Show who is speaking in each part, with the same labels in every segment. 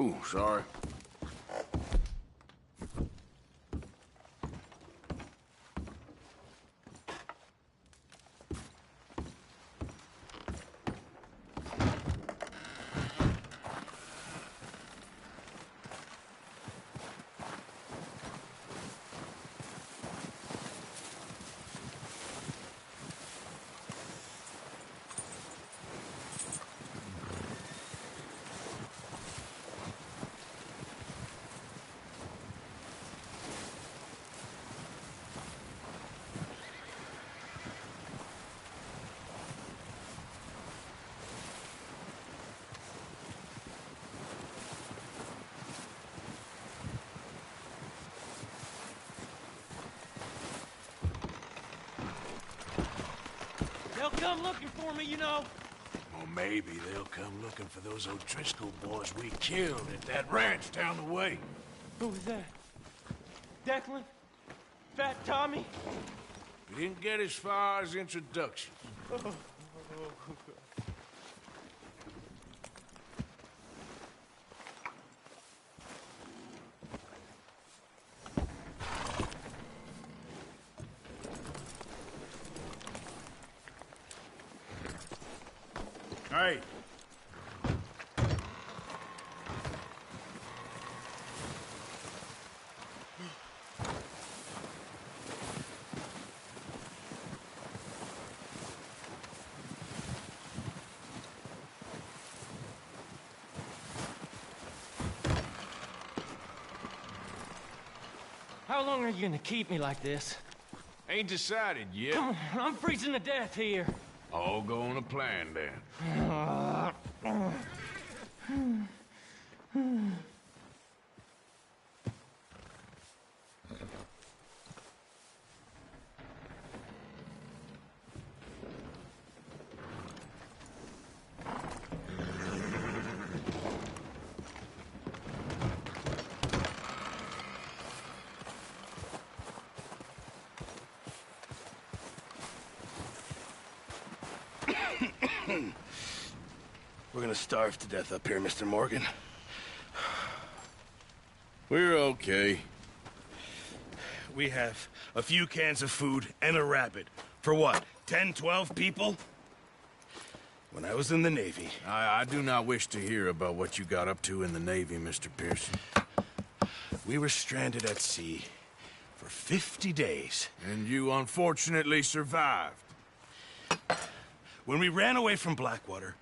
Speaker 1: Ooh, sorry.
Speaker 2: They'll come looking for me, you know.
Speaker 1: Or maybe they'll come looking for those O'Driscoll boys we killed at that ranch down the way.
Speaker 2: Who was that? Declan? Fat Tommy?
Speaker 1: We didn't get as far as introductions. Hey.
Speaker 2: How long are you gonna keep me like this?
Speaker 1: Ain't decided yet.
Speaker 2: Come on, I'm freezing to death here.
Speaker 1: All go on a plan, then.
Speaker 3: We're gonna starve to death up here, Mr. Morgan.
Speaker 1: We're okay.
Speaker 3: We have a few cans of food and a rabbit. For what, 10, 12 people? When I was in the Navy...
Speaker 1: I do not wish to hear about what you got up to in the Navy, Mr. Pearson.
Speaker 3: We were stranded at sea for 50 days.
Speaker 1: And you unfortunately survived.
Speaker 3: When we ran away from Blackwater,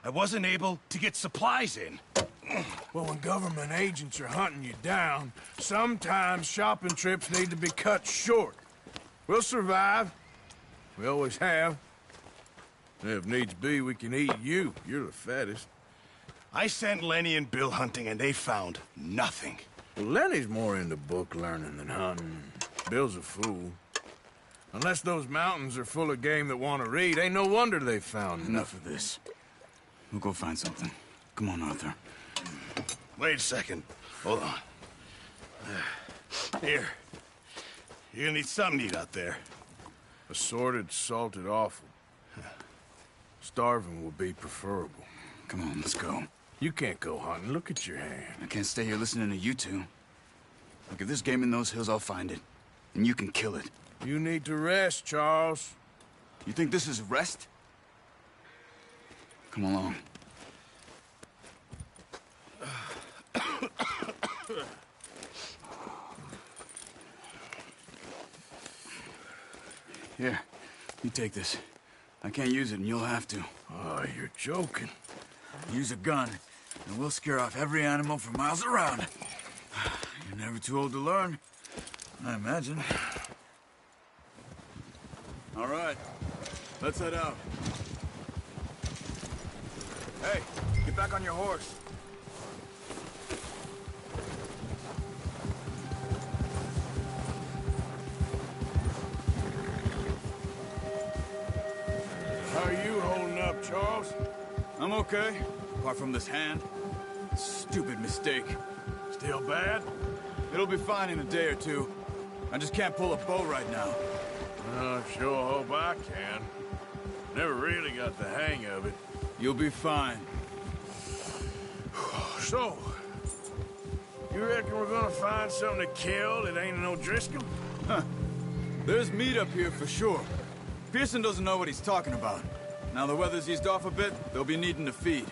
Speaker 3: I wasn't able to get supplies in.
Speaker 1: Well, when government agents are hunting you down, sometimes shopping trips need to be cut short. We'll survive. We always have. If needs be, we can eat you. You're the fattest.
Speaker 3: I sent Lenny and Bill hunting, and they found nothing.
Speaker 1: Well, Lenny's more into book learning than hunting. Bill's a fool. Unless those mountains are full of game that want to read, ain't no wonder they found
Speaker 4: Enough of this. We'll go find something. Come on, Arthur.
Speaker 3: Wait a second. Hold on. Here. You're gonna need something to eat out there.
Speaker 1: Assorted, salted offal. Starving would be preferable.
Speaker 4: Come on, let's go.
Speaker 1: You can't go hunting. Look at your hand.
Speaker 4: I can't stay here listening to you two. Look, if there's game in those hills, I'll find it. And you can kill it.
Speaker 1: You need to rest, Charles.
Speaker 4: You think this is rest? Come along. Here, you take this. I can't use it, and you'll have to.
Speaker 1: Oh, you're joking.
Speaker 4: Use a gun, and we'll scare off every animal for miles around. You're never too old to learn, I imagine. All right, let's head out. Hey, get back on your horse.
Speaker 1: How are you holding up, Charles?
Speaker 4: I'm okay, apart from this hand. Stupid mistake.
Speaker 1: Still bad?
Speaker 4: It'll be fine in a day or two. I just can't pull a bow right now.
Speaker 1: I sure hope I can. Never really got the hang of it.
Speaker 4: You'll be fine.
Speaker 1: So, You reckon we're gonna find something to kill that ain't an O'Driscoll?
Speaker 4: There's meat up here for sure. Pearson doesn't know what he's talking about. Now the weather's eased off a bit, they'll be needing to feed.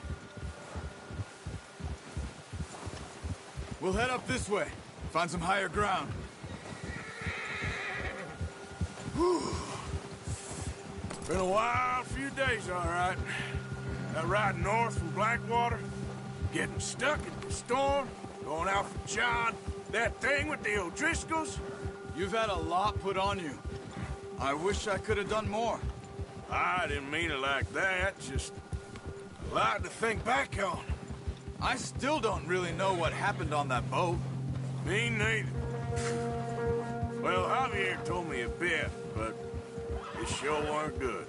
Speaker 4: We'll head up this way. Find some higher ground.
Speaker 1: Whew. Been a wild few days, all right. That ride north from Blackwater, getting stuck in the storm, going out for John, that thing with the O'Driscolls.
Speaker 4: You've had a lot put on you. I wish I could have done more.
Speaker 1: I didn't mean it like that, just a lot to think back on.
Speaker 4: I still don't really know what happened on that boat.
Speaker 1: Me neither. Well, Javier told me a bit, but it sure weren't good.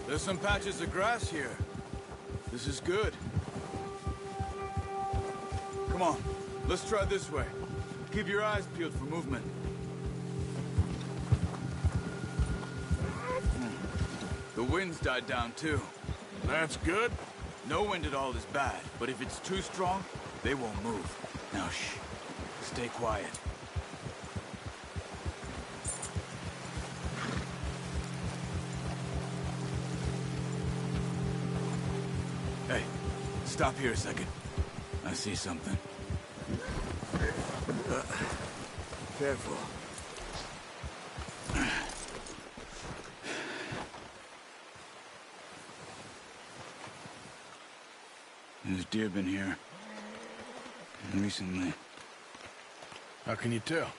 Speaker 4: There's some patches of grass here. This is good. Come on, let's try this way. Keep your eyes peeled for movement. The wind's died down too.
Speaker 1: That's good.
Speaker 4: No wind at all is bad, but if it's too strong, they won't move. Now shh, stay quiet. Hey, stop here a second. I see something. Careful. There's deer been here. Recently.
Speaker 1: How can you tell?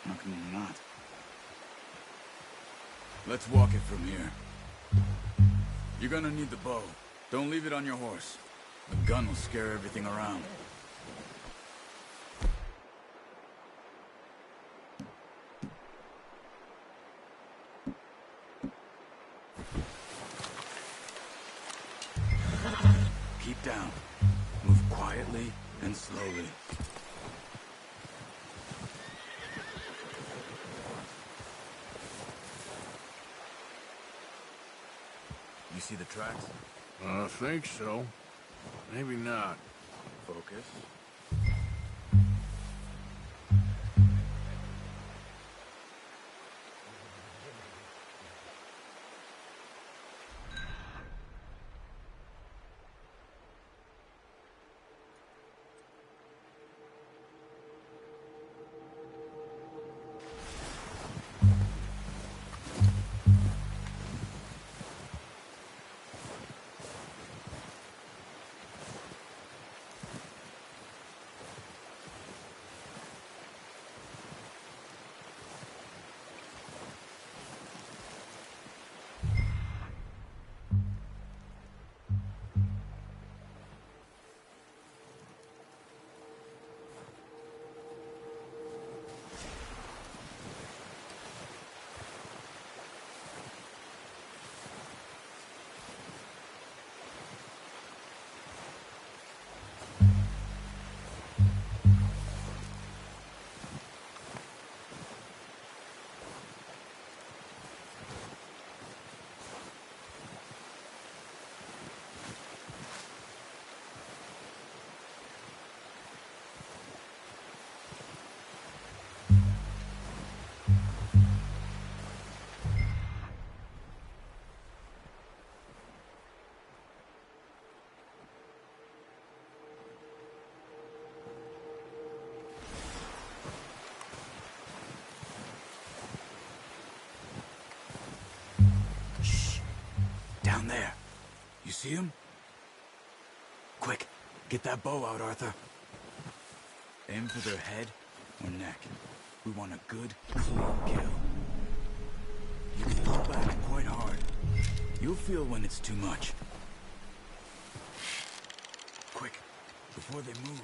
Speaker 4: How can you not? Let's walk it from here. You're gonna need the bow. Don't leave it on your horse. The gun will scare everything around. Keep down. Move quietly and slowly. You see the tracks?
Speaker 1: I think so. Maybe not.
Speaker 4: Focus. Down there. You see him? Quick, Get that bow out, Arthur. Aim for their head or neck. We want a good, clean kill. You can pull back quite hard. You'll feel when it's too much. Quick, before they move.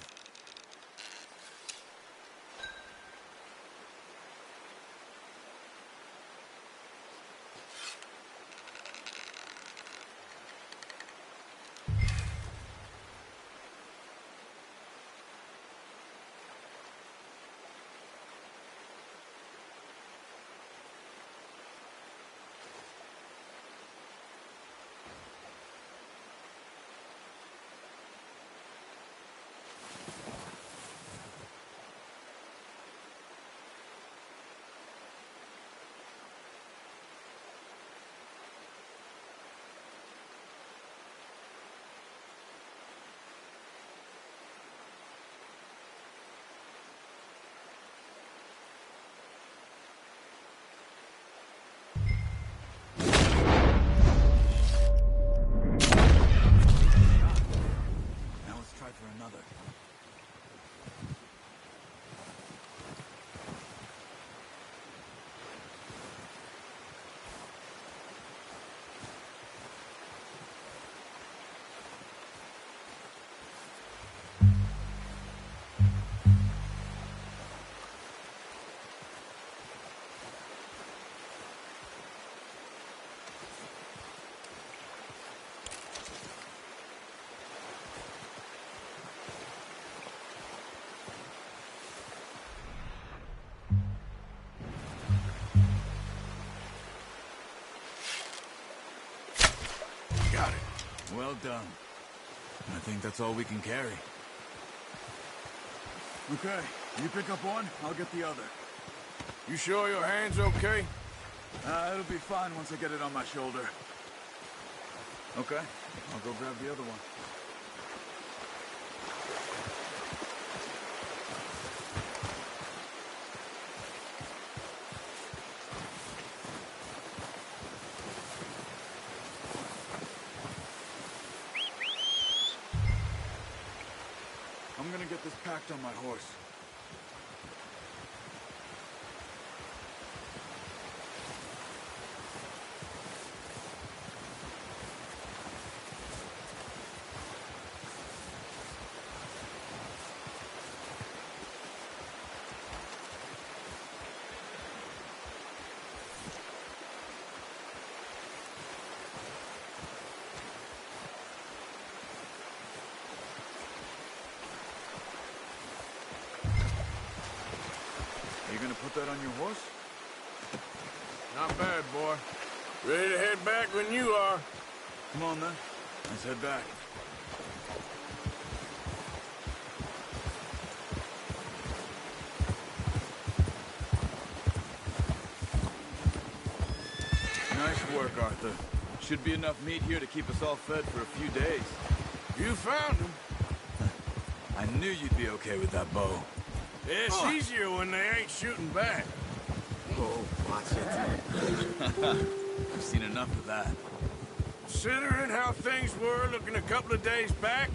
Speaker 4: Well done. I think that's all we can carry. Okay, you pick up one, I'll get the other.
Speaker 1: You sure your hand's okay?
Speaker 4: It'll be fine once I get it on my shoulder. Okay, I'll go grab the other one. I'm gonna get this packed on my horse. Put that on your horse?
Speaker 1: Not bad, boy. Ready to head back when you are.
Speaker 4: Come on, then. Let's head back. Nice work, Arthur. Should be enough meat here to keep us all fed for a few days.
Speaker 1: You found him.
Speaker 4: I knew you'd be okay with that bow.
Speaker 1: It's easier when they ain't shooting back.
Speaker 4: Oh, watch it. I've seen enough of that.
Speaker 1: Considering how things were looking a couple of days back,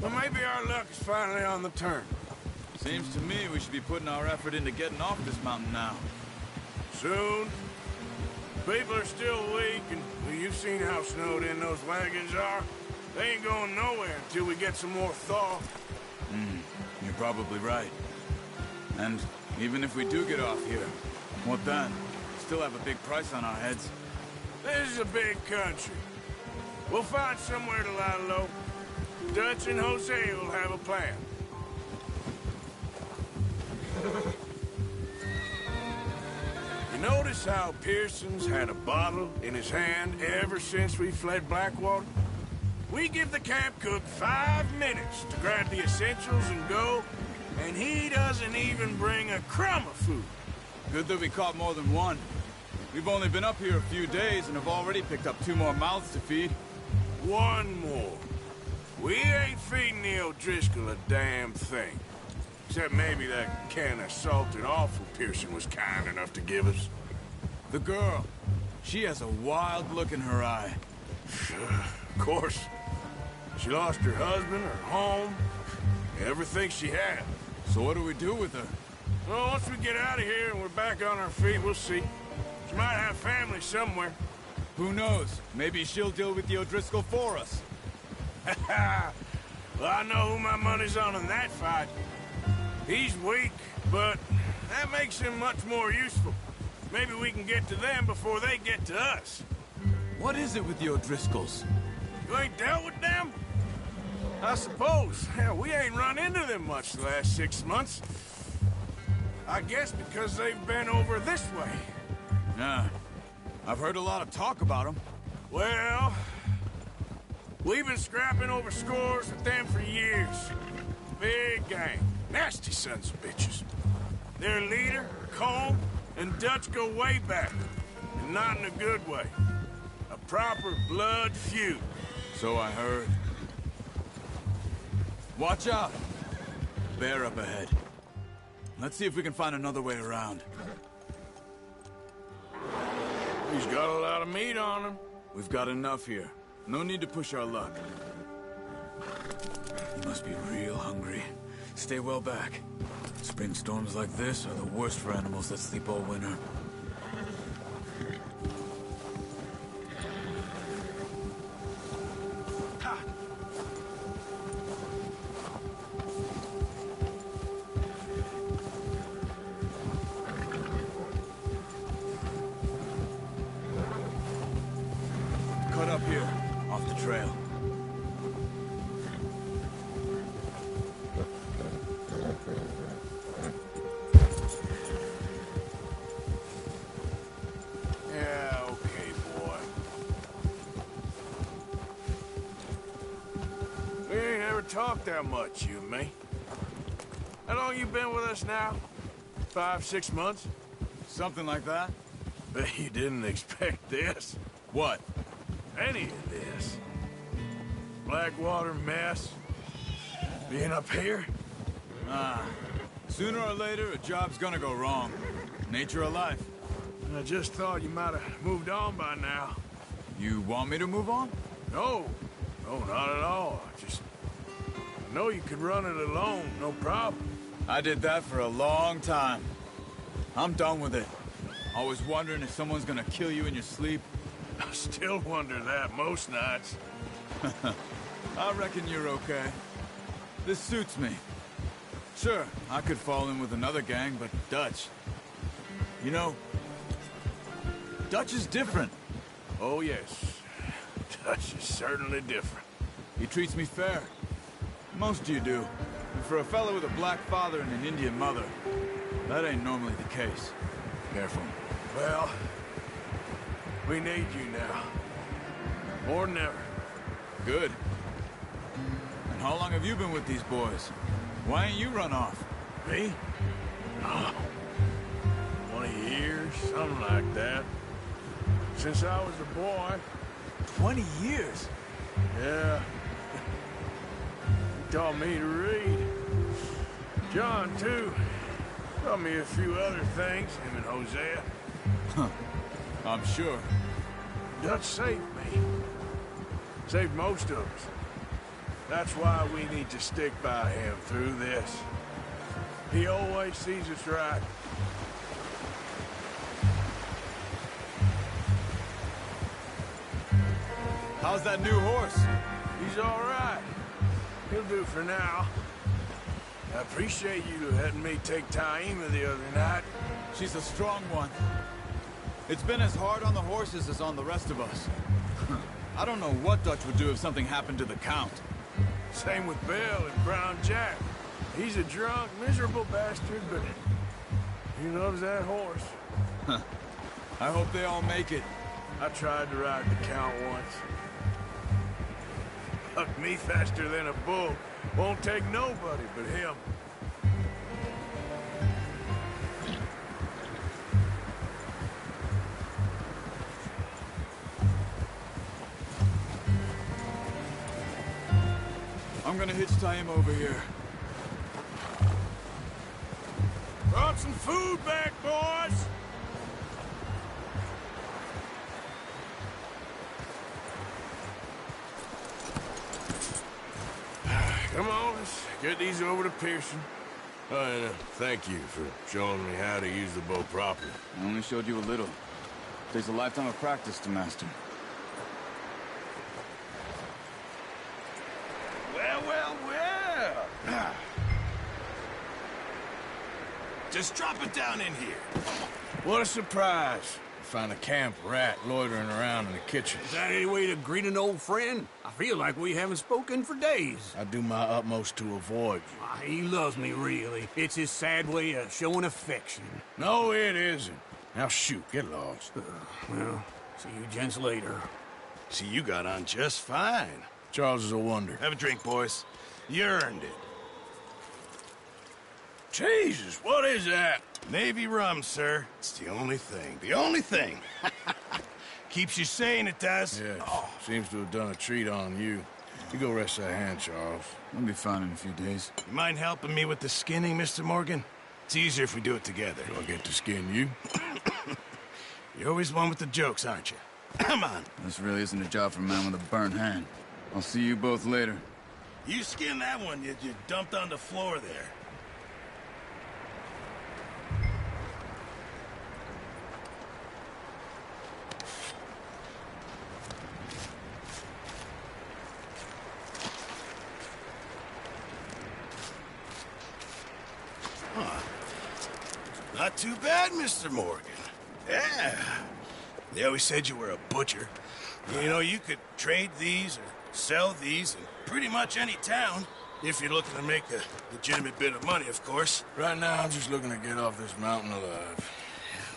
Speaker 1: well, maybe our luck is finally on the turn.
Speaker 4: Seems to me we should be putting our effort into getting off this mountain now.
Speaker 1: Soon. People are still weak, and well, you've seen how snowed in those wagons are. They ain't going nowhere until we get some more thaw.
Speaker 4: You're probably right. And even if we do get off here, what then? Still have a big price on our heads.
Speaker 1: This is a big country. We'll find somewhere to lie low. Dutch and Jose will have a plan. You notice how Pearson's had a bottle in his hand ever since we fled Blackwater? We give the camp cook 5 minutes to grab the essentials and go, and he doesn't even bring a crumb of food.
Speaker 4: Good that we caught more than one. We've only been up here a few days and have already picked up 2 more mouths to feed.
Speaker 1: One more. We ain't feeding the O'Driscoll a damn thing. Except maybe that can of salted offal Pearson was kind enough to give us.
Speaker 4: The girl. She has a wild look in her eye.
Speaker 1: Of course. She lost her husband, her home, everything she had.
Speaker 4: So what do we do with her?
Speaker 1: Well, once we get out of here and we're back on our feet, we'll see. She might have family somewhere.
Speaker 4: Who knows? Maybe she'll deal with the O'Driscoll for us.
Speaker 1: Well, I know who my money's on in that fight. He's weak, but that makes him much more useful. Maybe we can get to them before they get to us.
Speaker 4: What is it with the O'Driscolls?
Speaker 1: You ain't dealt with them? I suppose. Hell, we ain't run into them much the last 6 months. I guess because they've been over this way.
Speaker 4: Nah. I've heard a lot of talk about them.
Speaker 1: Well, we've been scrapping over scores with them for years. Big gang. Nasty sons of bitches. Their leader, Colm, and Dutch go way back. And not in a good way. A proper blood feud.
Speaker 4: So I heard. Watch out! Bear up ahead. Let's see if we can find another way around.
Speaker 1: He's got a lot of meat on him.
Speaker 4: We've got enough here. No need to push our luck. You must be real hungry. Stay well back. Spring storms like this are the worst for animals that sleep all winter. Cut up here, off the trail.
Speaker 1: Yeah, okay, boy. We ain't ever talked that much, you and me. How long you been with us now? 5, 6 months?
Speaker 4: Something like that?
Speaker 1: Bet you didn't expect this.
Speaker 4: What?
Speaker 1: Any of this. Blackwater mess. Being up here?
Speaker 4: Sooner or later, a job's gonna go wrong. Nature of life.
Speaker 1: I just thought you might have moved on by now.
Speaker 4: You want me to move on?
Speaker 1: No. No, not at all. I know you could run it alone, no problem.
Speaker 4: I did that for a long time. I'm done with it. Always wondering if someone's gonna kill you in your sleep.
Speaker 1: I still wonder that most nights.
Speaker 4: I reckon you're okay. This suits me. Sure, I could fall in with another gang, but Dutch... You know, Dutch is different.
Speaker 1: Oh, yes. Dutch is certainly different.
Speaker 4: He treats me fair. Most of you do. And for a fellow with a black father and an Indian mother, that ain't normally the case. Careful.
Speaker 1: Well, we need you now. More than ever.
Speaker 4: Good. And how long have you been with these boys? Why ain't you run off?
Speaker 1: Me? Oh, 20 years, something like that. Since I was a boy.
Speaker 4: 20 years?
Speaker 1: Yeah. He taught me to read. John, too. Taught me a few other things, him and Hosea.
Speaker 4: Huh. I'm sure.
Speaker 1: Dutch saved me. Saved most of us. That's why we need to stick by him through this. He always sees us right.
Speaker 4: How's that new horse?
Speaker 1: He's all right. He'll do for now. I appreciate you letting me take Taima the other night.
Speaker 4: She's a strong one. It's been as hard on the horses as on the rest of us. I don't know what Dutch would do if something happened to the Count.
Speaker 1: Same with Bill and Brown Jack. He's a drunk, miserable bastard, but he loves that horse.
Speaker 4: I hope they all make it.
Speaker 1: I tried to ride the Count once. Hucked me faster than a bull. Won't take nobody but him.
Speaker 4: I'm gonna hitch Taima over here.
Speaker 1: Brought some food back, boys! Let's get these over to Pearson. Oh, and thank you for showing me how to use the bow properly.
Speaker 4: I only showed you a little. Takes a lifetime of practice to master.
Speaker 3: Well. Just drop it down in here.
Speaker 1: What a surprise. Find a camp rat loitering around in the kitchen.
Speaker 5: Is that any way to greet an old friend? I feel like we haven't spoken for days.
Speaker 1: I do my utmost to avoid you.
Speaker 5: He loves me, really. It's his sad way of showing affection.
Speaker 1: No, it isn't. Now shoot, get lost.
Speaker 5: Well, see you gents later.
Speaker 3: See, you got on just fine.
Speaker 1: Charles is a wonder.
Speaker 3: Have a drink, boys. You earned it.
Speaker 1: Jesus, what is that?
Speaker 3: Navy rum, sir. It's the only thing. The only thing. Keeps you sane, it does.
Speaker 1: Yeah, seems to have done a treat on you. You go rest that hand, Charles.
Speaker 4: I'll be fine in a few days.
Speaker 3: You mind helping me with the skinning, Mr. Morgan? It's easier if we do it together.
Speaker 1: Do I get to skin you?
Speaker 3: You're always one with the jokes, aren't you? Come on.
Speaker 4: This really isn't a job for a man with a burnt hand. I'll see you both later.
Speaker 3: You skin that one you dumped on the floor there. Not too bad, Mr. Morgan. Yeah. They always said you were a butcher. You know, you could trade these or sell these in pretty much any town, if you're looking to make a legitimate bit of money, of course.
Speaker 1: Right now, I'm just looking to get off this mountain alive.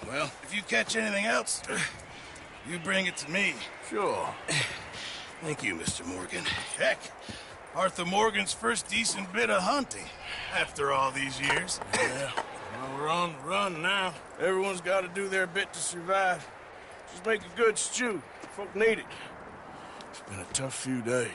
Speaker 3: Well, if you catch anything else, you bring it to me.
Speaker 1: Sure.
Speaker 3: Thank you, Mr. Morgan. Heck, Arthur Morgan's first decent bit of hunting after all these years.
Speaker 1: Yeah. Well, we're on the run now. Everyone's got to do their bit to survive. Just make a good stew. Folk need it. It's been a tough few days.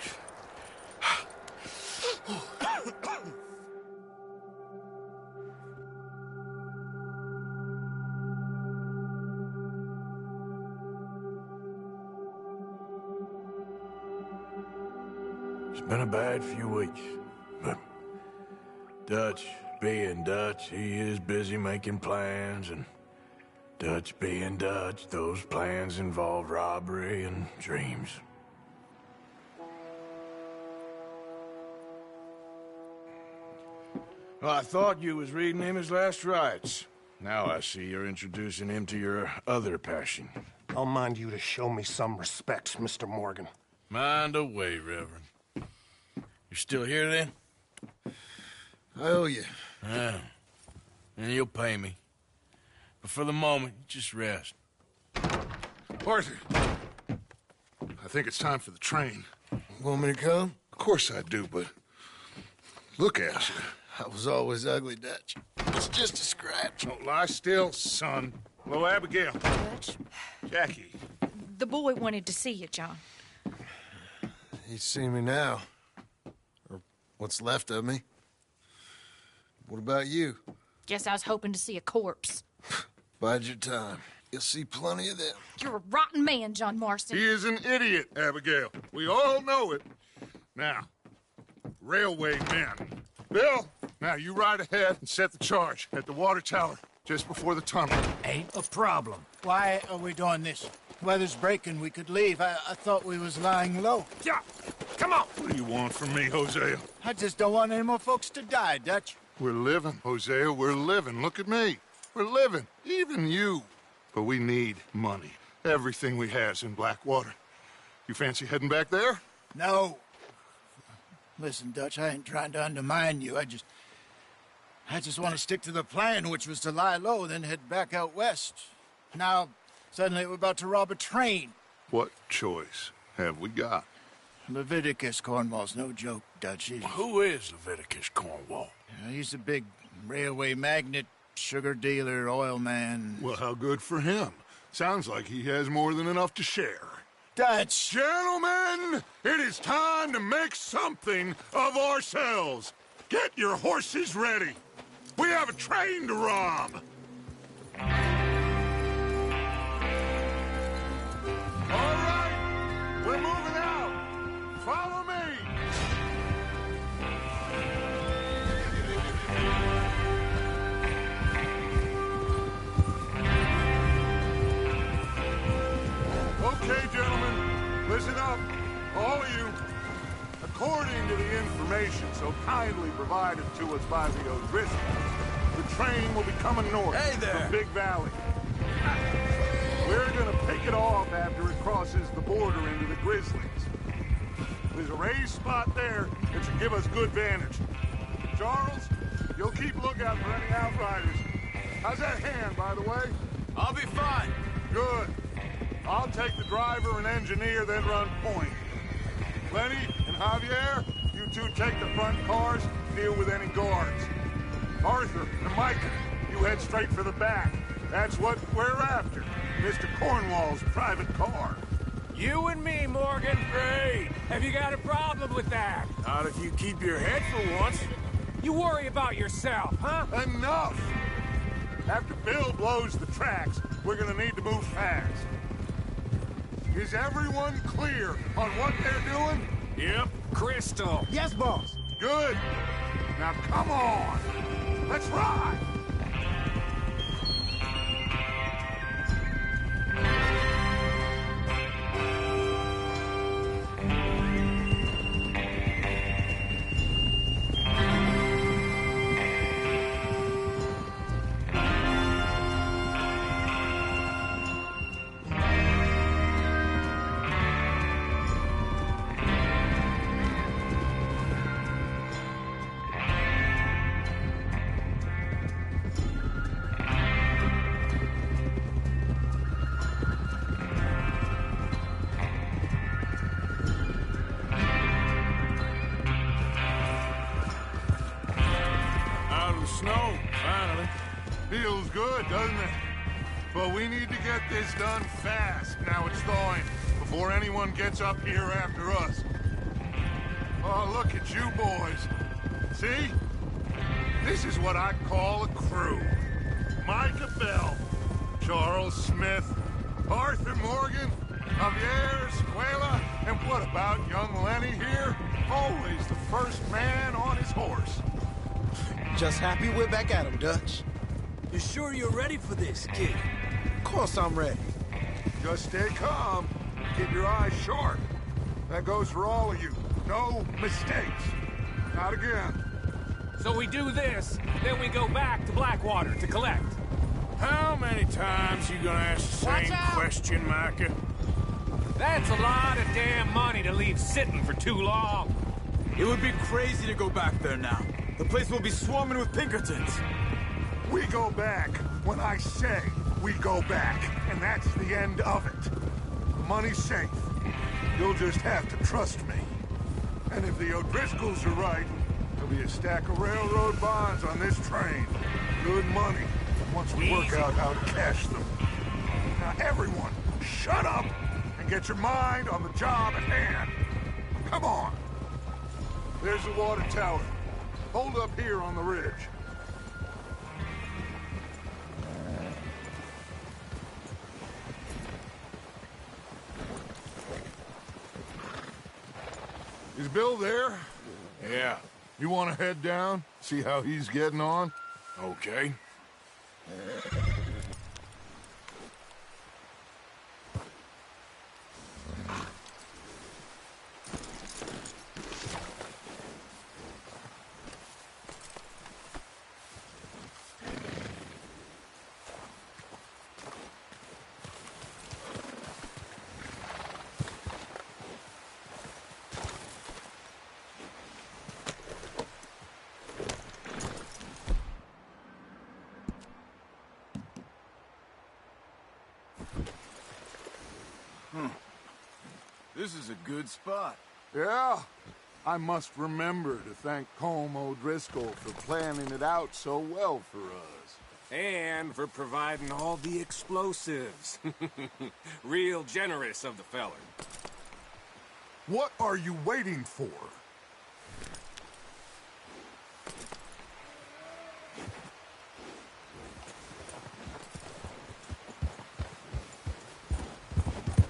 Speaker 1: It's been a bad few weeks, but Dutch being Dutch, he is busy making plans, and Dutch being Dutch, those plans involve robbery and dreams. Well, I thought you was reading him his last rites. Now I see you're introducing him to your other passion.
Speaker 6: I'll mind you to show me some respect, Mr. Morgan.
Speaker 1: Mind away, Reverend. You still here, then?
Speaker 6: I owe you.
Speaker 1: Yeah. And you'll pay me. But for the moment, just rest.
Speaker 7: Arthur, I think it's time for the train.
Speaker 6: Want me to come?
Speaker 7: Of course I do, but look at you.
Speaker 6: I was always ugly, Dutch. It's just a scratch.
Speaker 7: Don't lie still, son. Hello, Abigail.
Speaker 8: Dutch,
Speaker 7: Jackie.
Speaker 8: the boy wanted to see you, John.
Speaker 6: He's seen me now. Or what's left of me. What about you?
Speaker 8: Guess I was hoping to see a corpse.
Speaker 6: Bide your time. You'll see plenty of them.
Speaker 8: You're a rotten man, John Marston.
Speaker 7: He is an idiot, Abigail. We all know it. Now, railway men. Bill, now you ride ahead and set the charge at the water tower just before the tunnel.
Speaker 9: Ain't a problem. Why are we doing this? Weather's breaking. We could leave. I thought we was lying low.
Speaker 7: Yeah, come on. What do you want from me, Hosea?
Speaker 9: I just don't want any more folks to die, Dutch.
Speaker 7: We're living, Hosea. We're living. Look at me. We're living. Even you. But we need money. Everything we has in Blackwater. You fancy heading back there?
Speaker 9: No. Listen, Dutch, I ain't trying to undermine you. I just want to stick to the plan, which was to lie low, then head back out west. Now, suddenly we're about to rob a train.
Speaker 7: What choice have we got?
Speaker 9: Leviticus Cornwall's no joke, Dutch.
Speaker 1: Who is Leviticus Cornwall?
Speaker 9: He's a big railway magnate, sugar dealer, oil man.
Speaker 7: Well, how good for him. Sounds like he has more than enough to share.
Speaker 9: Dutch!
Speaker 7: Gentlemen, it is time to make something of ourselves. Get your horses ready. We have a train to rob. All right, we're moving out. Follow me. According to the information so kindly provided to us by the O'Driscolls, the train will be coming north from Big Valley. We're gonna pick it off after it crosses the border into the Grizzlies. There's a raised spot there that should give us good vantage. Charles, you'll keep lookout for any outriders. How's that hand, by the way?
Speaker 4: I'll be fine.
Speaker 7: Good. I'll take the driver and engineer, then run point. Lenny and Javier, you two take the front cars, deal with any guards. Arthur and Micah, you head straight for the back. That's what we're after. Mr. Cornwall's private car.
Speaker 5: You and me, Morgan.
Speaker 2: Great.
Speaker 5: Have you got a problem with that?
Speaker 1: Not if you keep your head for once.
Speaker 5: You worry about yourself, huh?
Speaker 7: Enough! After Bill blows the tracks, we're gonna need to move fast. Is everyone clear on what they're doing?
Speaker 1: Yep.
Speaker 5: Crystal.
Speaker 9: Yes, boss.
Speaker 7: Good. Now come on. Let's ride.
Speaker 1: Snow, finally.
Speaker 7: Feels good, doesn't it? But we need to get this done fast, now it's thawing, before anyone gets up here after us. Oh, look at you boys. See? This is what I call a crew. Micah Bell, Charles Smith, Arthur Morgan, Javier Escuela, and what about young Lenny here? Always the first man on his horse.
Speaker 10: Just happy we're back at him, Dutch.
Speaker 5: You sure you're ready for this, kid?
Speaker 10: Of course I'm ready.
Speaker 7: Just stay calm. Keep your eyes sharp. That goes for all of you. No mistakes. Not again.
Speaker 5: So we do this, then we go back to Blackwater to collect.
Speaker 1: How many times you gonna ask the same question, Micah?
Speaker 5: That's a lot of damn money to leave sitting for too long.
Speaker 4: It would be crazy to go back there now. The place will be swarming with Pinkertons.
Speaker 7: We go back when I say we go back, and that's the end of it. The money's safe. You'll just have to trust me. And if the O'Driscolls are right, there'll be a stack of railroad bonds on this train. Good money, once we work out how to cash them. Now everyone, shut up and get your mind on the job at hand. Come on. There's the water tower. Hold up here on the ridge. Is Bill there?
Speaker 1: Yeah.
Speaker 7: You want to head down? See how he's getting on?
Speaker 1: Okay.
Speaker 6: This is a good spot.
Speaker 7: Yeah. I must remember to thank Colm O'Driscoll for planning it out so well for us.
Speaker 5: And for providing all the explosives. Real generous of the feller.
Speaker 7: What are you waiting for?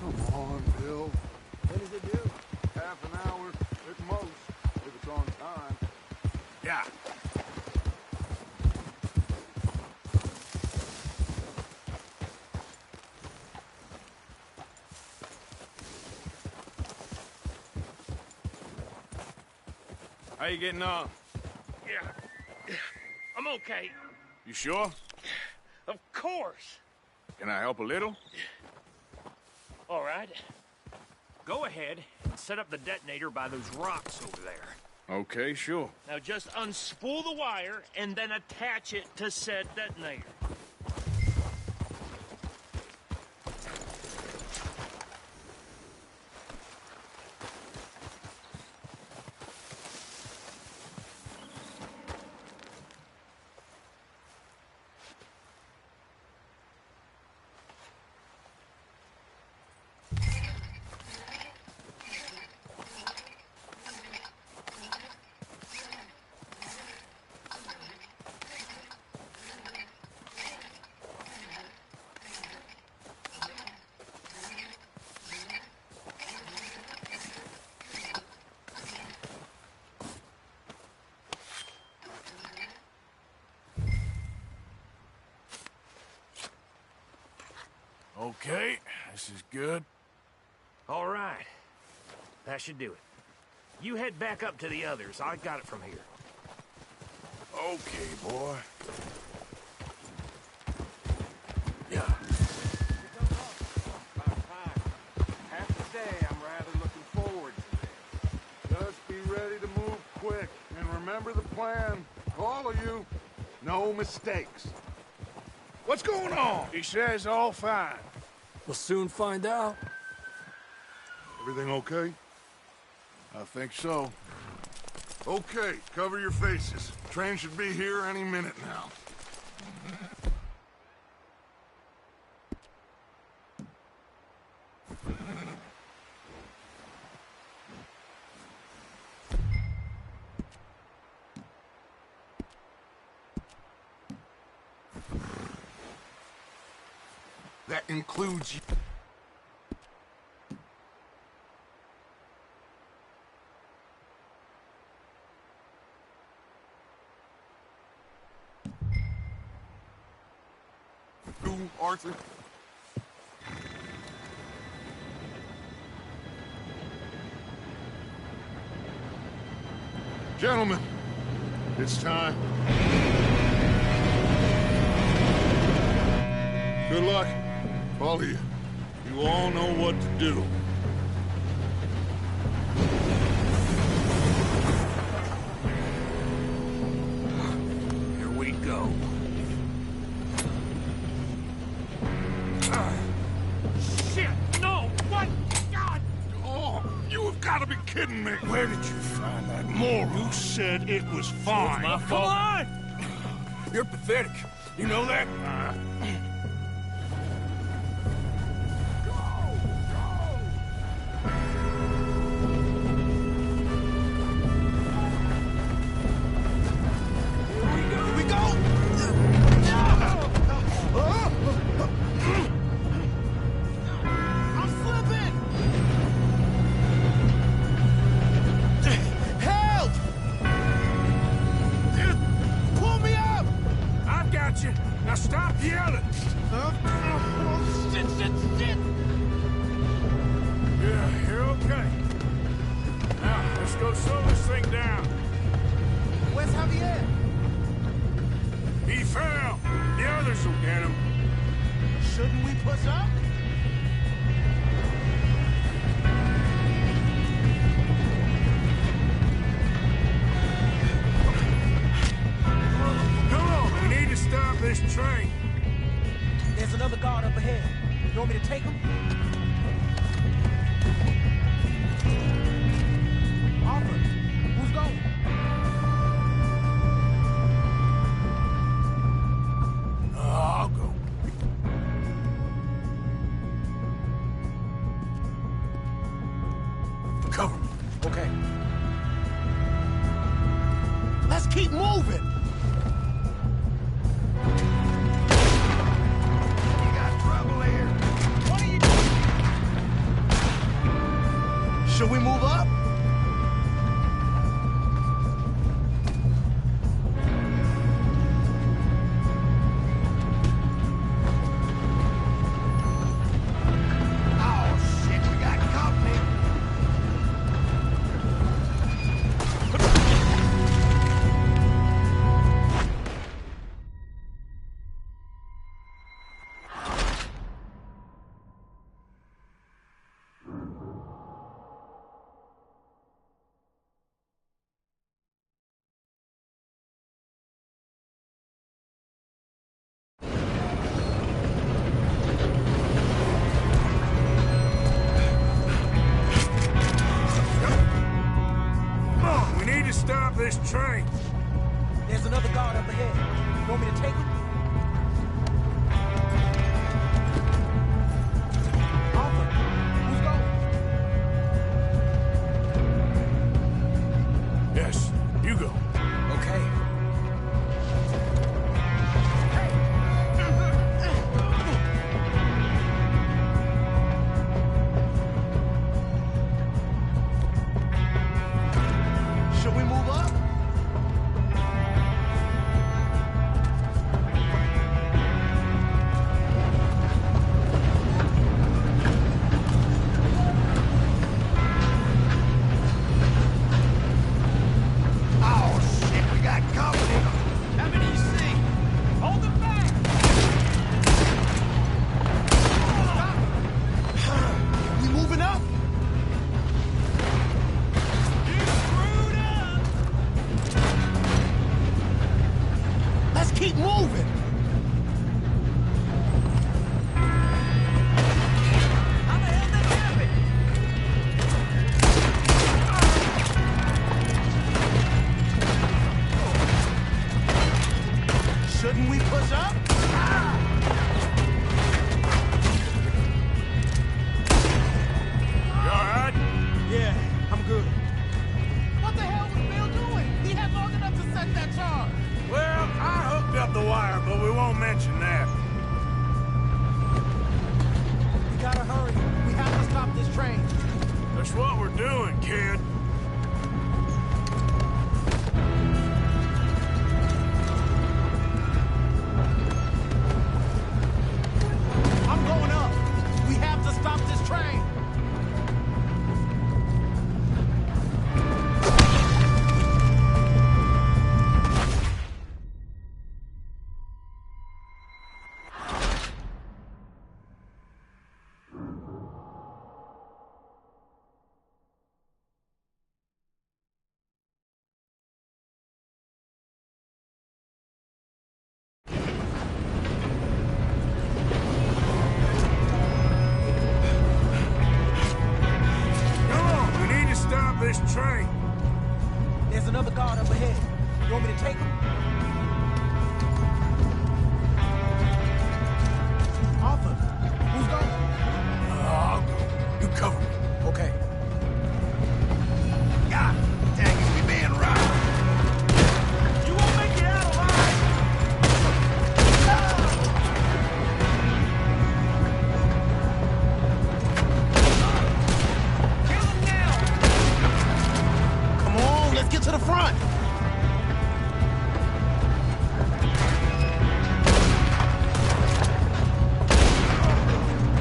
Speaker 7: Come on, Bill. When does it do? Half an hour at most, if it's on time.
Speaker 1: Yeah. How you getting on?
Speaker 2: Yeah. I'm okay.
Speaker 1: You sure?
Speaker 2: Of course.
Speaker 1: Can I help a little?
Speaker 2: All right. Go ahead and set up the detonator by those rocks over there.
Speaker 1: Okay, sure.
Speaker 2: Now just unspool the wire and then attach it to said detonator.
Speaker 1: Okay, this is good.
Speaker 2: All right. That should do it. You head back up to the others. I got it from here.
Speaker 1: Okay, boy. Yeah.
Speaker 7: Have to say, I'm rather looking forward to this. Just be ready to move quick, and remember the plan. All of you, no mistakes. What's going on?
Speaker 1: He says all fine.
Speaker 5: We'll soon find out.
Speaker 7: Everything okay?
Speaker 1: I think so.
Speaker 7: Okay, cover your faces. Train should be here any minute now. That includes you. Arthur? Gentlemen, it's time. Good luck, all of you. You all know what to do.
Speaker 2: Here we go. Shit! No! What? God!
Speaker 7: Oh, you have got to be kidding me.
Speaker 1: Where did you find that moron?
Speaker 7: You said it was fine.
Speaker 1: My fault.
Speaker 2: Come on!
Speaker 1: You're pathetic. You know that?
Speaker 10: Here we go! I'm slipping! Help! Pull me up!
Speaker 1: I got you. Now stop yelling.
Speaker 10: Shit, shit, shit!
Speaker 1: Yeah, you're okay. Now, let's go slow this thing down.
Speaker 10: Where's Javier?
Speaker 1: He fell. The others will get him.
Speaker 10: Shouldn't we push up?
Speaker 1: Come on, we need to stop this train.
Speaker 10: There's another guard up ahead. You want me to take him? Arthur, who's going?
Speaker 1: I'll go. Cover me.
Speaker 10: Okay. Let's keep moving! You got trouble here. What are you doing? Should we move up? Oh, shit, we got company.
Speaker 1: stop this train.
Speaker 10: There's another guard up ahead. You want me to take him? Arthur, who's going?
Speaker 1: Yes, you go.
Speaker 10: Okay.
Speaker 9: Should we move up? Oh, shit, we got company.
Speaker 2: How many you see? Hold them back!
Speaker 9: We moving up?
Speaker 2: You screwed up!
Speaker 9: Let's keep moving.
Speaker 2: How the hell did that happen?
Speaker 9: Shouldn't we push up?
Speaker 1: You all right?
Speaker 10: Yeah, I'm good.
Speaker 9: What the hell was Bill doing? He had long enough to set that charge.
Speaker 1: Well, I hooked up the wire, but we won't mention that.
Speaker 10: We gotta hurry. We have to stop this train.
Speaker 1: That's what we're doing, kid.
Speaker 10: I'm going up. We have to stop this train.
Speaker 1: Come on, we need to stop this train.
Speaker 10: There's another guard up ahead. You want me to take him? Arthur, who's going?
Speaker 1: I'll go. You cover me.
Speaker 10: Okay.
Speaker 9: God dang it, we being robbed.
Speaker 2: You won't make it out alive! Kill him now!
Speaker 9: Come on, let's get to the front.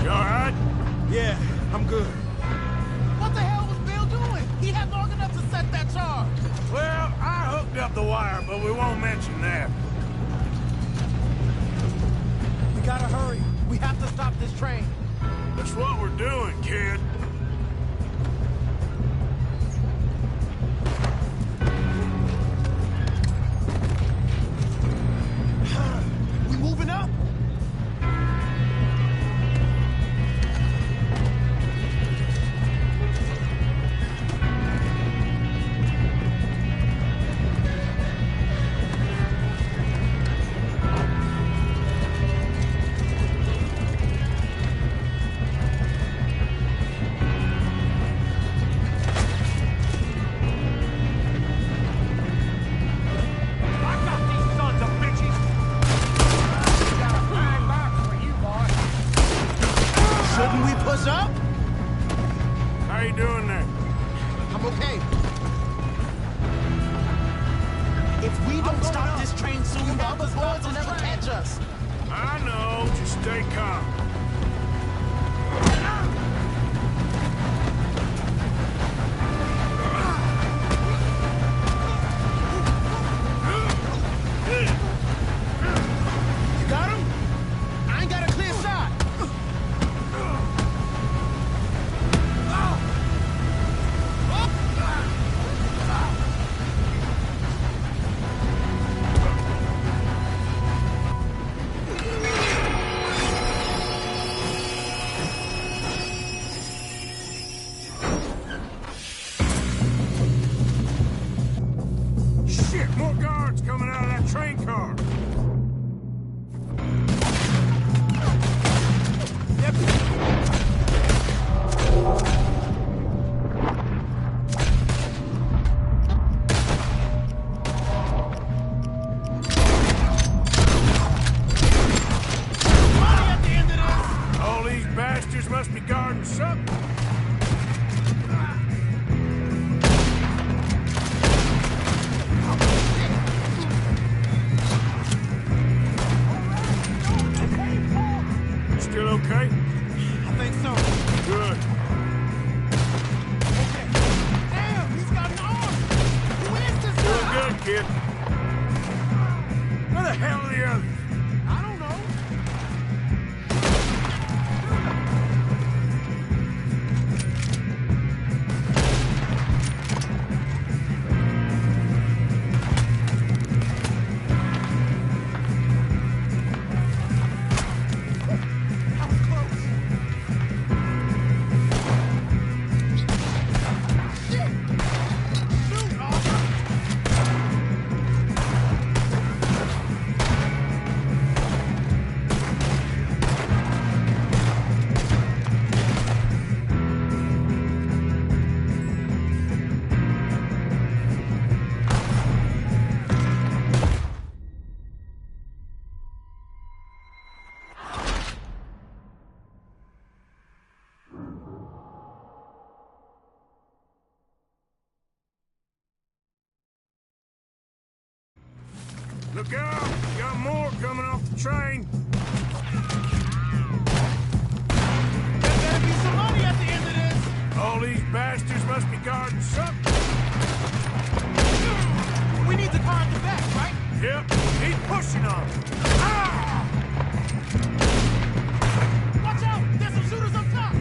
Speaker 1: You all right?
Speaker 10: Yeah, I'm good.
Speaker 9: What the hell was Bill doing? He had long enough to set that charge.
Speaker 1: Well, I hooked up the wire, but we won't mention that.
Speaker 10: We gotta hurry. We have to stop this train.
Speaker 1: That's what we're doing, kid.
Speaker 9: We moving up?
Speaker 2: I got these sons of bitches! We got a fine box for you, boy.
Speaker 9: Shouldn't we push up?
Speaker 1: How you doing there?
Speaker 9: I'm okay. If we don't stop this train soon, the other boys will never catch us.
Speaker 1: I know. Just stay calm.
Speaker 9: You got him? I ain't got a clear shot.
Speaker 1: kid? Where the hell are the others?
Speaker 10: I don't know.
Speaker 1: Look out! Got more coming off the train.
Speaker 10: There's gotta be some money at the end of this.
Speaker 1: All these bastards must be guarding something.
Speaker 10: We need to guard the back, right?
Speaker 1: Yep, keep pushing on them. Ah!
Speaker 10: Watch out! There's some shooters up top!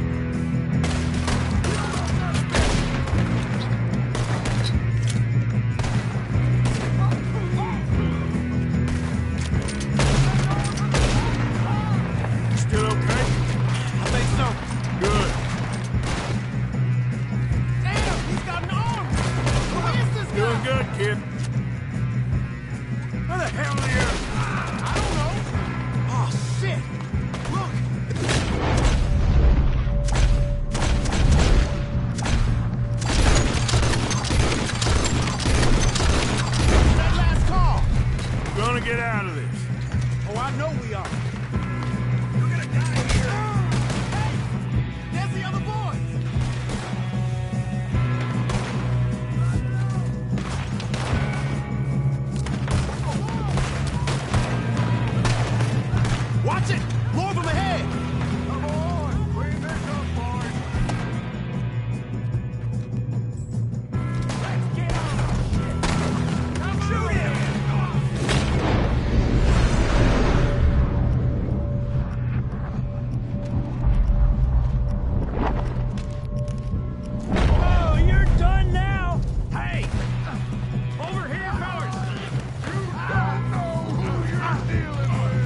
Speaker 1: Still okay?
Speaker 10: I think so.
Speaker 1: Good.
Speaker 10: Damn, he's got an arm! Who is this guy?
Speaker 1: Doing good, kid. Where the hell are you?
Speaker 10: I don't know. Oh, shit! Look! That last call!
Speaker 1: We're gonna get out of this.
Speaker 10: Oh, I know we are. You're gonna die here. Hey! There's the other boys! Watch it! More from ahead!
Speaker 7: Come on, clean this up, boys.
Speaker 10: Let's get on! Shoot him!
Speaker 2: Oh, you're done now! Hey! Over here, fellas!
Speaker 7: You don't know who you're dealing with.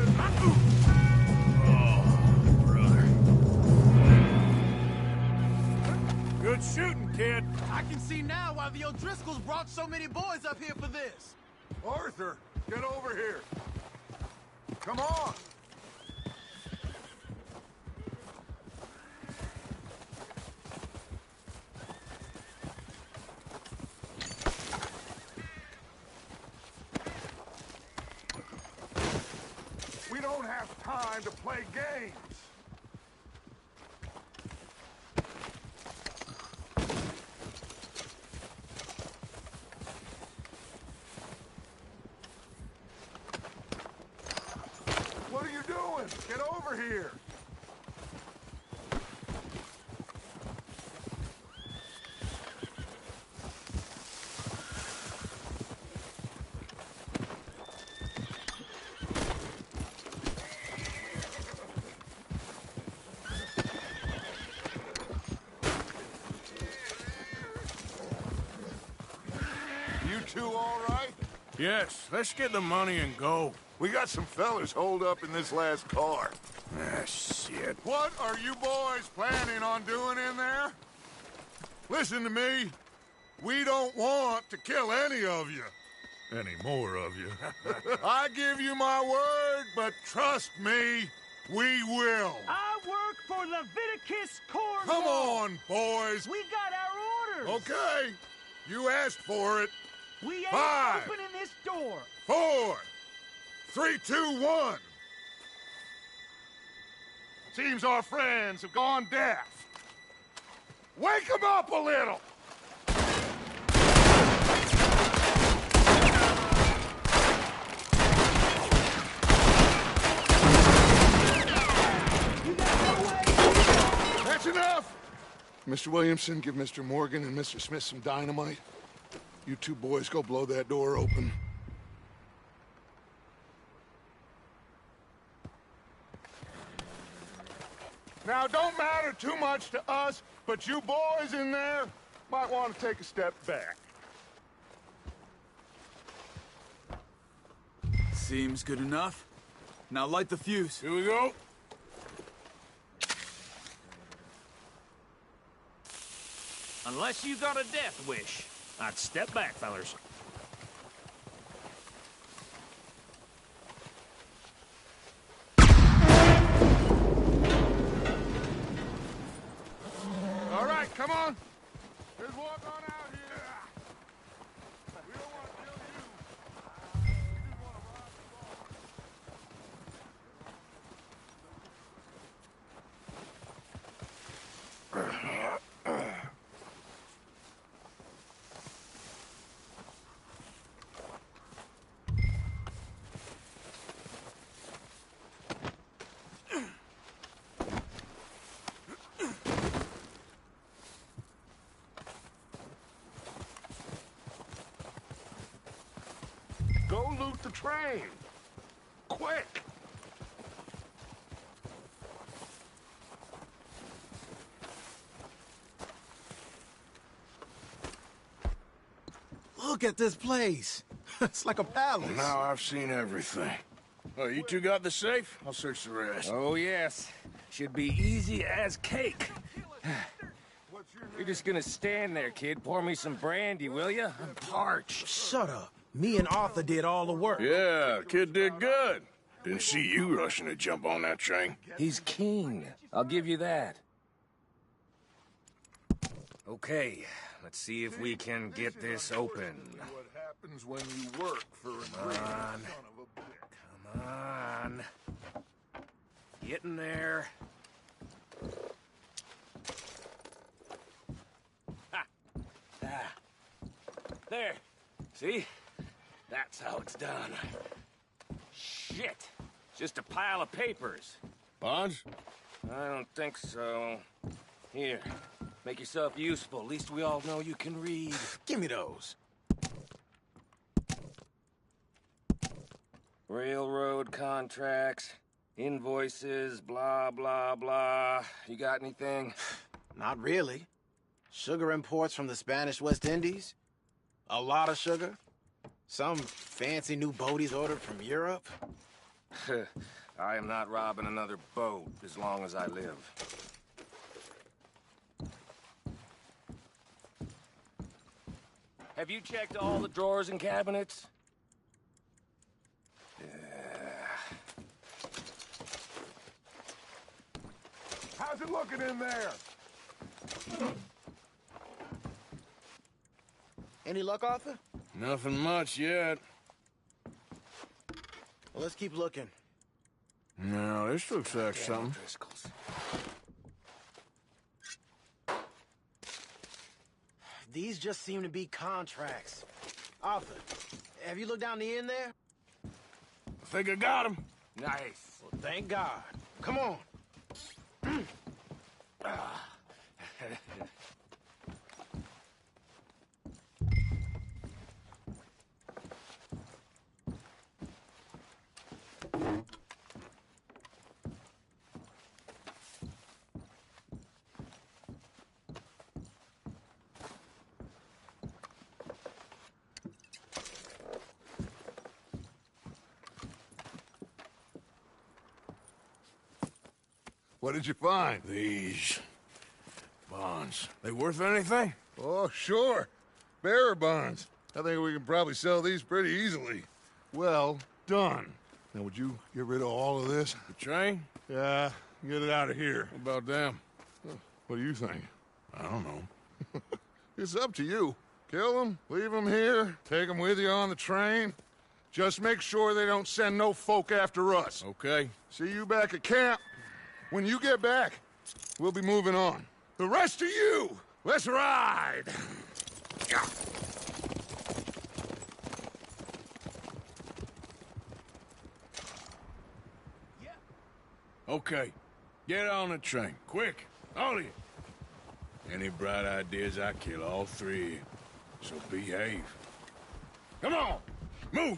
Speaker 1: Good shooting, kid.
Speaker 10: I can see now why the O'Driscolls brought so many boys up here for this.
Speaker 7: Arthur, get over here. Come on. We don't have time to play games. What are you doing? Get over here. You two all right?
Speaker 1: Yes, let's get the money and go.
Speaker 7: We got some fellas holed up in this last car.
Speaker 1: Ah, shit.
Speaker 7: What are you boys planning on doing in there? Listen to me. We don't want to kill any of you. Any more of you. I give you my word, but trust me, we will.
Speaker 2: I work for Leviticus Corps.
Speaker 7: Come on, boys.
Speaker 2: We got our orders.
Speaker 7: Okay. You asked for it.
Speaker 2: We ain't
Speaker 7: 5,
Speaker 2: opening this door.
Speaker 7: 4, 3, 2, 1. Seems our friends have gone deaf. Wake them up a little. That's enough. Mr. Williamson, give Mr. Morgan and Mr. Smith some dynamite. You two boys go blow that door open. Now, don't matter too much to us, but you boys in there might want to take a step back.
Speaker 4: Seems good enough. Now light the fuse.
Speaker 1: Here we go.
Speaker 2: Unless you got a death wish, I'd step back, fellers.
Speaker 7: All right, come on. Let's walk on out here. We don't want to kill you. We just want to rob Go loot the train. Quick.
Speaker 10: Look at this place. It's like a palace.
Speaker 1: Now I've seen everything. Oh, you two got the safe? I'll search the rest.
Speaker 5: Oh, yes. Should be easy as cake. You're just gonna stand there, kid. Pour me some brandy, will you? I'm parched.
Speaker 10: Shut up. Me and Arthur did all the work.
Speaker 1: Yeah, kid did good. Didn't see you rushing to jump on that train.
Speaker 5: He's king. I'll give you that. Okay, let's see if we can get this open.
Speaker 7: What happens when you work for a great son of a bitch.
Speaker 5: Come on. Get in there. Ha! Ah. There. See? That's how it's done. Shit! Just a pile of papers.
Speaker 1: Bonds?
Speaker 5: I don't think so. Here, make yourself useful. At least we all know you can read.
Speaker 10: Give me those.
Speaker 5: Railroad contracts, invoices, blah, blah, blah. You got anything?
Speaker 10: Not really. Sugar imports from the Spanish West Indies. A lot of sugar. Some fancy new boat he's ordered from Europe.
Speaker 5: I am not robbing another boat as long as I live. Have you checked all the drawers and cabinets?
Speaker 7: How's it looking in there?
Speaker 10: Any luck, Arthur?
Speaker 1: Nothing much yet.
Speaker 10: Well, let's keep looking.
Speaker 1: No, this looks like something.
Speaker 5: Driscoll's.
Speaker 10: These just seem to be contracts. Arthur, have you looked down the end there?
Speaker 1: I think I got him.
Speaker 5: Nice.
Speaker 10: Well, thank God. Come on.
Speaker 7: What did you find?
Speaker 1: These bonds. They worth anything?
Speaker 7: Oh, sure. Bearer bonds. I think we can probably sell these pretty easily. Well done. Now, would you get rid of all of this?
Speaker 1: The train?
Speaker 7: Yeah, get it out of here.
Speaker 1: What about them?
Speaker 7: What do you think?
Speaker 1: I don't know.
Speaker 7: It's up to you. Kill them, leave them here, take them with you on the train. Just make sure they don't send no folk after us.
Speaker 1: Okay.
Speaker 7: See you back at camp. When you get back, we'll be moving on. The rest of you, let's ride!
Speaker 1: Okay. Get on the train. Quick. All of you. Any bright ideas, I kill all three of you. So behave. Come on, move!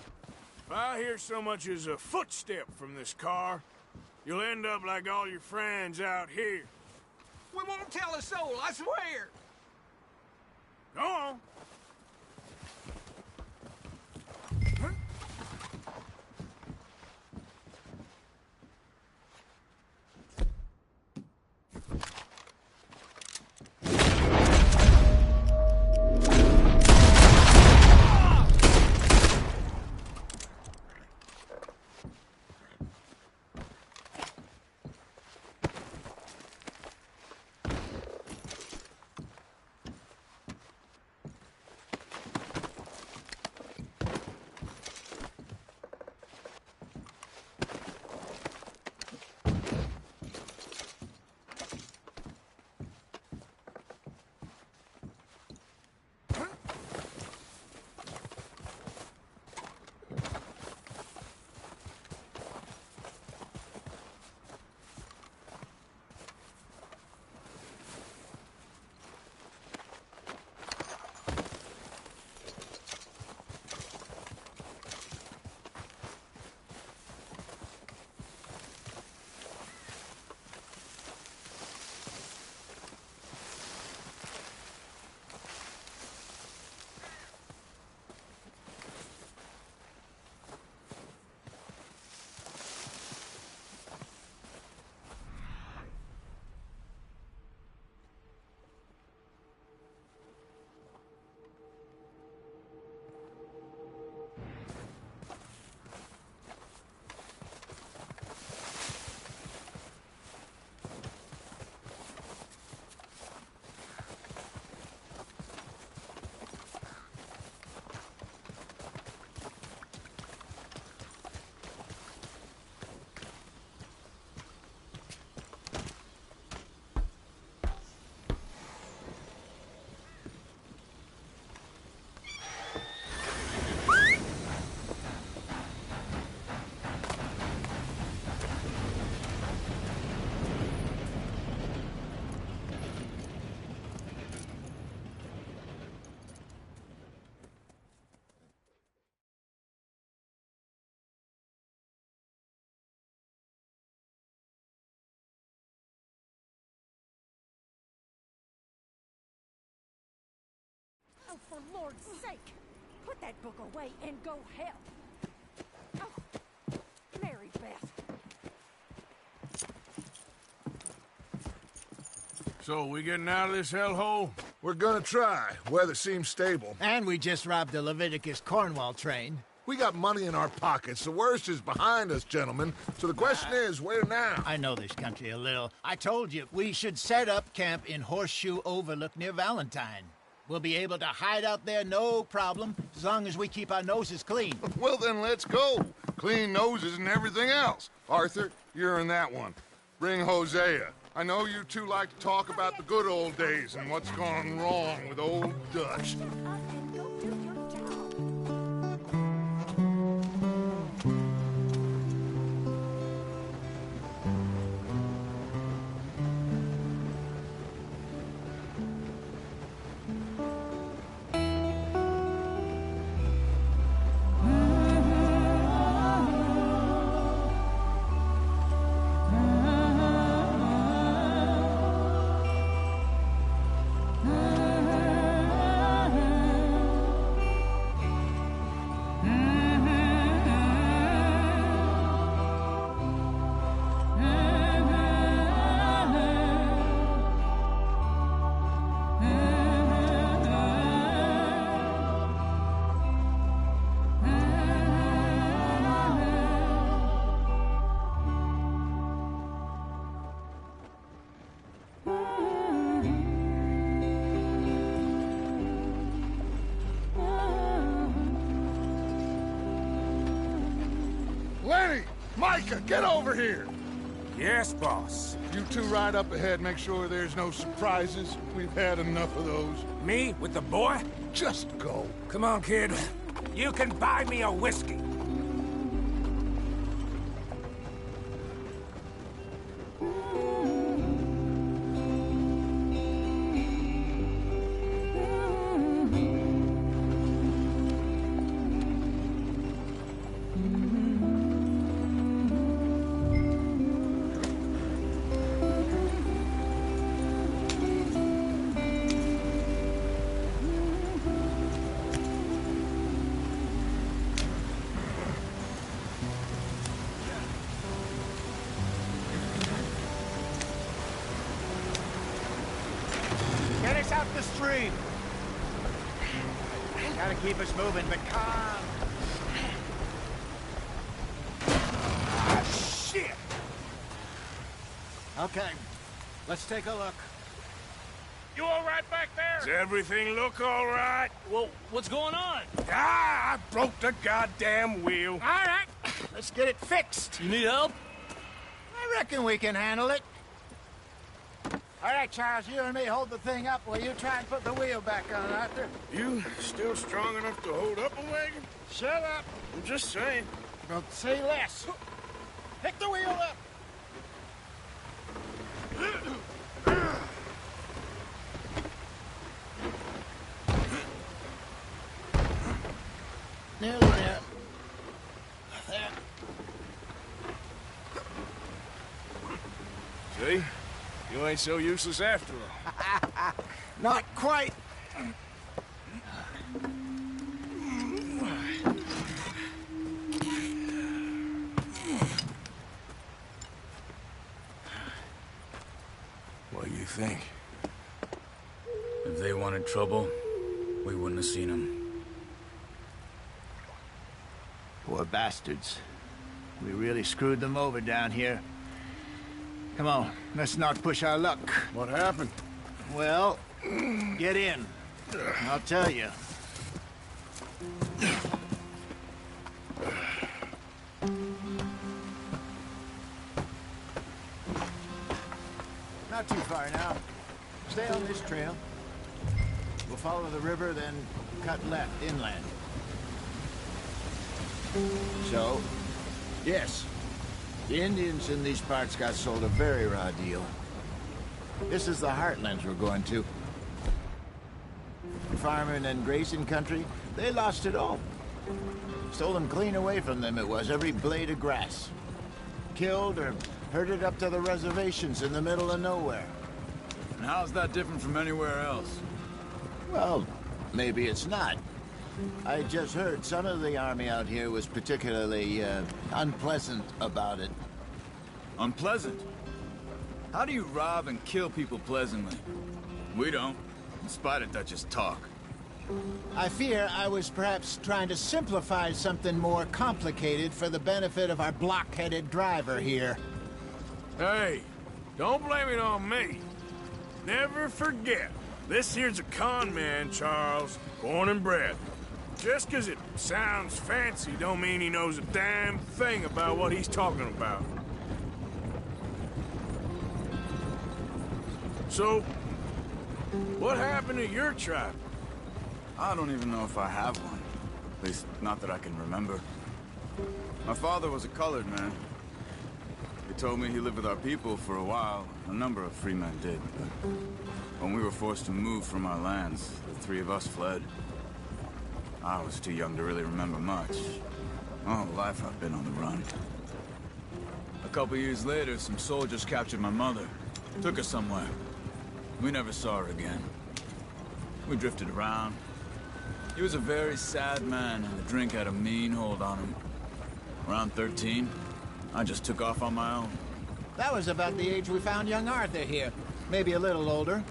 Speaker 1: If I hear so much as a footstep from this car, you'll end up like all your friends out here.
Speaker 2: We won't tell a soul, I swear!
Speaker 1: Go on.
Speaker 11: Oh, for Lord's sake! Put that book away and go help! Oh, Mary Beth.
Speaker 1: So, we getting out of this hellhole?
Speaker 7: We're gonna try. Weather seems stable.
Speaker 9: And we just robbed the Leviticus Cornwall train.
Speaker 7: We got money in our pockets. The worst is behind us, gentlemen. So the question is, where now?
Speaker 9: I know this country a little. I told you, we should set up camp in Horseshoe Overlook near Valentine. We'll be able to hide out there, no problem, as long as we keep our noses clean.
Speaker 7: Well, then let's go. Clean noses and everything else. Arthur, you're in that one. Bring Hosea. I know you two like to talk about the good old days and what's gone wrong with old Dutch. Micah, get over here!
Speaker 5: Yes, boss.
Speaker 7: You two ride up ahead, make sure there's no surprises. We've had enough of those.
Speaker 5: Me? With the boy?
Speaker 7: Just go.
Speaker 5: Come on, kid. You can buy me a whiskey.
Speaker 9: stream. Gotta keep us moving, but calm. Ah, shit! Okay, let's take a look.
Speaker 2: You all right back there?
Speaker 1: Does everything look all right?
Speaker 2: Well, what's going on?
Speaker 1: Ah, I broke the goddamn wheel.
Speaker 9: All right, let's get it fixed.
Speaker 2: You need help?
Speaker 9: I reckon we can handle it. All right, Charles, you and me hold the thing up while you try and put the wheel back on, Arthur.
Speaker 1: You still strong enough to hold up a wagon?
Speaker 9: Shut up.
Speaker 1: I'm just saying.
Speaker 9: Don't say less. Pick the wheel up. Nearly there. There.
Speaker 1: See? You ain't so useless after all.
Speaker 9: Not quite.
Speaker 1: What do you think?
Speaker 4: If they wanted trouble, we wouldn't have seen them.
Speaker 9: Poor bastards. We really screwed them over down here. Come on, let's not push our luck.
Speaker 1: What happened?
Speaker 9: Well, get in. I'll tell you. Not too far now. Stay on this trail. We'll follow the river, then cut left inland. So, yes, the Indians in these parts got sold a very raw deal. This is the heartlands we're going to. Farming and grazing country, they lost it all. Stole them clean away from them, it was, every blade of grass. Killed or herded up to the reservations in the middle of nowhere.
Speaker 4: And how's that different from anywhere else?
Speaker 9: Well, maybe it's not. I just heard some of the army out here was particularly, unpleasant about it.
Speaker 4: Unpleasant? How do you rob and kill people pleasantly? We don't, in spite of Dutch's talk.
Speaker 9: I fear I was perhaps trying to simplify something more complicated for the benefit of our block-headed driver here.
Speaker 1: Hey, don't blame it on me. Never forget, this here's a con man, Charles, born and bred. Just 'cause it sounds fancy don't mean he knows a damn thing about what he's talking about. So, what happened to your tribe?
Speaker 4: I don't even know if I have one. At least, not that I can remember. My father was a colored man. He told me he lived with our people for a while. A number of free men did. But when we were forced to move from our lands, the three of us fled. I was too young to really remember much. My whole life I've been on the run. A couple years later, some soldiers captured my mother. Took her somewhere. We never saw her again. We drifted around. He was a very sad man, and the drink had a mean hold on him. Around 13, I just took off on my own.
Speaker 9: That was about the age we found young Arthur here. Maybe a little older.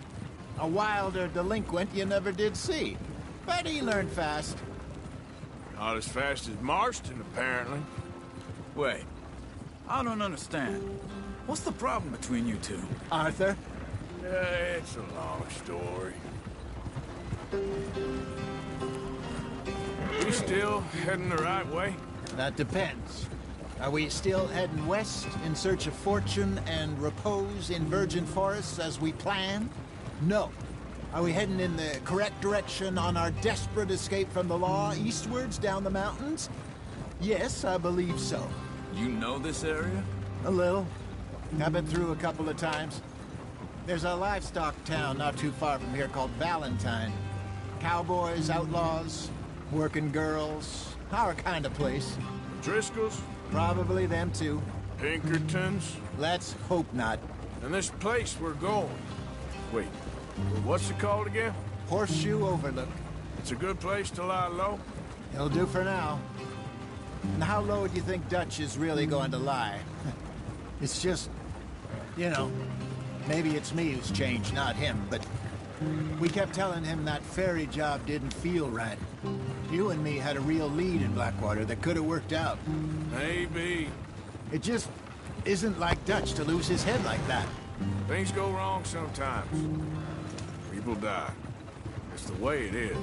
Speaker 9: A wilder delinquent you never did see. But he learned fast.
Speaker 1: Not as fast as Marston, apparently.
Speaker 4: Wait, I don't understand. What's the problem between you two?
Speaker 9: Arthur?
Speaker 1: It's a long story. We still heading the right way?
Speaker 9: That depends. Are we still heading west in search of fortune and repose in virgin forests as we planned? No. Are we heading in the correct direction on our desperate escape from the law eastwards down the mountains? Yes, I believe so.
Speaker 4: You know this area?
Speaker 9: A little. I've been through a couple of times. There's a livestock town not too far from here called Valentine. Cowboys, outlaws, working girls, our kind of place.
Speaker 1: Driscoll's?
Speaker 9: Probably them too.
Speaker 1: Pinkertons?
Speaker 9: Let's hope not.
Speaker 1: And this place we're going. Wait, what's it called again?
Speaker 9: Horseshoe Overlook.
Speaker 1: It's a good place to lie low?
Speaker 9: It'll do for now. And how low do you think Dutch is really going to lie? It's just, you know, maybe it's me who's changed, not him, but We kept telling him that ferry job didn't feel right. You and me had a real lead in Blackwater that could have worked out.
Speaker 1: Maybe.
Speaker 9: It just isn't like Dutch to lose his head like that.
Speaker 1: Things go wrong sometimes. People die. It's the way it is.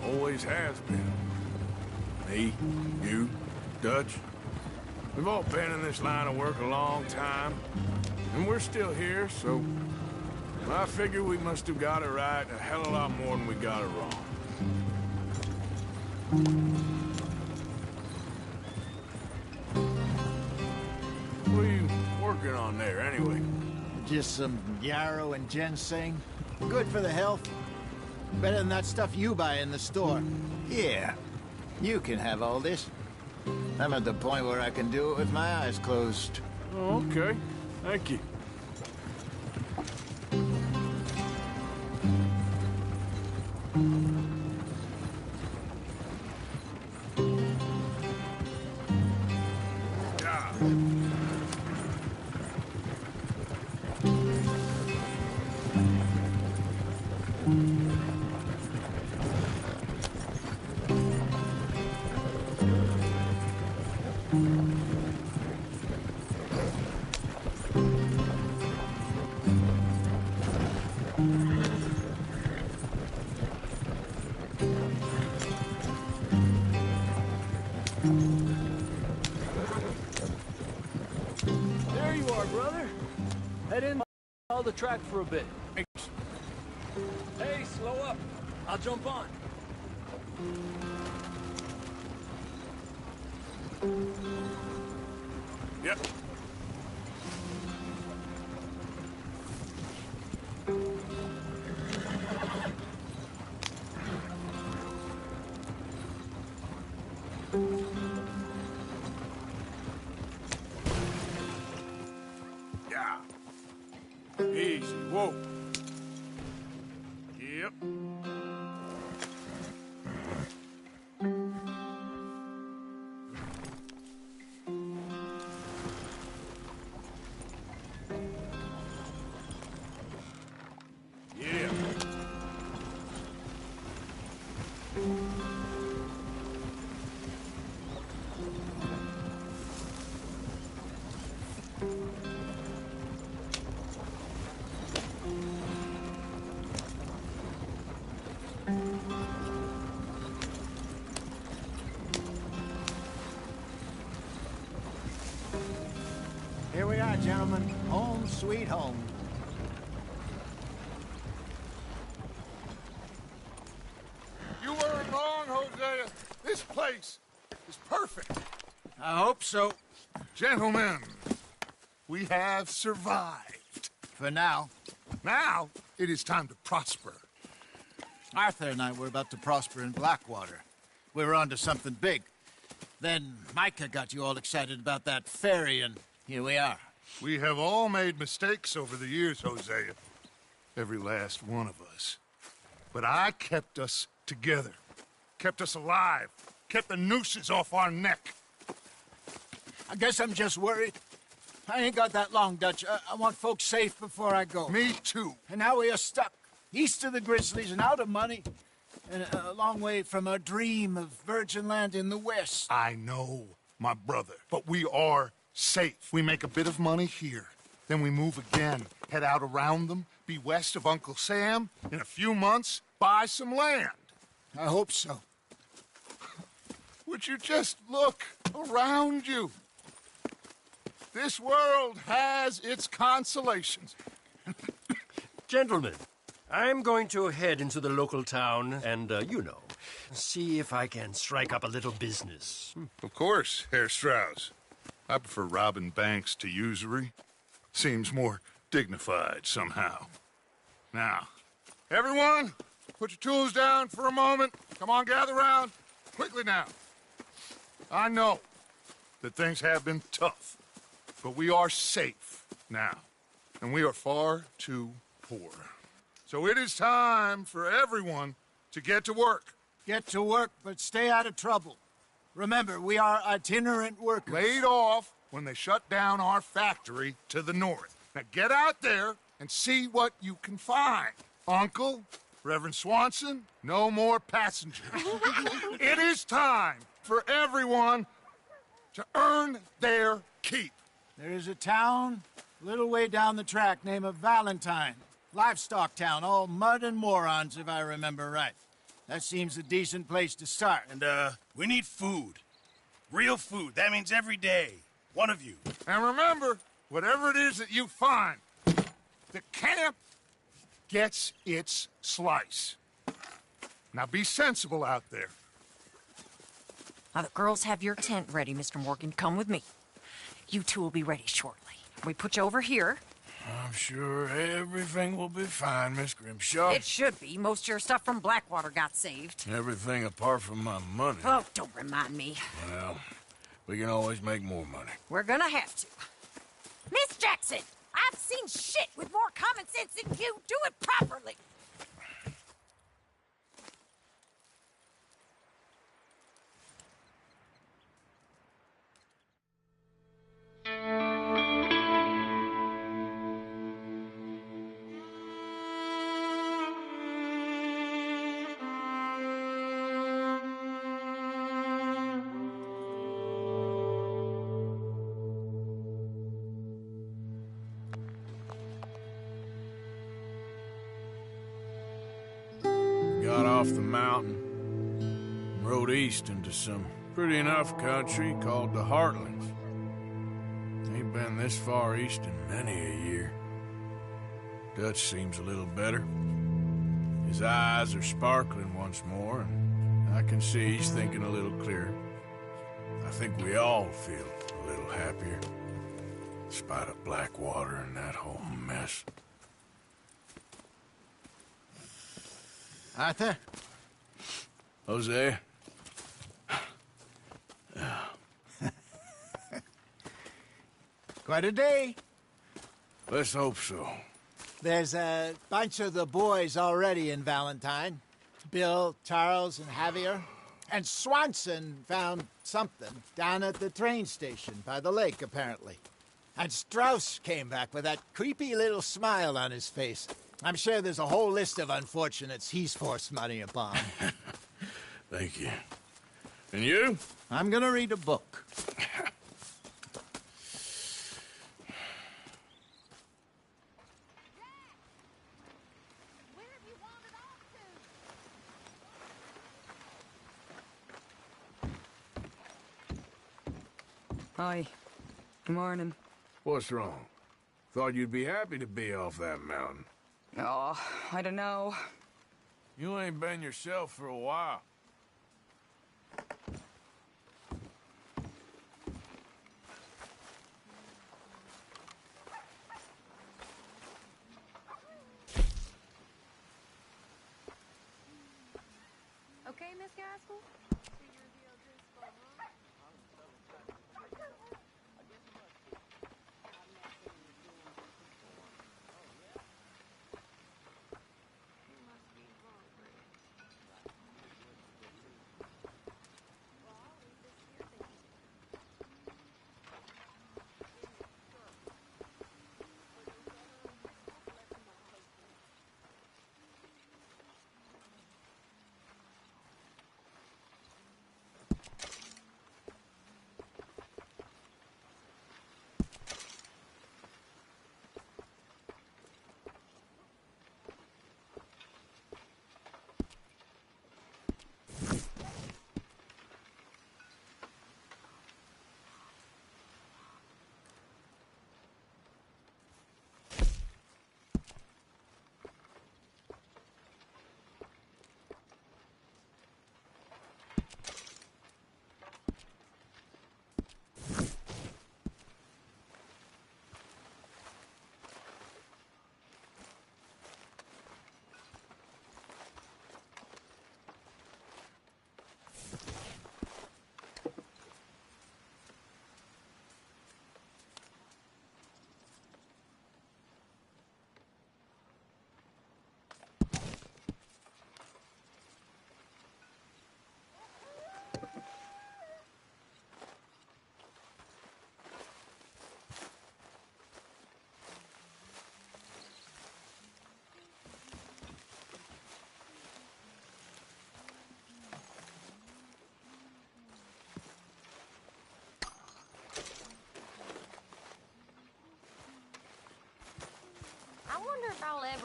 Speaker 1: Always has been. Me, you, Dutch. We've all been in this line of work a long time. And we're still here, so... I figure we must have got it right a hell of a lot more than we got it wrong. What are you working on there, anyway?
Speaker 9: Just some yarrow and ginseng. Good for the health. Better than that stuff you buy in the store. Yeah, you can have all this. I'm at the point where I can do it with my eyes closed.
Speaker 1: Oh, okay. Thank you.
Speaker 12: There you are, brother. Head in all the track for a bit. Hey, slow up. I'll jump on.
Speaker 1: Yep. Yeah. Easy. Whoa. Yep. Yeah.
Speaker 9: Here we are, gentlemen. Home sweet home.
Speaker 7: You weren't wrong, Hosea. This place is perfect.
Speaker 9: I hope so.
Speaker 7: Gentlemen, we have survived.
Speaker 9: For now.
Speaker 7: Now, it is time to prosper.
Speaker 9: Arthur and I were about to prosper in Blackwater. We were on to something big. Then Micah got you all excited about that ferry, and here we are.
Speaker 7: We have all made mistakes over the years, Hosea. Every last one of us. But I kept us together. Kept us alive. Kept the nooses off our neck.
Speaker 9: I guess I'm just worried. I ain't got that long, Dutch. I want folks safe before I go.
Speaker 7: Me too.
Speaker 9: And now we are stuck. East of the Grizzlies and out of money. And a long way from our dream of virgin land in the west.
Speaker 7: I know, my brother. But we are safe. We make a bit of money here. Then we move again. Head out around them. Be west of Uncle Sam. In a few months, buy some land.
Speaker 9: I hope so.
Speaker 7: Would you just look around you? This world has its consolations.
Speaker 2: Gentlemen, I'm going to head into the local town and, see if I can strike up a little business.
Speaker 7: Of course, Herr Strauss. I prefer robbing banks to usury. Seems more dignified somehow. Now, everyone, put your tools down for a moment. Come on, gather round. Quickly now. I know that things have been tough, but we are safe now, and we are far too poor. So it is time for everyone to get to work.
Speaker 9: Get to work, but stay out of trouble. Remember, we are itinerant workers.
Speaker 7: Laid off when they shut down our factory to the north. Now get out there and see what you can find. Uncle, Reverend Swanson, no more passengers. It is time for everyone to earn their keep.
Speaker 9: There is a town a little way down the track named Valentine. Livestock town, all mud and morons, if I remember right. That seems a decent place to start.
Speaker 3: And, we need food. Real food. That means every day. One of you.
Speaker 7: And remember, whatever it is that you find, the camp gets its slice. Now be sensible out there.
Speaker 13: Now the girls have your tent ready, Mr. Morgan. Come with me. You two will be ready shortly. We put you over here.
Speaker 1: I'm sure everything will be fine, Miss Grimshaw.
Speaker 13: It should be. Most of your stuff from Blackwater got saved.
Speaker 1: Everything apart from my money.
Speaker 13: Oh, don't remind me.
Speaker 1: Well, we can always make more money.
Speaker 13: We're gonna have to. Miss Jackson, I've seen shit with more common sense than you. Do it properly.
Speaker 1: Got off the mountain and rode east into some pretty enough country called the Heartlands. Ain't been this far east in many a year. Dutch seems a little better. His eyes are sparkling once more, and I can see he's thinking a little clearer. I think we all feel a little happier, in spite of Blackwater and that whole mess.
Speaker 9: Arthur?
Speaker 1: Jose?
Speaker 9: Quite a day.
Speaker 1: Let's hope so.
Speaker 9: There's a bunch of the boys already in Valentine. Bill, Charles, and Javier. And Swanson found something down at the train station by the lake, apparently. And Strauss came back with that creepy little smile on his face. I'm sure there's a whole list of unfortunates he's forced money upon.
Speaker 1: Thank you. And you?
Speaker 9: I'm gonna read a book.
Speaker 14: Hi. Good morning.
Speaker 1: What's wrong? Thought you'd be happy to be off that mountain.
Speaker 14: Oh, I don't know.
Speaker 1: You ain't been yourself for a while.
Speaker 11: Okay, Miss Gaskell?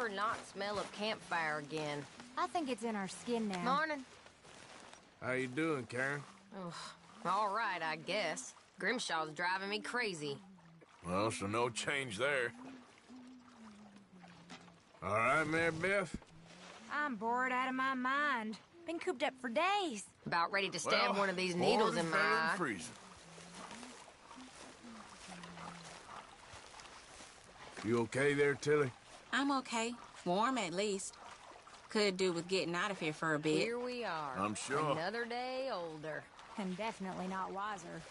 Speaker 15: ever not smell of campfire again.
Speaker 16: I think it's in our skin now.
Speaker 15: Morning.
Speaker 1: How you doing, Karen?
Speaker 15: Ugh, all right, I guess. Grimshaw's driving me crazy.
Speaker 1: Well, so no change there. All right, Mary Beth?
Speaker 16: I'm bored out of my mind. Been cooped up for days.
Speaker 15: About ready to stab
Speaker 1: Well,
Speaker 15: one of these needles
Speaker 1: bored
Speaker 15: in
Speaker 1: is
Speaker 15: my
Speaker 1: better than
Speaker 15: eye.
Speaker 1: freezing. You okay there, Tilly?
Speaker 17: I'm okay. Warm, at least. Could do with getting out of here for a bit.
Speaker 15: Here we are.
Speaker 1: I'm sure.
Speaker 15: Another day older.
Speaker 16: And definitely not wiser.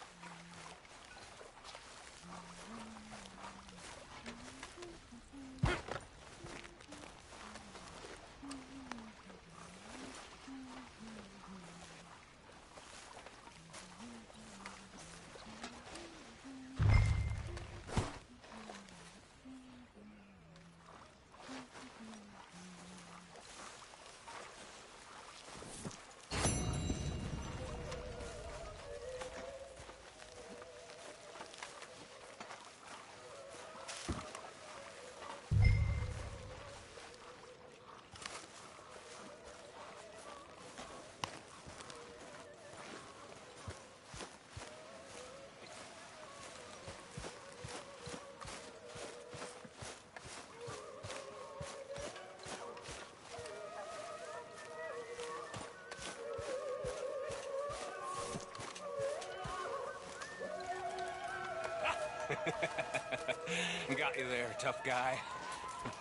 Speaker 5: Got you there, tough guy.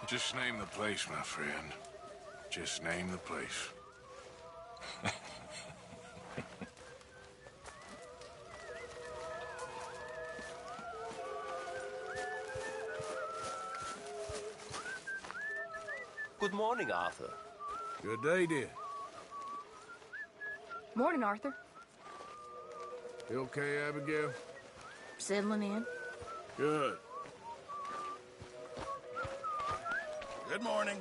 Speaker 1: Just name the place, my friend. Just name the place.
Speaker 12: Good morning, Arthur.
Speaker 1: Good day, dear.
Speaker 14: Morning, Arthur.
Speaker 1: You okay, Abigail?
Speaker 14: Settling in.
Speaker 1: Good.
Speaker 3: Good morning.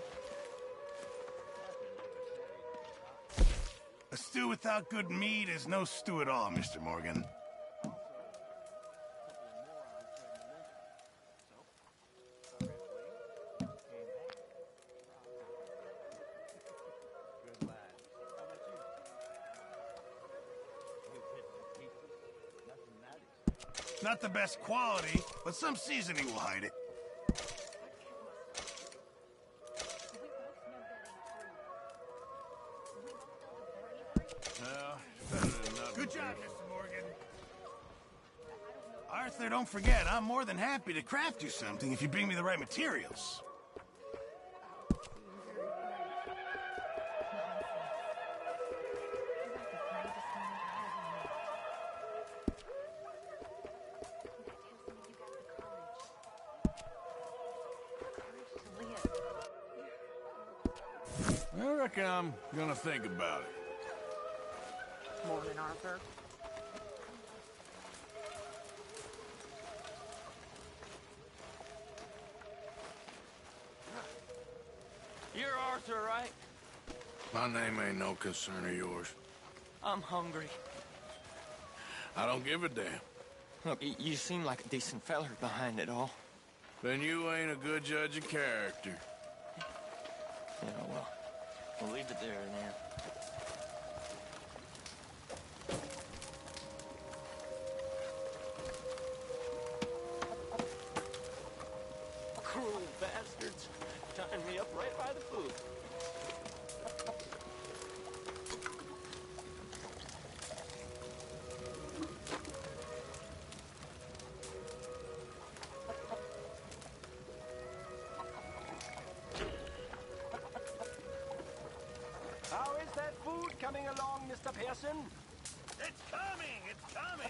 Speaker 3: A stew without good meat is no stew at all, Mr. Morgan. Not the best quality, but some seasoning will hide it.
Speaker 1: Well, better than nothing.
Speaker 3: Good job, Mr. Morgan. Arthur, don't forget, I'm more than happy to craft you something if you bring me the right materials.
Speaker 1: I reckon I'm gonna think about it.
Speaker 13: Morning, Arthur.
Speaker 12: You're Arthur, right?
Speaker 1: My name ain't no concern of yours.
Speaker 12: I'm hungry.
Speaker 1: I don't give a damn.
Speaker 12: Look, you seem like a decent feller behind it all.
Speaker 1: Then you ain't a good judge of character.
Speaker 12: Yeah, well, we'll leave it there now. Cruel bastards. Tying me up right by the food.
Speaker 2: How is that food coming along, Mr. Pearson?
Speaker 3: It's coming! It's coming!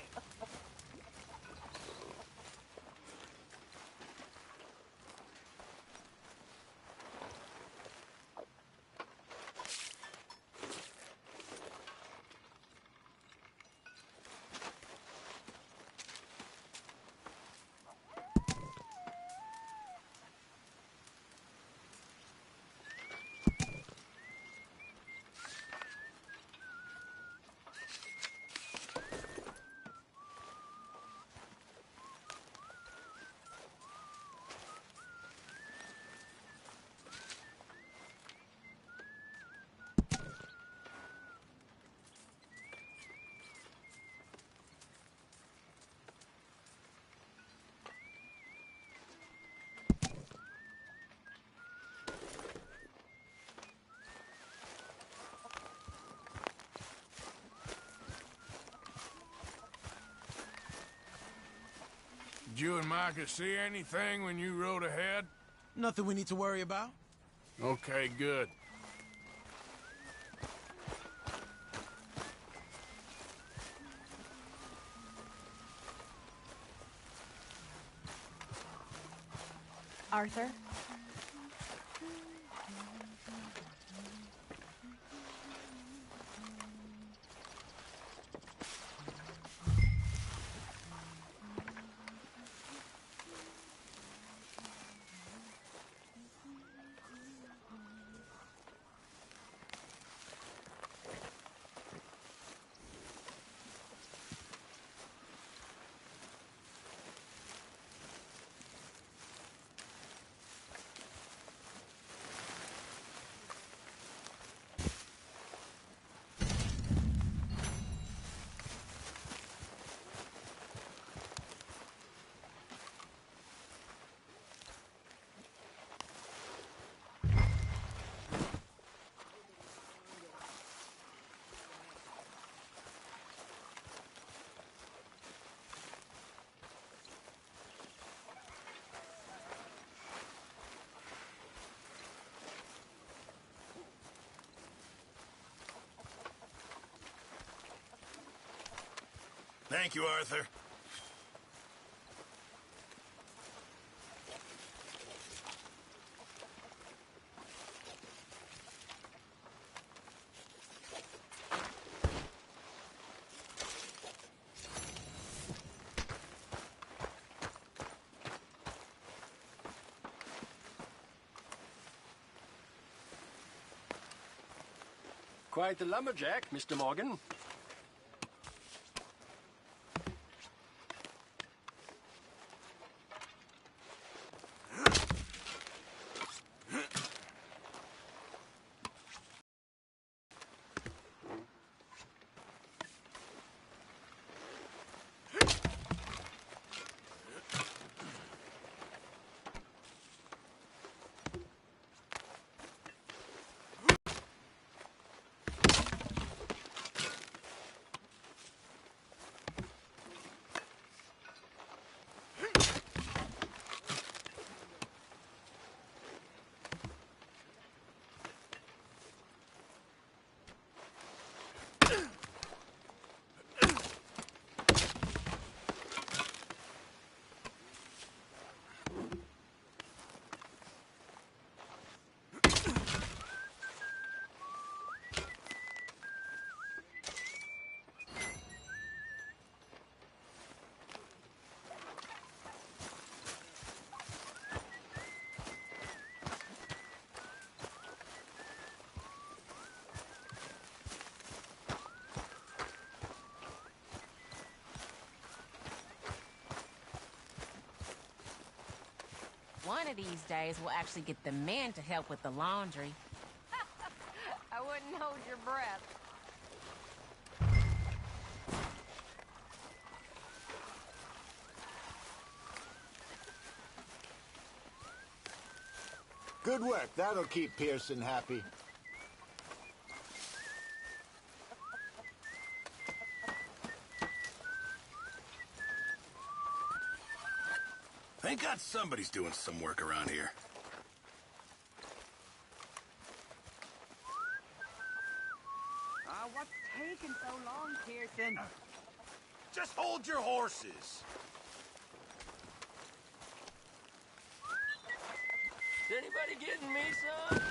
Speaker 1: Did you and Micah see anything when you rode ahead?
Speaker 3: Nothing we need to worry about.
Speaker 1: Okay, good.
Speaker 8: Arthur?
Speaker 3: Thank you, Arthur.
Speaker 2: Quite the lumberjack, Mr. Morgan.
Speaker 17: One of these days, we'll actually get the men to help with the laundry.
Speaker 15: I wouldn't hold your breath.
Speaker 18: Good work. That'll keep Pearson happy.
Speaker 3: Thank God somebody's doing some work around here.
Speaker 19: What's taking so long, Pearson?
Speaker 3: Just hold your horses.
Speaker 12: Is anybody getting me some?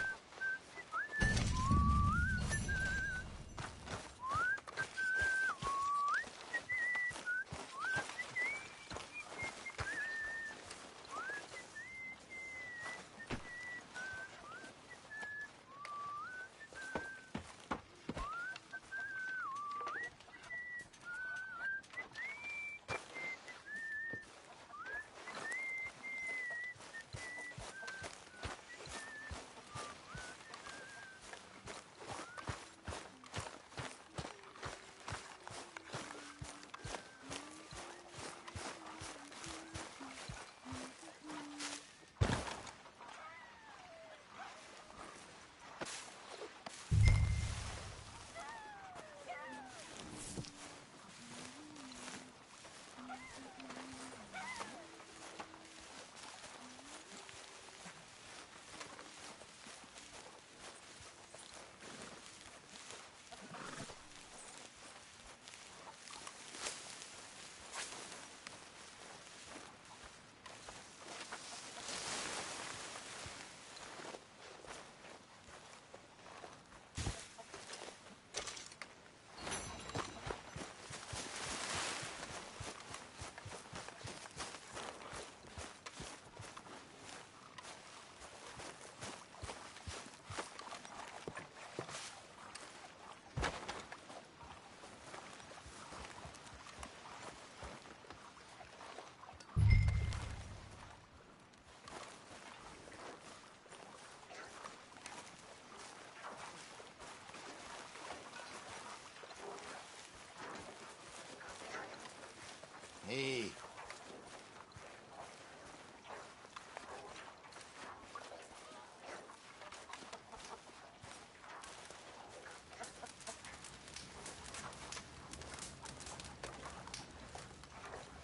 Speaker 10: Hey.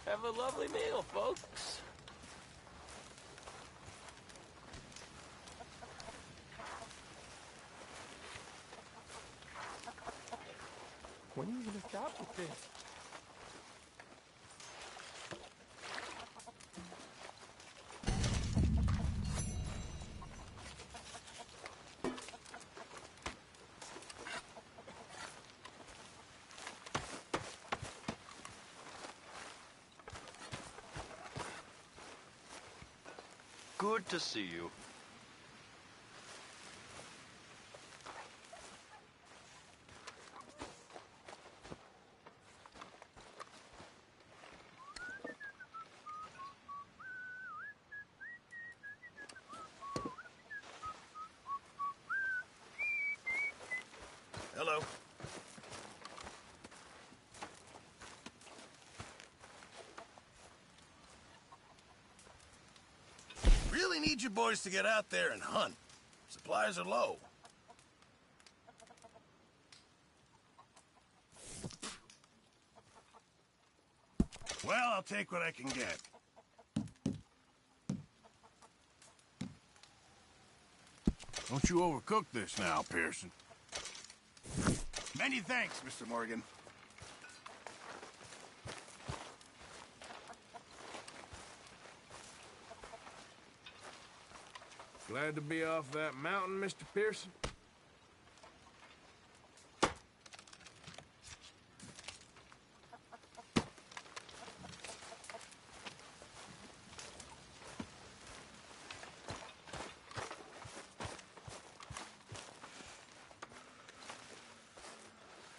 Speaker 12: Have a lovely meal, folks. When are you gonna stop with this?
Speaker 20: Good to see you.
Speaker 3: Hello. Really need you boys to get out there and hunt. Supplies are low. Well, I'll take what I can get.
Speaker 1: Don't you overcook this now, Pearson.
Speaker 3: Many thanks, Mr. Morgan.
Speaker 1: Glad to be off that mountain, Mr. Pearson?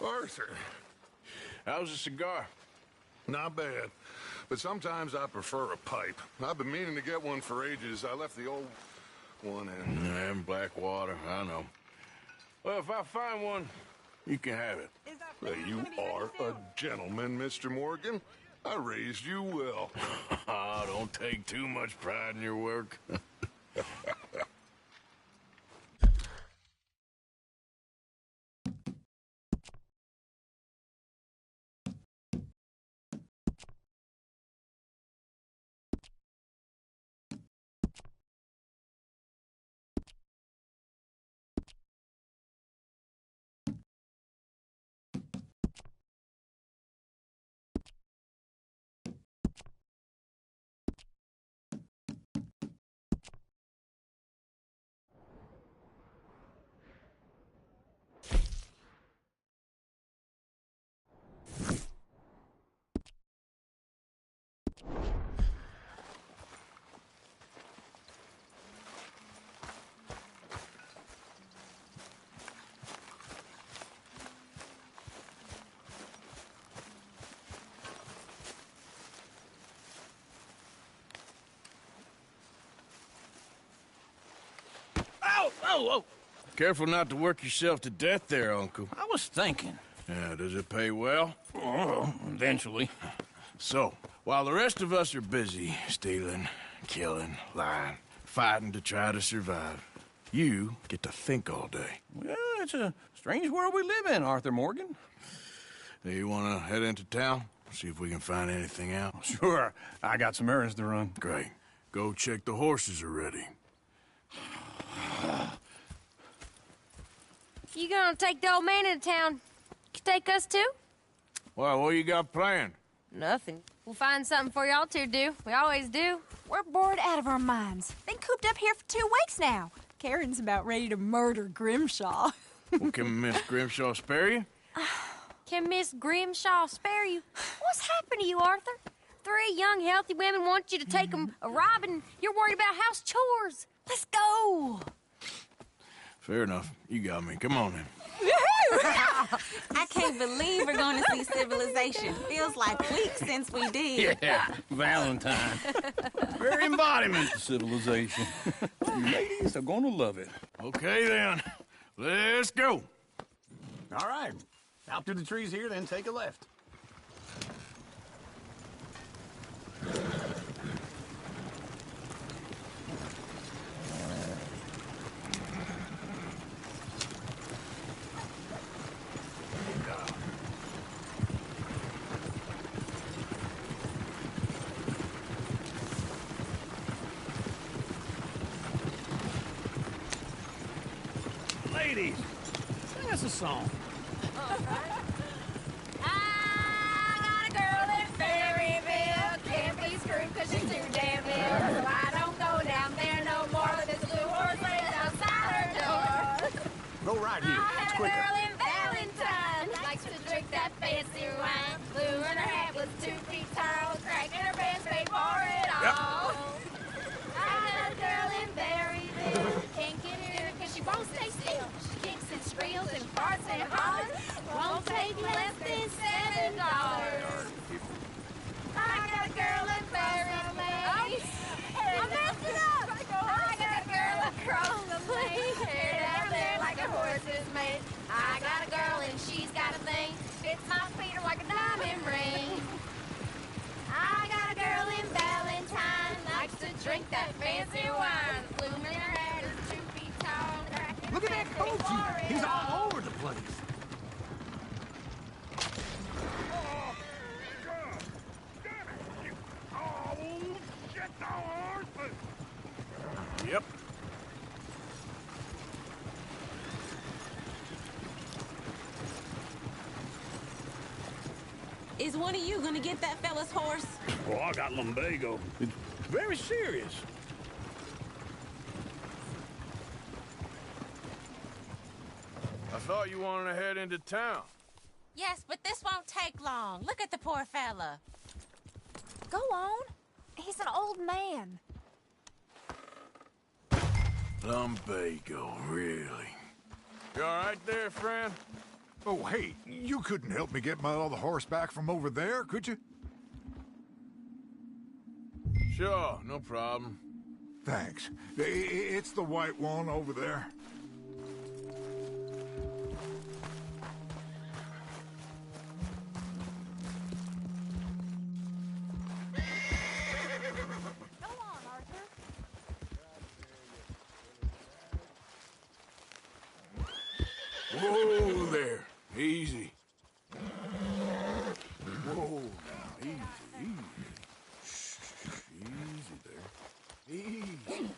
Speaker 6: Arthur,
Speaker 1: How's the cigar?
Speaker 6: not bad. But sometimes I prefer a pipe. I've been meaning to get one for ages. I left the old one in.
Speaker 1: Yeah, in Blackwater, I know. Well, if I find one, you can have it.
Speaker 6: Well, you are a gentleman, Mr. Morgan. I raised you well.
Speaker 1: Don't take too much pride in your work.
Speaker 5: Oh!
Speaker 1: Careful not to work yourself to death there, Uncle.
Speaker 5: I was thinking.
Speaker 1: Yeah, does it pay well?
Speaker 5: Oh, eventually.
Speaker 1: So, while the rest of us are busy stealing, killing, lying, fighting to try to survive, you get to think all day.
Speaker 5: Well, it's a strange world we live in, Arthur Morgan.
Speaker 1: Do you want to head into town? See if we can find anything out?
Speaker 5: Sure. I got some errands to run.
Speaker 1: Great. Go check the horses are ready.
Speaker 15: You gonna take the old man into town? You take us too?
Speaker 1: Well, what you got planned?
Speaker 15: Nothing. We'll find something for y'all to do. We always do.
Speaker 16: We're bored out of our minds. Been cooped up here for 2 weeks now. Karen's about ready to murder Grimshaw.
Speaker 1: Well, can Miss Grimshaw spare you?
Speaker 15: Can Miss Grimshaw spare you? What's happened to you, Arthur? 3 young, healthy women want you to take them a robbing. You're worried about house chores. Let's go.
Speaker 1: Fair enough. You got me. Come on then.
Speaker 17: I can't believe we're going to see civilization. Feels like weeks since we did.
Speaker 5: Yeah, Valentine. Very embodiment of civilization. You ladies are going to love it.
Speaker 1: Okay, then. Let's go.
Speaker 5: All right. Out through the trees here, then take a left.
Speaker 12: Ladies, sing us a song.
Speaker 15: I got a girl in Ferryville. Can't be screwed 'cause she's too damn ill. So I don't go down there no more. There's a blue horse waiting outside her door.
Speaker 18: Go right here.
Speaker 15: I
Speaker 18: It's
Speaker 15: had a
Speaker 18: quicker.
Speaker 15: girl in Valentine. Likes to drink that fancy wine. Blue in her hat was 2 feet tall. Cracking her pants paid for it all. I had a girl in Berryville. Can't get her 'cause she won't stay still. She kicks and squeals and farts and hollers. Won't take less than $7. I got a girl in Berryville. I messed it up. I got a girl across the lane. Hair down there like a horse's mane. I got a girl and she's got a thing. Fits my feet like a diamond ring. I got a girl in Valentine. Likes to drink that fancy wine. Bloom in her hat is 2 feet tall.
Speaker 12: Look at that Coachy. He's all over the place.
Speaker 1: Yep.
Speaker 17: Is one of you gonna get that fella's horse?
Speaker 12: Oh, I got lumbago. It's very serious.
Speaker 1: I thought you wanted to head into town.
Speaker 17: Yes, but this won't take long. Look at the poor fella.
Speaker 16: Go on. He's an old man.
Speaker 1: Lumbago, really? You all right there, friend?
Speaker 7: Oh, hey, you couldn't help me get my other horse back from over there, could you?
Speaker 1: Sure, no problem.
Speaker 7: Thanks. It's the white one over there.
Speaker 16: Go on, Arthur.
Speaker 1: Whoa there. Easy. Whoa, now, easy, easy. Shh, easy there. Easy.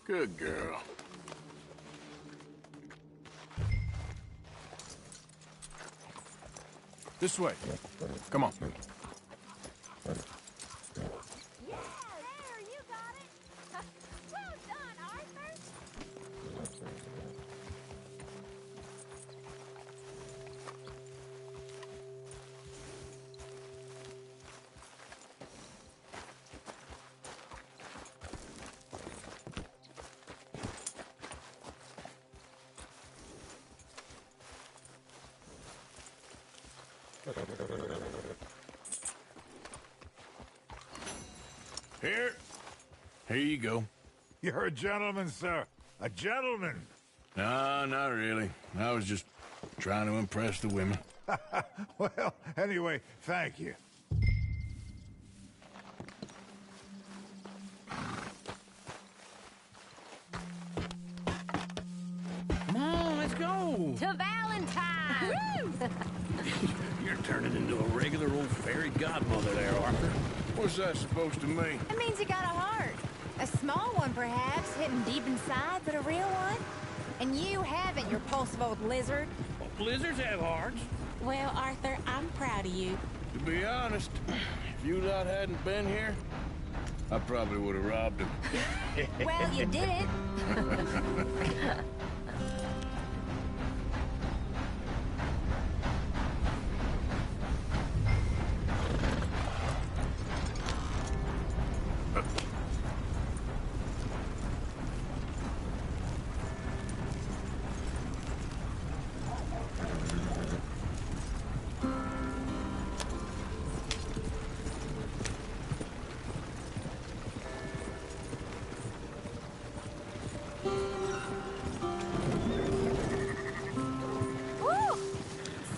Speaker 1: Good girl. This way. Come on.
Speaker 16: There, you got it. Well done, Arthur.
Speaker 1: Here you go.
Speaker 7: You're a gentleman, sir. A gentleman.
Speaker 1: No, not really. I was just trying to impress the women.
Speaker 7: Well, anyway, thank you.
Speaker 12: Come on, let's go.
Speaker 15: To Valentine!
Speaker 12: You're turning into a regular old fairy godmother there, Arthur.
Speaker 1: What's that supposed to mean?
Speaker 16: It means you got a heart. A small one, perhaps, hidden deep inside, but a real one. And you haven't, you repulsive old lizard.
Speaker 12: Well, lizards have hearts.
Speaker 17: Well, Arthur, I'm proud of you.
Speaker 1: To be honest, if you lot hadn't been here, I probably would have robbed him.
Speaker 16: Well, you did it.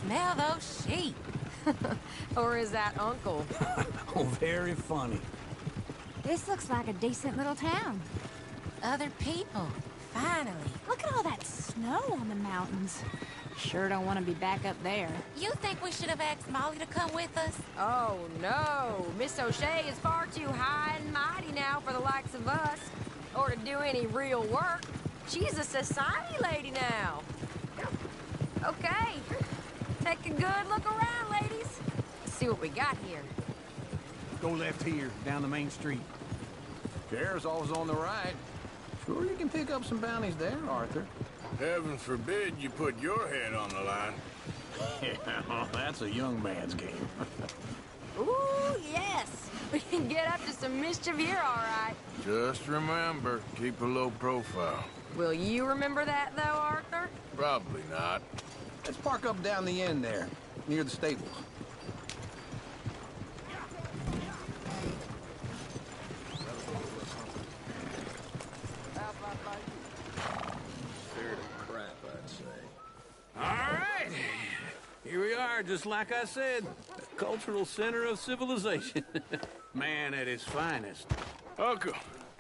Speaker 17: Smell those sheep.
Speaker 13: Or is that Uncle?
Speaker 12: Oh, very funny.
Speaker 16: This looks like a decent little town.
Speaker 17: Other people. Finally.
Speaker 16: Look at all that snow on the mountains. Sure don't want to be back up there.
Speaker 13: You think we should have asked Molly to come with us?
Speaker 15: Oh, no. Miss O'Shea is far too high and mighty now for the likes of us, or to do any real work. She's a society lady now. Okay. Take a good look around, ladies. Let's see what we got here.
Speaker 21: Go left here, down the main street. Chair's always on the right. Sure you can pick up some bounties there, Arthur.
Speaker 1: Heaven forbid you put your head on the line.
Speaker 21: Yeah, that's a young man's game.
Speaker 15: Ooh, yes. We can get up to some mischief here, all right.
Speaker 1: Just remember, keep a low profile.
Speaker 15: Will you remember that, though, Arthur?
Speaker 1: Probably not.
Speaker 21: Let's park up down the end there, near the stables.
Speaker 12: All right. Here we are, just like I said. The cultural center of civilization. Man at its finest.
Speaker 1: Uncle,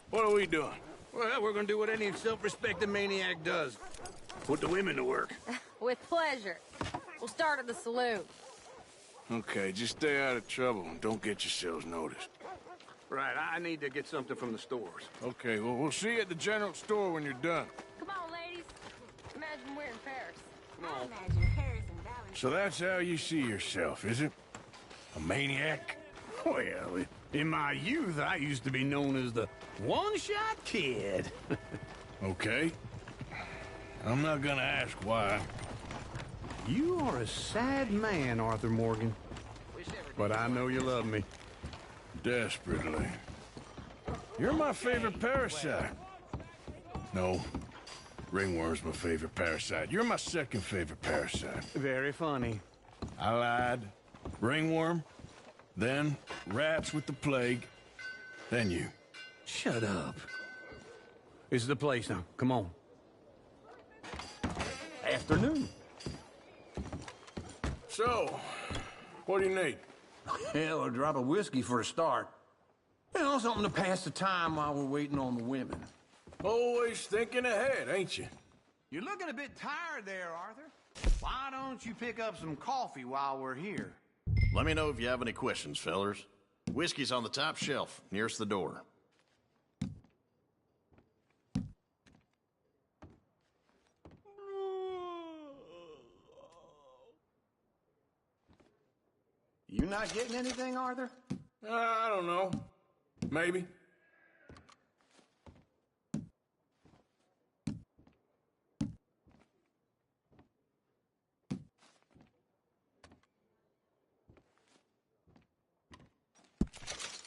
Speaker 1: what are we doing?
Speaker 12: Well, we're gonna do what any self-respecting maniac does. Put the women to work.
Speaker 15: With pleasure. We'll start at the saloon.
Speaker 1: Okay, just stay out of trouble and don't get yourselves noticed.
Speaker 12: Right, I need to get something from the stores.
Speaker 1: Okay, well, we'll see you at the general store when you're done.
Speaker 15: Come on, ladies. Imagine we're in Paris.
Speaker 17: I imagine Paris and Valerie.
Speaker 1: So that's how you see yourself, is it? A maniac?
Speaker 12: Well, in my youth, I used to be known as the one-shot kid.
Speaker 1: Okay. I'm not gonna ask why.
Speaker 12: You are a sad man, Arthur Morgan. But I know you love me.
Speaker 1: Desperately. You're my favorite parasite. No. Ringworm's my favorite parasite. You're my second favorite parasite.
Speaker 12: Very funny.
Speaker 1: I lied. Ringworm. Then rats with the plague. Then you.
Speaker 12: Shut up. This is the place now. Come on. Afternoon.
Speaker 1: So, what do you need?
Speaker 21: Hell, a drop of whiskey for a start. You know, something to pass the time while we're waiting on the women.
Speaker 1: Always thinking ahead, ain't you?
Speaker 21: You're looking a bit tired there, Arthur. Why don't you pick up some coffee while we're here?
Speaker 22: Let me know if you have any questions, fellers. Whiskey's on the top shelf, nearest the door.
Speaker 21: You not getting anything, Arthur?
Speaker 1: I don't know. Maybe.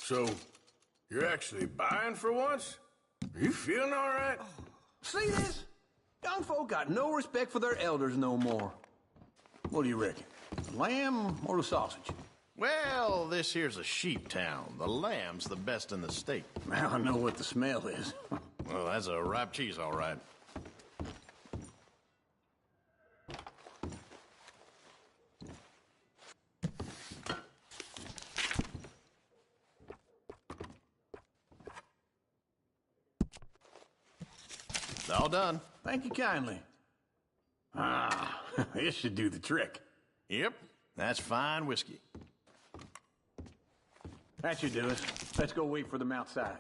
Speaker 1: So, you're actually buying for once? Are you feeling all right?
Speaker 21: See this? Young folk got no respect for their elders no more. What do you reckon? The lamb or the sausage?
Speaker 22: Well, this here's a sheep town. The lamb's the best in the state.
Speaker 21: Now I know what the smell is.
Speaker 22: Well, that's a ripe cheese, all right. It's all done.
Speaker 21: Thank you kindly. Ah, this should do the trick.
Speaker 22: Yep, that's fine whiskey.
Speaker 21: That should do it. Let's go wait for them outside.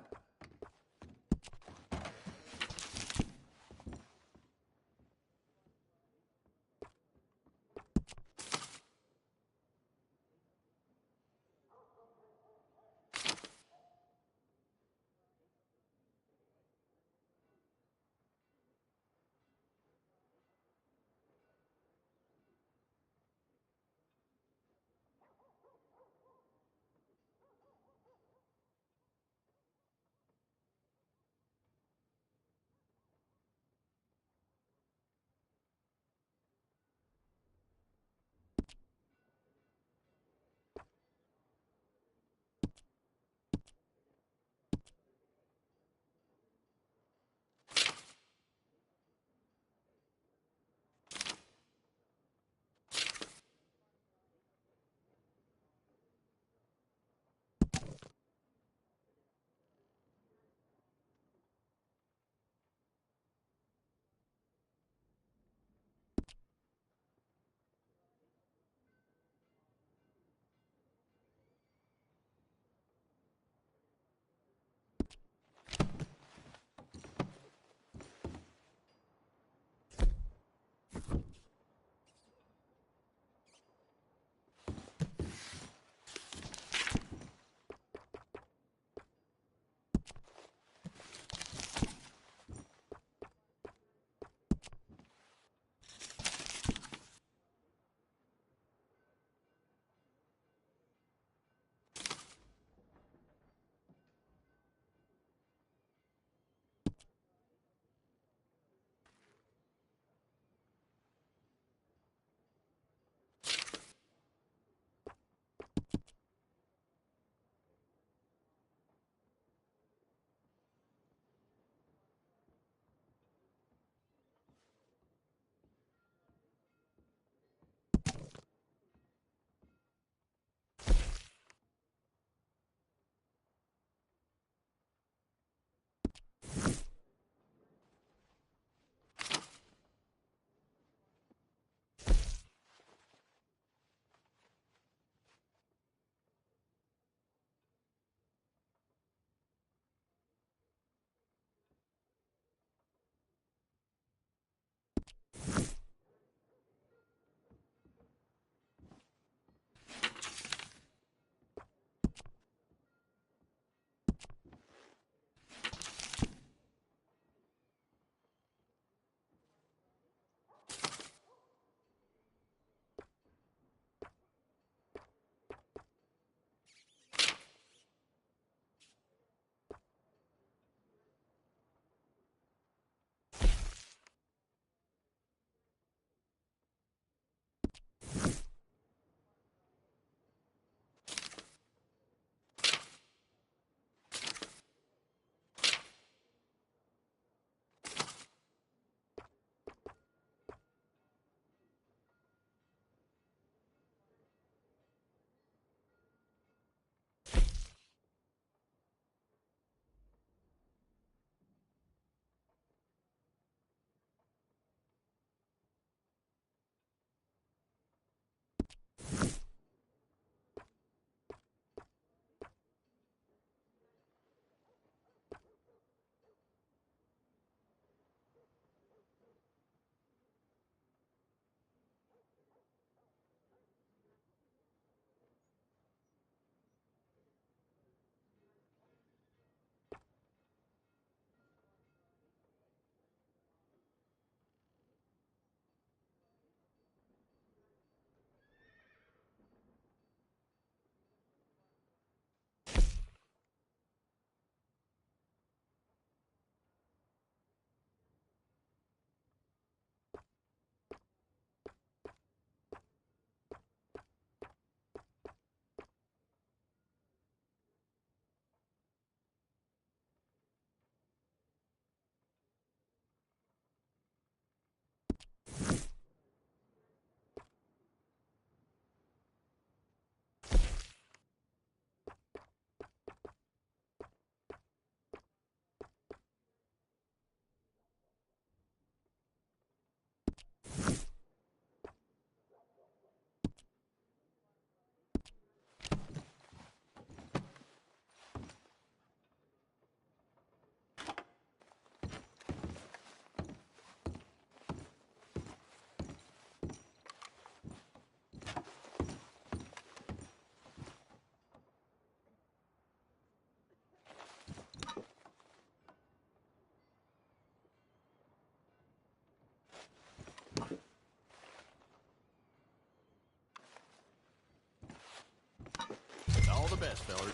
Speaker 22: All the best, fellers.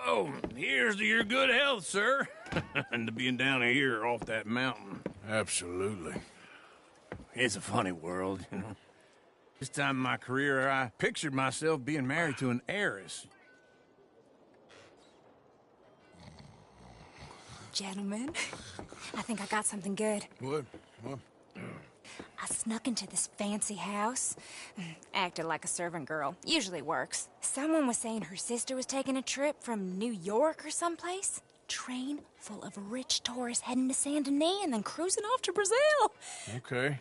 Speaker 12: Oh, here's to your good health, sir. And to being down here off that mountain.
Speaker 1: Absolutely.
Speaker 12: It's a funny world, you know. This time in my career, I pictured myself being married to an heiress.
Speaker 16: Gentlemen, I think I got something good.
Speaker 1: What?
Speaker 16: I snuck into this fancy house. Acted like a servant girl. Usually works. Someone was saying her sister was taking a trip from New York or someplace. Train full of rich tourists heading to Saint Denis and then cruising off to Brazil.
Speaker 1: Okay.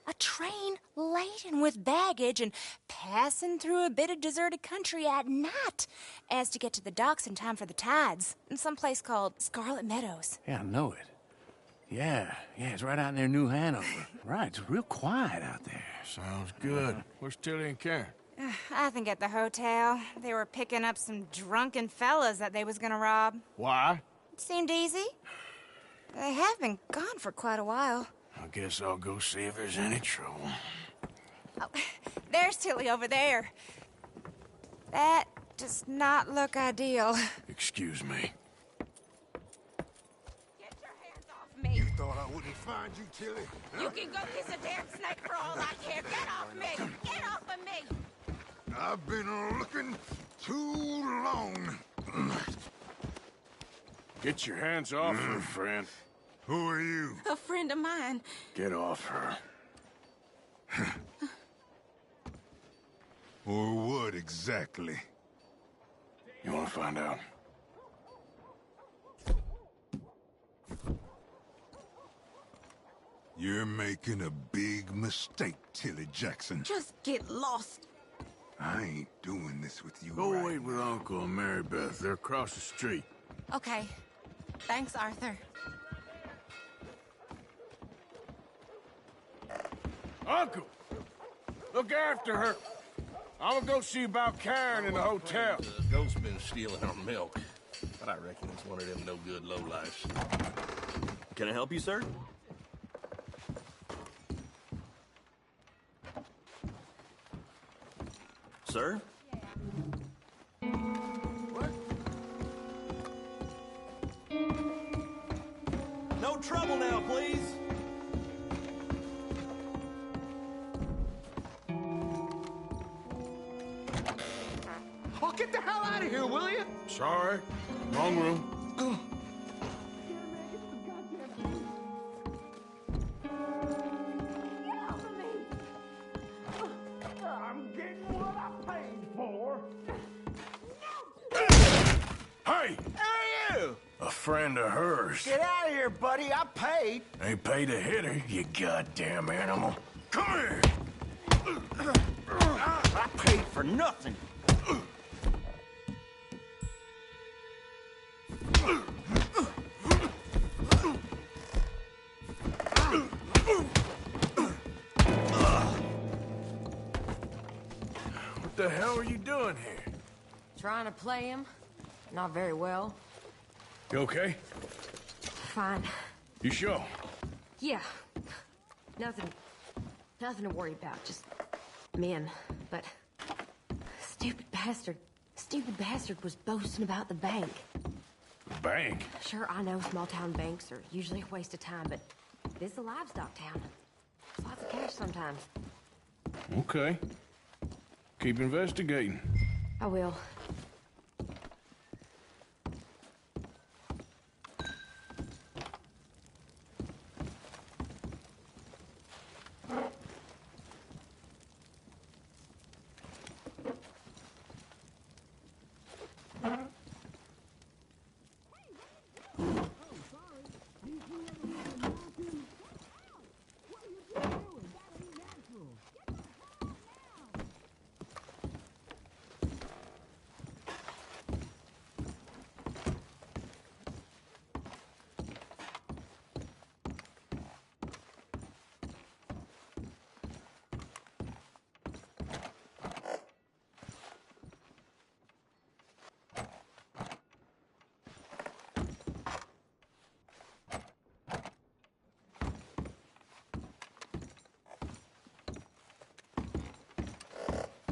Speaker 16: A train laden with baggage and passing through a bit of deserted country at night as to get to the docks in time for the tides in some place called Scarlet Meadows.
Speaker 12: Yeah, I know it. Yeah, it's right out near New Hanover. Right, it's real quiet out there.
Speaker 1: Sounds good. Where's Tilly and Karen?
Speaker 16: I think at the hotel. They were picking up some drunken fellas that they was gonna rob.
Speaker 1: Why?
Speaker 16: It seemed easy. They have been gone for quite a while.
Speaker 1: I guess I'll go see if there's any trouble.
Speaker 16: Oh, there's Tilly over there. That does not look ideal.
Speaker 1: Excuse me.
Speaker 16: Get your hands off me.
Speaker 7: You thought I wouldn't find you, Tilly?
Speaker 16: You can go kiss a damn snake for all I care. Get off me! Get off of me!
Speaker 7: I've been looking too long.
Speaker 1: Get your hands off her, friend.
Speaker 7: Who are you?
Speaker 17: A friend of mine.
Speaker 1: Get off her.
Speaker 7: Or what exactly?
Speaker 1: You want to find out?
Speaker 7: You're making a big mistake, Tilly Jackson.
Speaker 17: Just get lost.
Speaker 7: I ain't doing this with you.
Speaker 1: Go
Speaker 7: right
Speaker 1: wait with Uncle and Mary Beth. They're across the street.
Speaker 17: Okay. Thanks, Arthur.
Speaker 1: Uncle! Look after her. I'm gonna go see about Karen in the hotel.
Speaker 22: The ghost's been stealing our milk. But I reckon it's one of them no-good lowlifes.
Speaker 20: Can I help you, sir? Sir? trouble now, please.
Speaker 5: Oh, get the hell out of here, will you?
Speaker 1: Sorry. Wrong room.
Speaker 7: I'm getting what I paid for.
Speaker 1: Hey!
Speaker 5: Who are you?
Speaker 1: A friend of hers.
Speaker 5: Get out of here, buddy. I paid.
Speaker 1: They paid to hit her, you goddamn animal. Come here!
Speaker 5: I paid for nothing.
Speaker 1: What the hell are you doing here?
Speaker 4: Trying to play him. Not very well.
Speaker 1: You okay?
Speaker 4: Fine.
Speaker 1: You sure?
Speaker 4: Yeah. Nothing to worry about. Just men. But stupid bastard was boasting about the bank.
Speaker 1: Bank?
Speaker 4: Sure, I know small town banks are usually a waste of time, but this is a livestock town. There's lots of cash sometimes.
Speaker 1: Okay. Keep investigating.
Speaker 4: I will.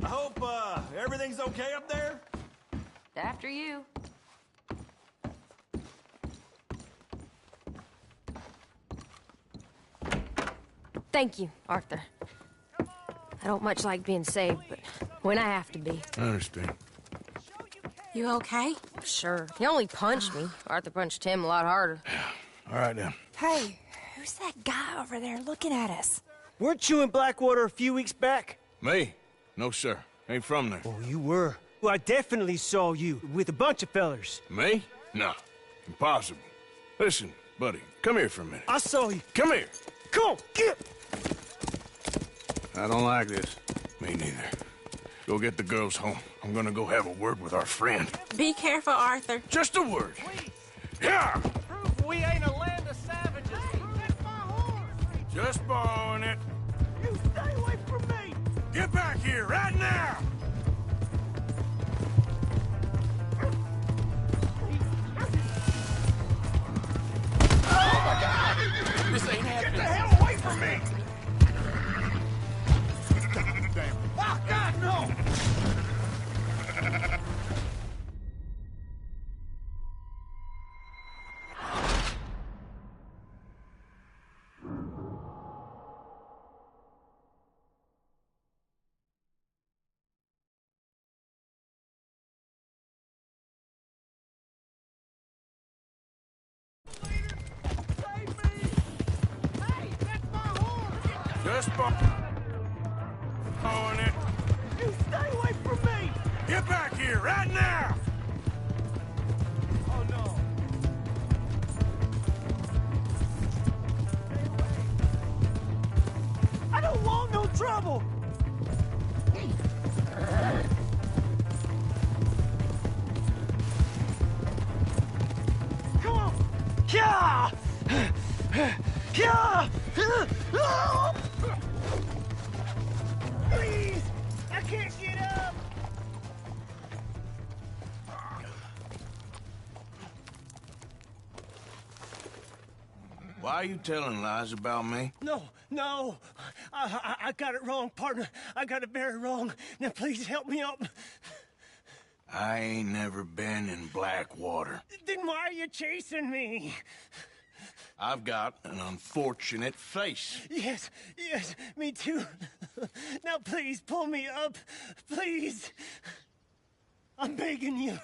Speaker 20: I hope, everything's okay up there?
Speaker 4: After you. Thank you, Arthur. I don't much like being saved, but when I have to be.
Speaker 1: I understand.
Speaker 4: You okay? Sure. He only punched me. Arthur punched him a lot harder.
Speaker 1: All right, then.
Speaker 16: Hey, who's that guy over there looking at us?
Speaker 9: Weren't you in Blackwater a few weeks back?
Speaker 1: Me? No, sir. Ain't from there.
Speaker 9: Oh, you were. Well, I definitely saw you with a bunch of fellers.
Speaker 1: Me? No. Impossible. Listen, buddy, come here for a minute.
Speaker 9: I saw you.
Speaker 1: Come here.
Speaker 9: Come on, get!
Speaker 1: I don't like this. Me neither. Go get the girls home. I'm gonna go have a word with our friend.
Speaker 17: Be careful, Arthur.
Speaker 1: Just a word. Yeah!
Speaker 5: Prove we ain't a land of savages. That's my horse.
Speaker 1: Just borrowing it.
Speaker 5: You stay away from me.
Speaker 1: Get back here right now!
Speaker 5: Oh my God! This ain't happening. Get the hell away from me! Damn. Oh God, no!
Speaker 1: Just borrowing it.
Speaker 5: You stay away from me!
Speaker 1: Get back here right now!
Speaker 5: Oh no! I don't want no trouble! Come on! Yeah! Yeah! Please! I can't get up!
Speaker 1: Why are you telling lies about me?
Speaker 9: No. I got it wrong, partner. I got it very wrong. Now, please help me up.
Speaker 1: I ain't never been in Blackwater.
Speaker 9: Then why are you chasing me?
Speaker 3: I've got an unfortunate face.
Speaker 9: Yes, yes, me too. Now please pull me up. Please. I'm begging you.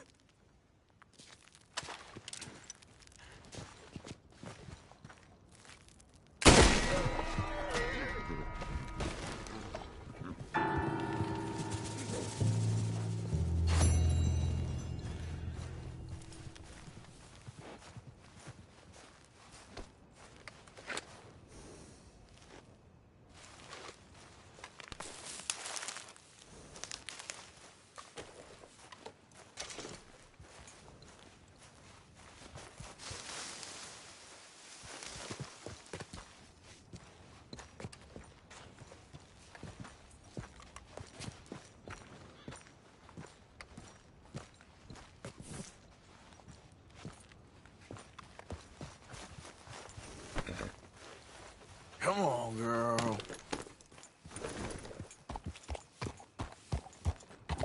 Speaker 1: Come on, girl.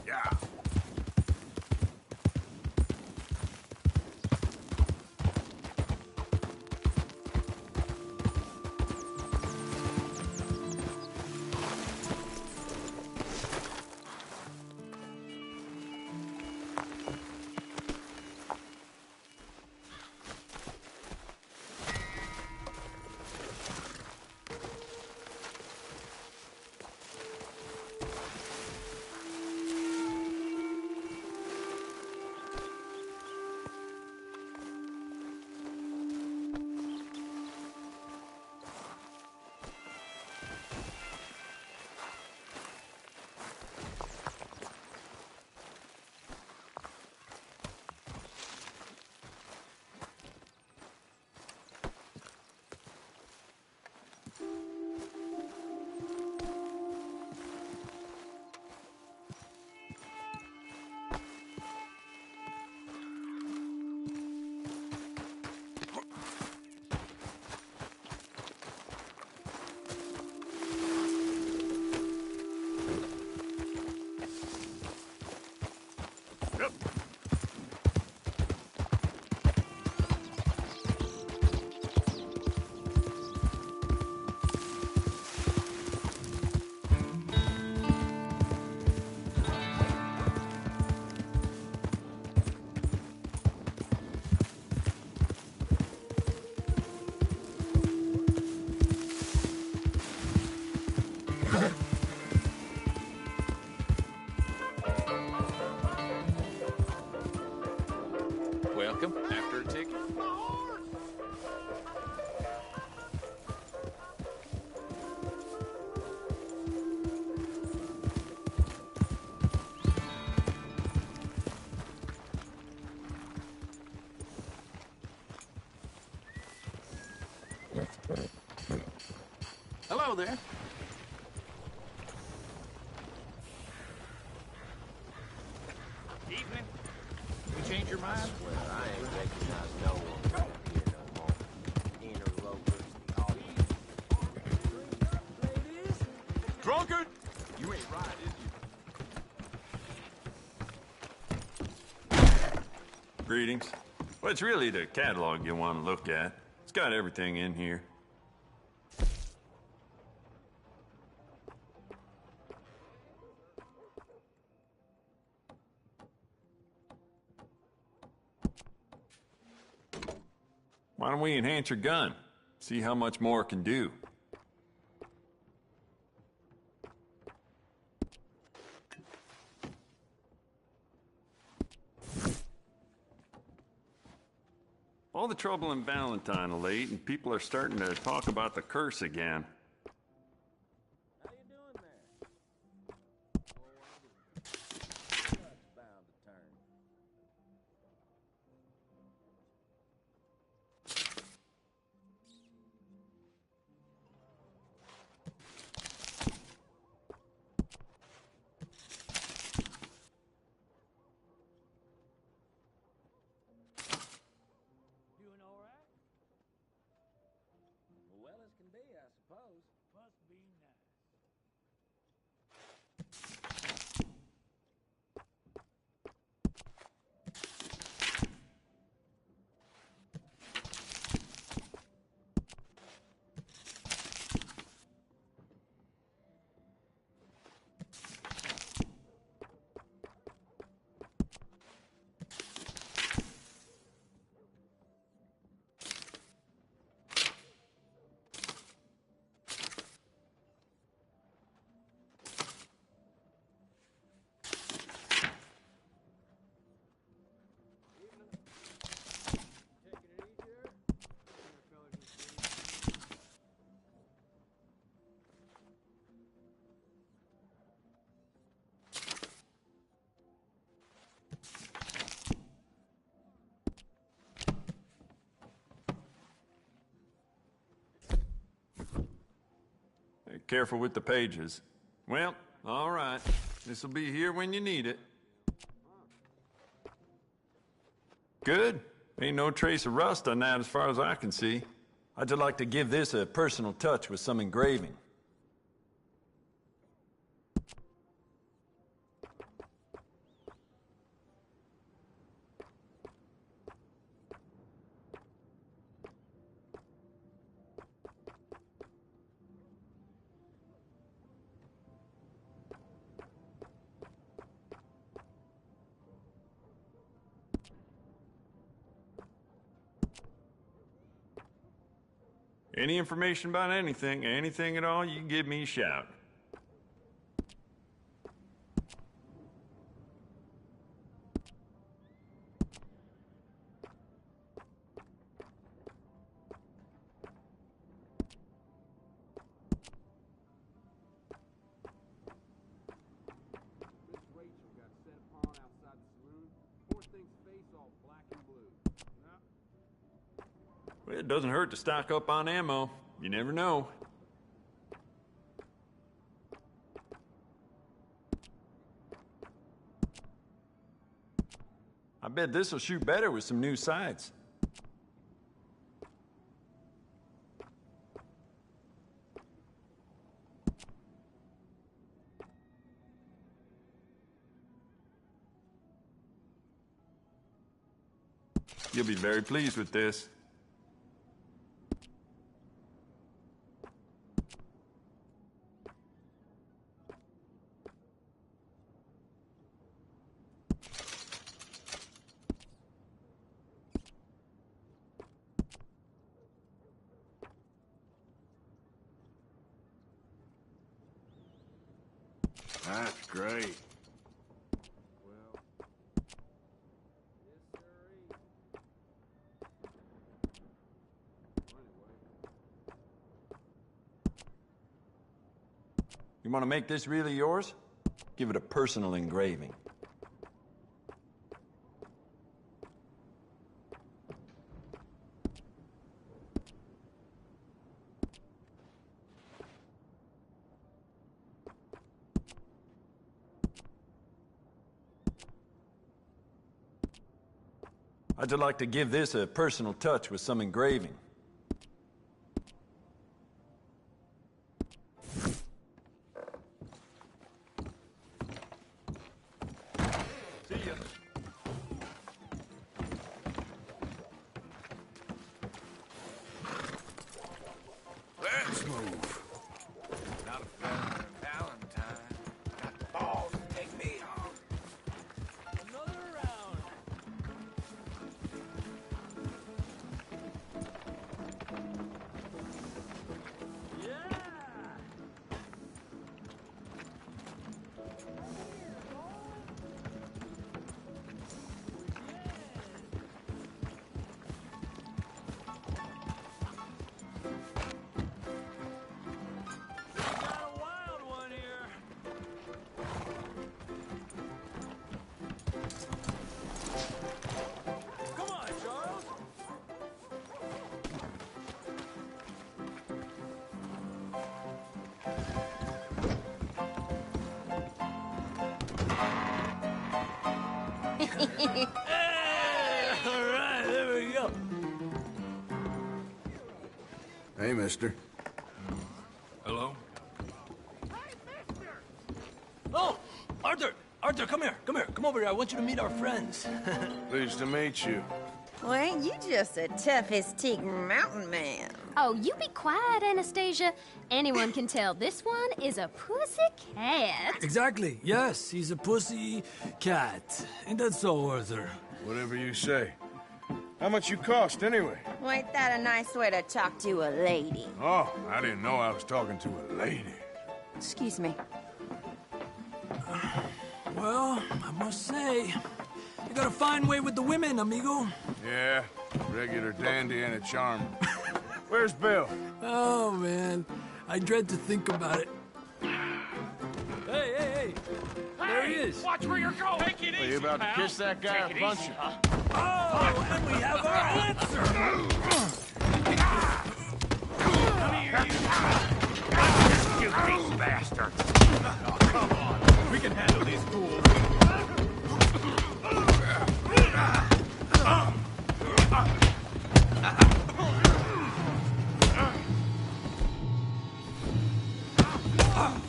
Speaker 1: Yeah.
Speaker 21: Welcome. After a ticket.
Speaker 12: Hello there.
Speaker 21: Evening. You change your mind?
Speaker 10: I ain't recognize no one around here no more. Interlopers, all
Speaker 20: Drunkard! You ain't right, is you?
Speaker 11: Greetings. Well, it's really the catalog you want to look at. It's got everything in here. Why don't we enhance your gun? See how much more it can do. All the trouble in Valentine of late, and people are starting to talk about the curse again.
Speaker 14: Well as can be, I suppose.
Speaker 11: Careful with the pages. Well, all right. This'll be here when you need it. Good. Ain't no trace of rust on that as far as I can see. I'd just like to give this a personal touch with some engraving. Any information about anything at all, you can give me a shout. Well, it doesn't hurt to stock up on ammo. You never know. I bet this'll shoot better with some new sights. You'll be very pleased with this.
Speaker 3: That's great.
Speaker 11: You want to make this really yours? Give it a personal engraving. I'd just like to give this a personal touch with some engraving. See ya.
Speaker 1: Let's move.
Speaker 5: Not a better Valentine. Got balls to take me on. Another round.
Speaker 9: Hey, all right, there we go.
Speaker 1: Hey, mister.
Speaker 9: Hello? Oh, Arthur! Arthur, come here, come here. Come over here. I want you to meet our friends.
Speaker 1: Pleased to meet you.
Speaker 8: Well, ain't you just a tough-as-teak mountain man?
Speaker 15: Oh, you be quiet, Anastasia. Anyone can tell this one is a pussy cat.
Speaker 9: Exactly. Yes, he's a pussy cat. Ain't that so, Arthur?
Speaker 1: Whatever you say. How much you cost, anyway?
Speaker 8: Well, ain't that a nice way to talk to a lady?
Speaker 1: Oh, I didn't know I was talking to a lady.
Speaker 8: Excuse me.
Speaker 9: Well, I must say, you got a fine way with the women, amigo.
Speaker 1: Yeah, regular dandy and a charm. Where's Bill?
Speaker 9: Oh, man. I dread to think about it. Hey, hey, hey! There he is!
Speaker 20: Watch where you're going! Take it easy,
Speaker 6: Are you about to kiss that guy or punch him?
Speaker 9: Oh, and we have our answer!
Speaker 20: Come here, you!
Speaker 5: You these bastards! Oh, come on. We can handle these fools.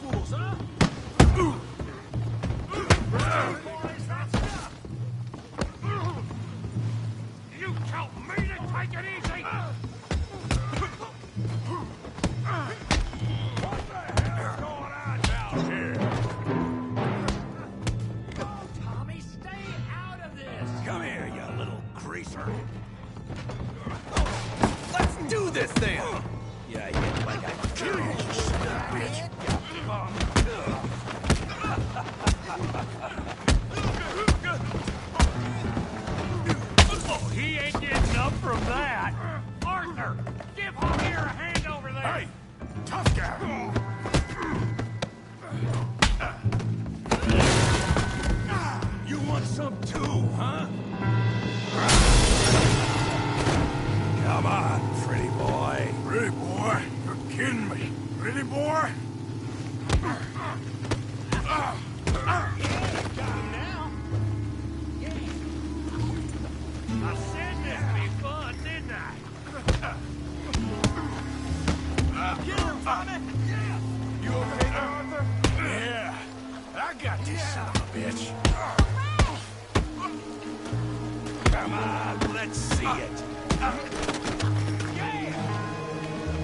Speaker 5: Fools, huh? You tell me to take it easy! What the hell's going on down here? Tommy, stay out of this! Come here, you little greaser. Let's do this then! Yeah, you look like I'd kill you, you son of a bitch. Oh, he ain't getting up from that. Arthur, give Javier a hand over there. Hey, tough guy. You want some too, huh? Come on, pretty boy.
Speaker 1: Pretty boy? You're kidding me. Pretty boy?
Speaker 5: I said that'd be fun, didn't I? Get him, Tommy! Yeah! You okay there, Arthur?
Speaker 1: Yeah. I got this son of a bitch.
Speaker 5: Come on, let's see it. Yeah!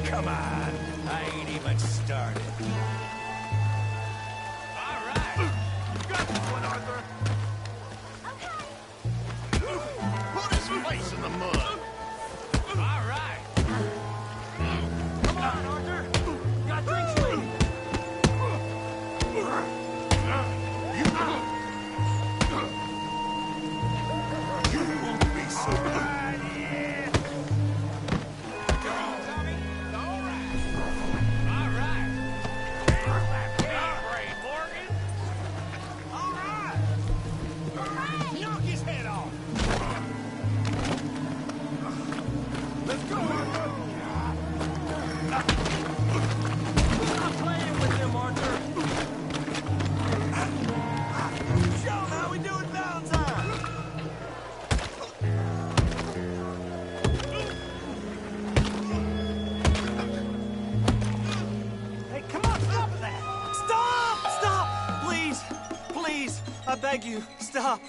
Speaker 5: Come on, I ain't even started. All right. You got this one, Arthur.
Speaker 22: Put his face in the mud.
Speaker 5: All right. Come on, Arthur. Got drinks for you.
Speaker 22: You won't be so good.
Speaker 9: I beg you, stop.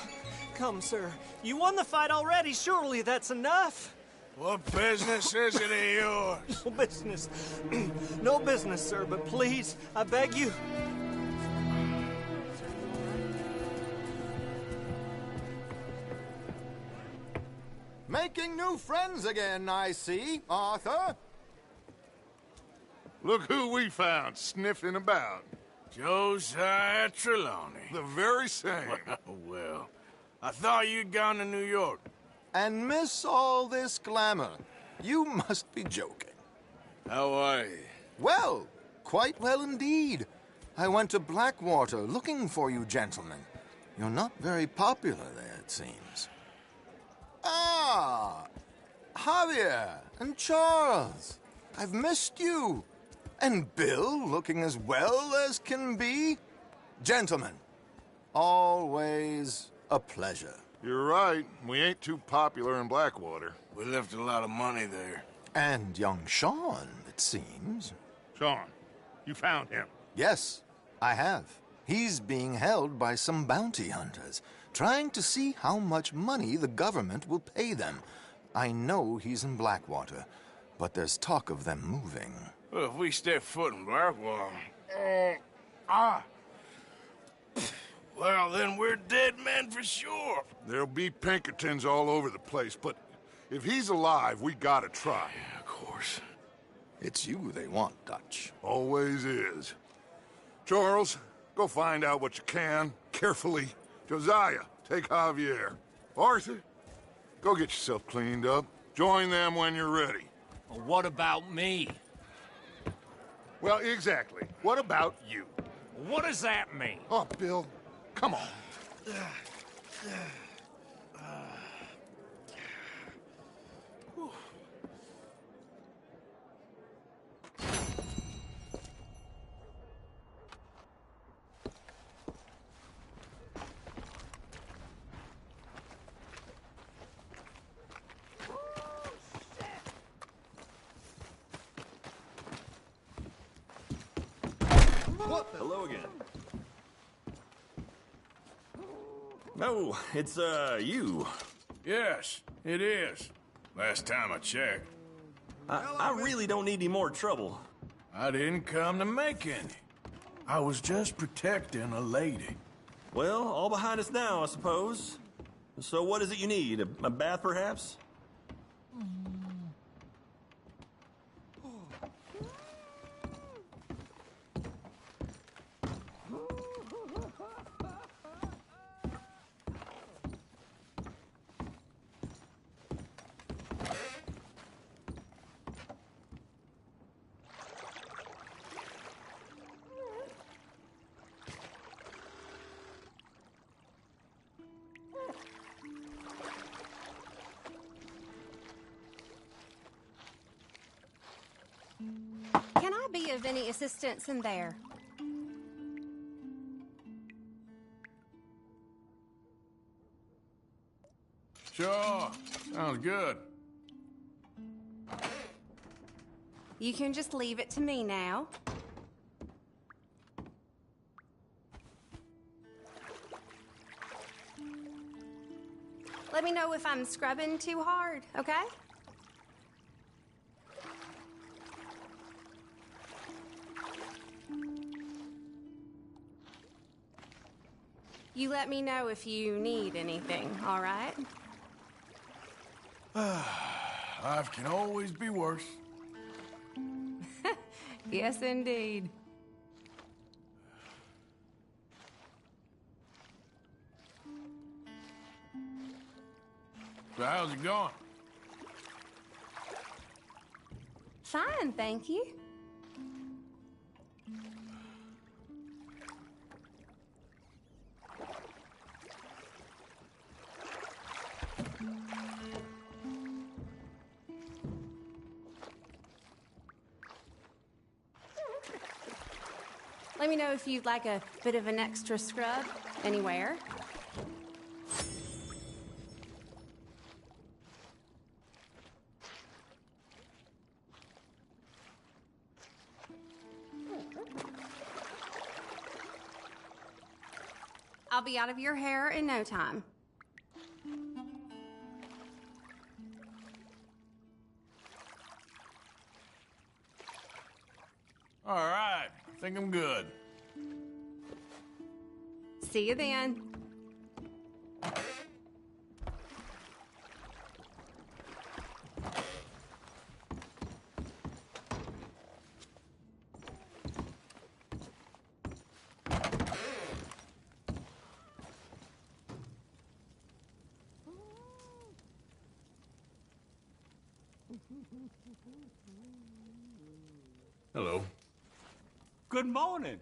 Speaker 9: Come, sir. You won the fight already. Surely that's enough.
Speaker 1: What business is it of yours?
Speaker 9: No business. No business, sir, but please, I beg you.
Speaker 18: Making new friends again, I see, Arthur.
Speaker 7: Look who we found sniffing about.
Speaker 1: Josiah Trelawney.
Speaker 7: The very same.
Speaker 1: Well, I thought you'd gone to New York.
Speaker 18: And miss all this glamour. You must be joking.
Speaker 1: How are you?
Speaker 18: Well, quite well indeed. I went to Blackwater looking for you gentlemen. You're not very popular there, it seems. Ah, Javier and Charles. I've missed you. And Bill looking as well as can be. Gentlemen, always a pleasure.
Speaker 7: You're right. We ain't too popular in Blackwater.
Speaker 1: We left a lot of money there.
Speaker 18: And young Sean, it seems.
Speaker 7: Sean, you found him?
Speaker 18: Yes, I have. He's being held by some bounty hunters, trying to see how much money the government will pay them. I know he's in Blackwater, but there's talk of them moving.
Speaker 1: Well, if we step foot in Blackwater... Well, then we're dead men for sure.
Speaker 7: There'll be Pinkertons all over the place, but if he's alive, we gotta try.
Speaker 1: Yeah, of course.
Speaker 18: It's you they want, Dutch.
Speaker 7: Always is. Charles, go find out what you can, carefully. Josiah, take Javier. Arthur, go get yourself cleaned up. Join them when you're ready.
Speaker 5: Well, what about me?
Speaker 7: Well, exactly. What about you?
Speaker 5: What does that mean?
Speaker 7: Oh, Bill, come on.
Speaker 20: Hello again. No, it's, you.
Speaker 1: Yes, it is. Last time I checked.
Speaker 20: I really don't need any more trouble.
Speaker 1: I didn't come to make any. I was just protecting a lady.
Speaker 20: Well, all behind us now, I suppose. So what is it you need? A bath, perhaps?
Speaker 2: Can I be of any assistance in there?
Speaker 1: Sure. Sounds good.
Speaker 2: You can just leave it to me now. Let me know if I'm scrubbing too hard, okay? You let me know if you need anything, all right?
Speaker 1: Life can always be worse.
Speaker 2: Yes, indeed.
Speaker 1: So how's it going?
Speaker 2: Fine, thank you. Let me know if you'd like a bit of an extra scrub anywhere. I'll be out of your hair in no time.
Speaker 1: All right. I think I'm good.
Speaker 2: See you then.
Speaker 1: Hello.
Speaker 21: Good morning.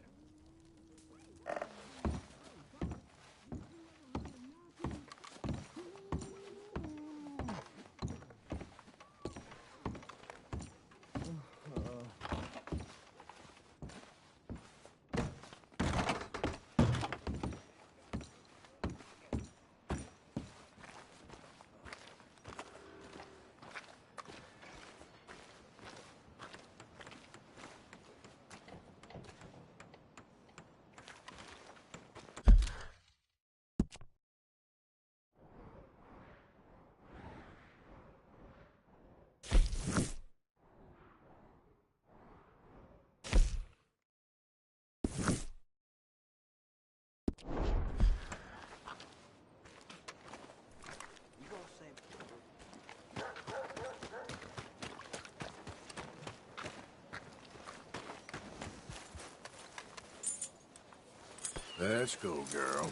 Speaker 1: Let's go, girl.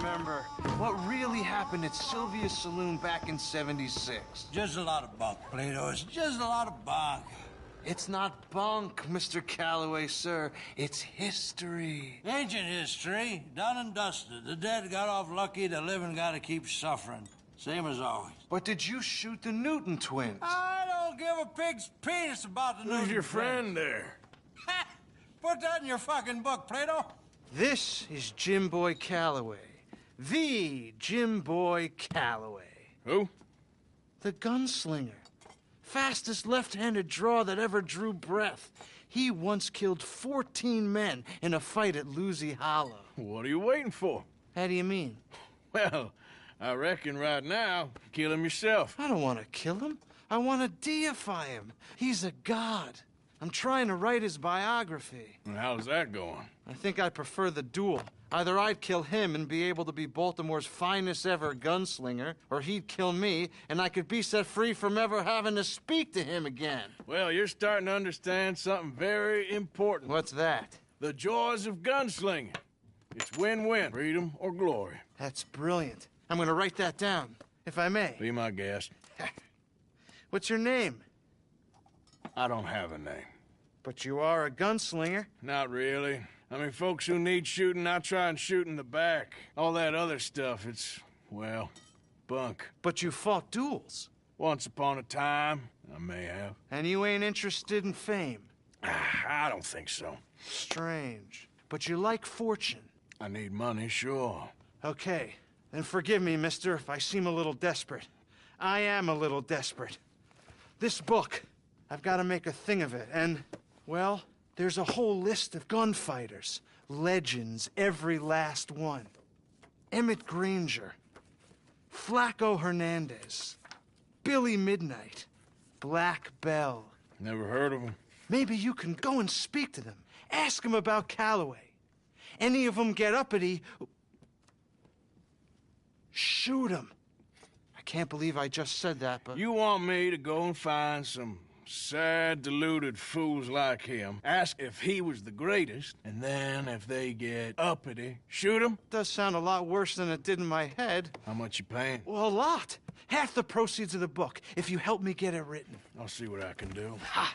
Speaker 14: remember. What really happened at Sylvia's Saloon back in '76?
Speaker 19: Just a lot of bunk, Plato. It's just a lot of bunk.
Speaker 14: It's not bunk, Mr. Calloway, sir. It's history.
Speaker 19: Ancient history, done and dusted. The dead got off lucky, the living gotta keep suffering. Same as always.
Speaker 14: But did you shoot the Newton twins?
Speaker 19: I don't give a pig's penis about the
Speaker 1: Who's
Speaker 19: Newton
Speaker 1: your
Speaker 19: twins.
Speaker 1: friend there?
Speaker 19: Put that in your fucking book, Plato.
Speaker 14: This is Jim Boy Calloway. The Jim Boy Calloway.
Speaker 1: Who?
Speaker 14: The gunslinger. Fastest left-handed draw that ever drew breath. He once killed 14 men in a fight at Lucy Hollow.
Speaker 1: What are you waiting for?
Speaker 14: How do you mean?
Speaker 1: Well, I reckon right now, kill him yourself.
Speaker 14: I don't want to kill him. I want to deify him. He's a god. I'm trying to write his biography.
Speaker 1: And how's that going?
Speaker 14: I think I prefer the duel. Either I'd kill him and be able to be Baltimore's finest ever gunslinger, or he'd kill me and I could be set free from ever having to speak to him again.
Speaker 1: Well, you're starting to understand something very important.
Speaker 14: What's that?
Speaker 1: The joys of gunslinging. It's win-win, freedom or glory.
Speaker 14: That's brilliant. I'm gonna write that down, if I may.
Speaker 1: Be my guest.
Speaker 14: What's your name?
Speaker 1: I don't have a name.
Speaker 14: But you are a gunslinger.
Speaker 1: Not really. I mean, folks who need shooting, I try and shoot in the back. All that other stuff, it's, well, bunk.
Speaker 14: But you fought duels.
Speaker 1: Once upon a time, I may have.
Speaker 14: And you ain't interested in fame.
Speaker 1: I don't think so.
Speaker 14: Strange. But you like fortune.
Speaker 1: I need money, sure.
Speaker 14: Okay. Then forgive me, mister, if I seem a little desperate. I am a little desperate. This book, I've got to make a thing of it, and, well, there's a whole list of gunfighters. Legends, every last one. Emmett Granger, Flaco Hernandez, Billy Midnight, Black Bell.
Speaker 1: Never heard of them.
Speaker 14: Maybe you can go and speak to them. Ask them about Calloway. Any of them get uppity, shoot them. I can't believe I just said that, but...
Speaker 1: You want me to go and find some sad, deluded fools like him, ask if he was the greatest, and then if they get uppity, shoot him?
Speaker 14: Does sound a lot worse than it did in my head.
Speaker 1: How much you paying?
Speaker 14: Well, a lot. Half the proceeds of the book, if you help me get it written.
Speaker 1: I'll see what I can do.
Speaker 14: Ha!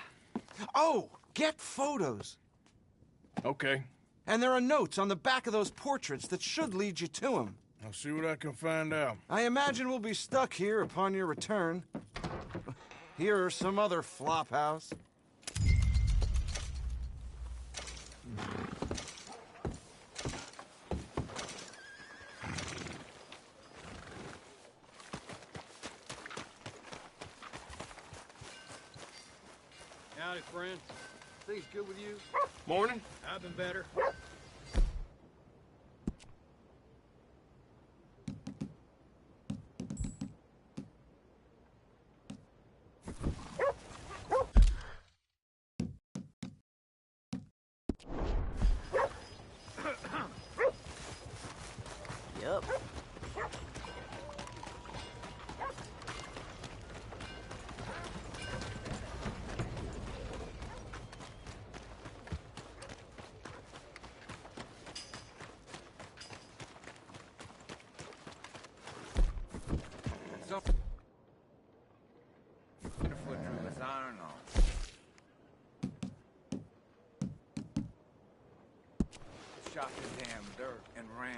Speaker 14: Oh, get photos.
Speaker 1: Okay.
Speaker 14: And there are notes on the back of those portraits that should lead you to him.
Speaker 1: I'll see what I can find out.
Speaker 14: I imagine we'll be stuck here upon your return. Here or some other flop house.
Speaker 21: Howdy, friend. Things good with you?
Speaker 1: Morning.
Speaker 21: I've been better.
Speaker 10: Yup.
Speaker 5: So, get a foot through this iron on. Shot the damn dirt and ran.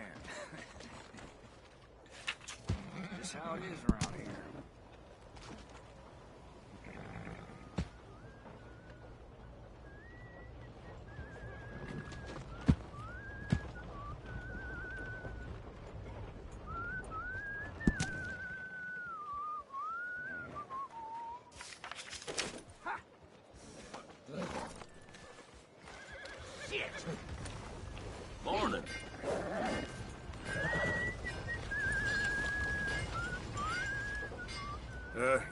Speaker 5: Just how it is around here.
Speaker 22: Morning.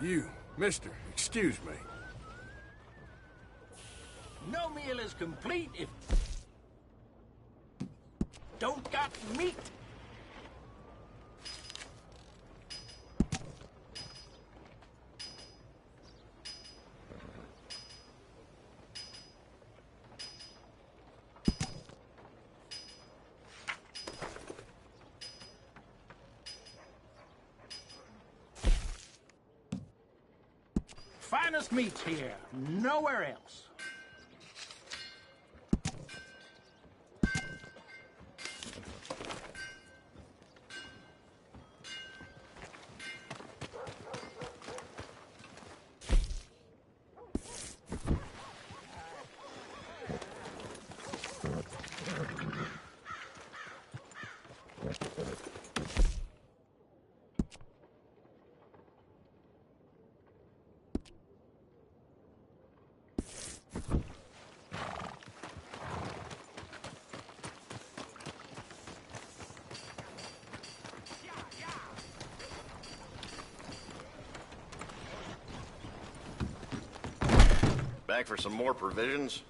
Speaker 1: You, mister, excuse me.
Speaker 21: No meal is complete if don't got meat. Finest meats here. Nowhere else.
Speaker 22: Back for some more provisions?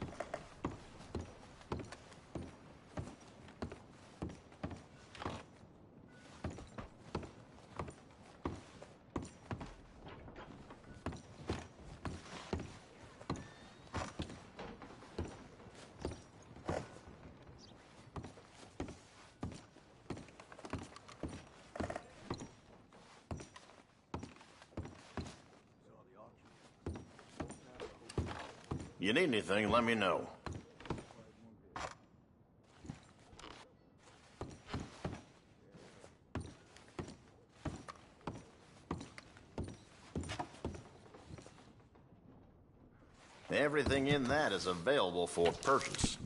Speaker 22: You need anything, let me know. Everything in that is available for purchase.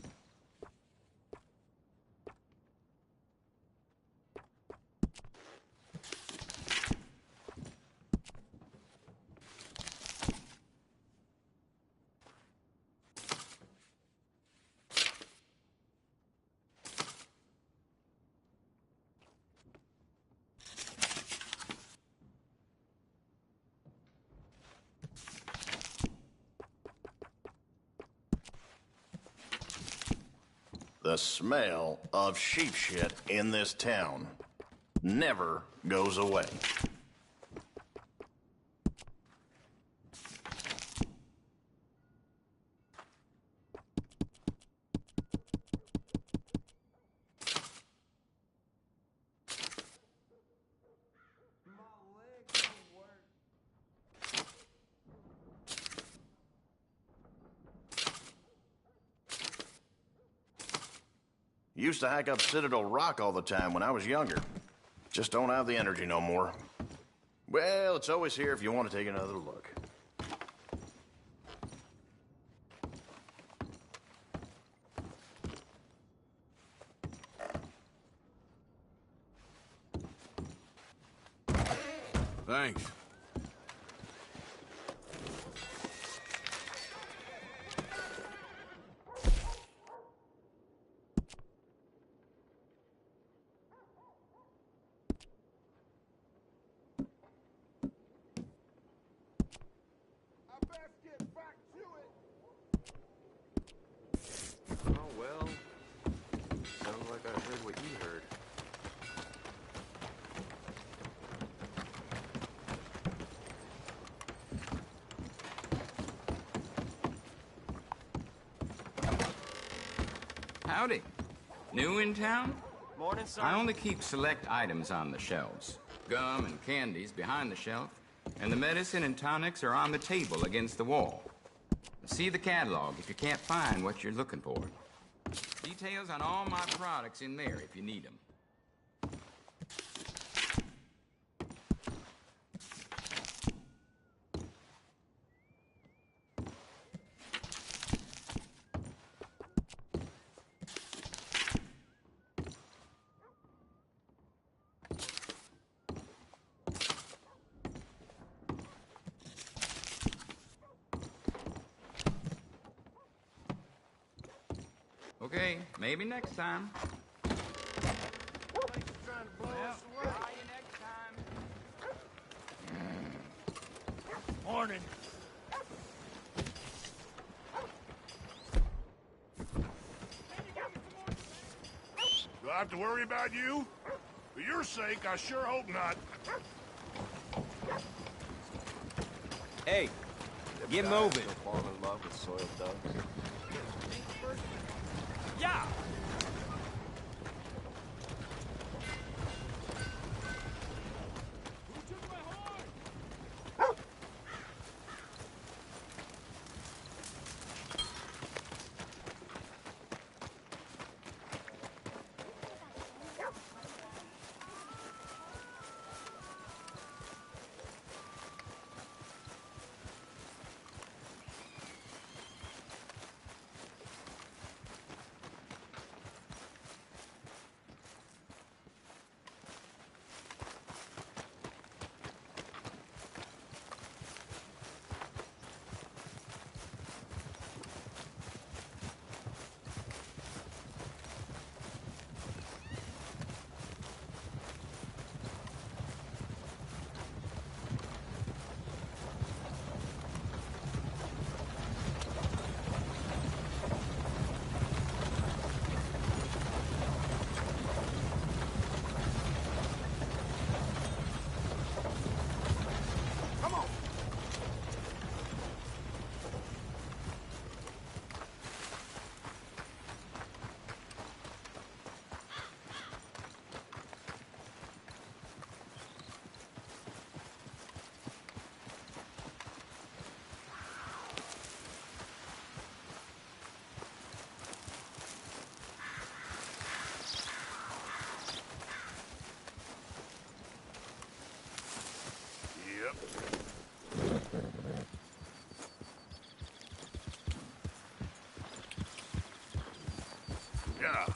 Speaker 22: The smell of sheep shit in this town never goes away. Used to hike up Citadel Rock all the time when I was younger. Just don't have the energy no more. Well, it's always here if you want to take another look.
Speaker 1: Thanks.
Speaker 4: Oh, well, sounds like I heard what you heard.
Speaker 13: Howdy. New in town?
Speaker 4: Morning, sir.
Speaker 13: I only keep select items on the shelves. Gum and candies behind the shelf, and the medicine and tonics are on the table against the wall. See the catalog if you can't find what you're looking for. Details on all my products in there if you need them. Okay, maybe next time.
Speaker 7: Morning. Do I have to worry about you? For your sake, I sure hope not.
Speaker 5: Hey, get moving.
Speaker 4: Fall in love with soiled doves.
Speaker 5: Yeah!
Speaker 1: Yeah.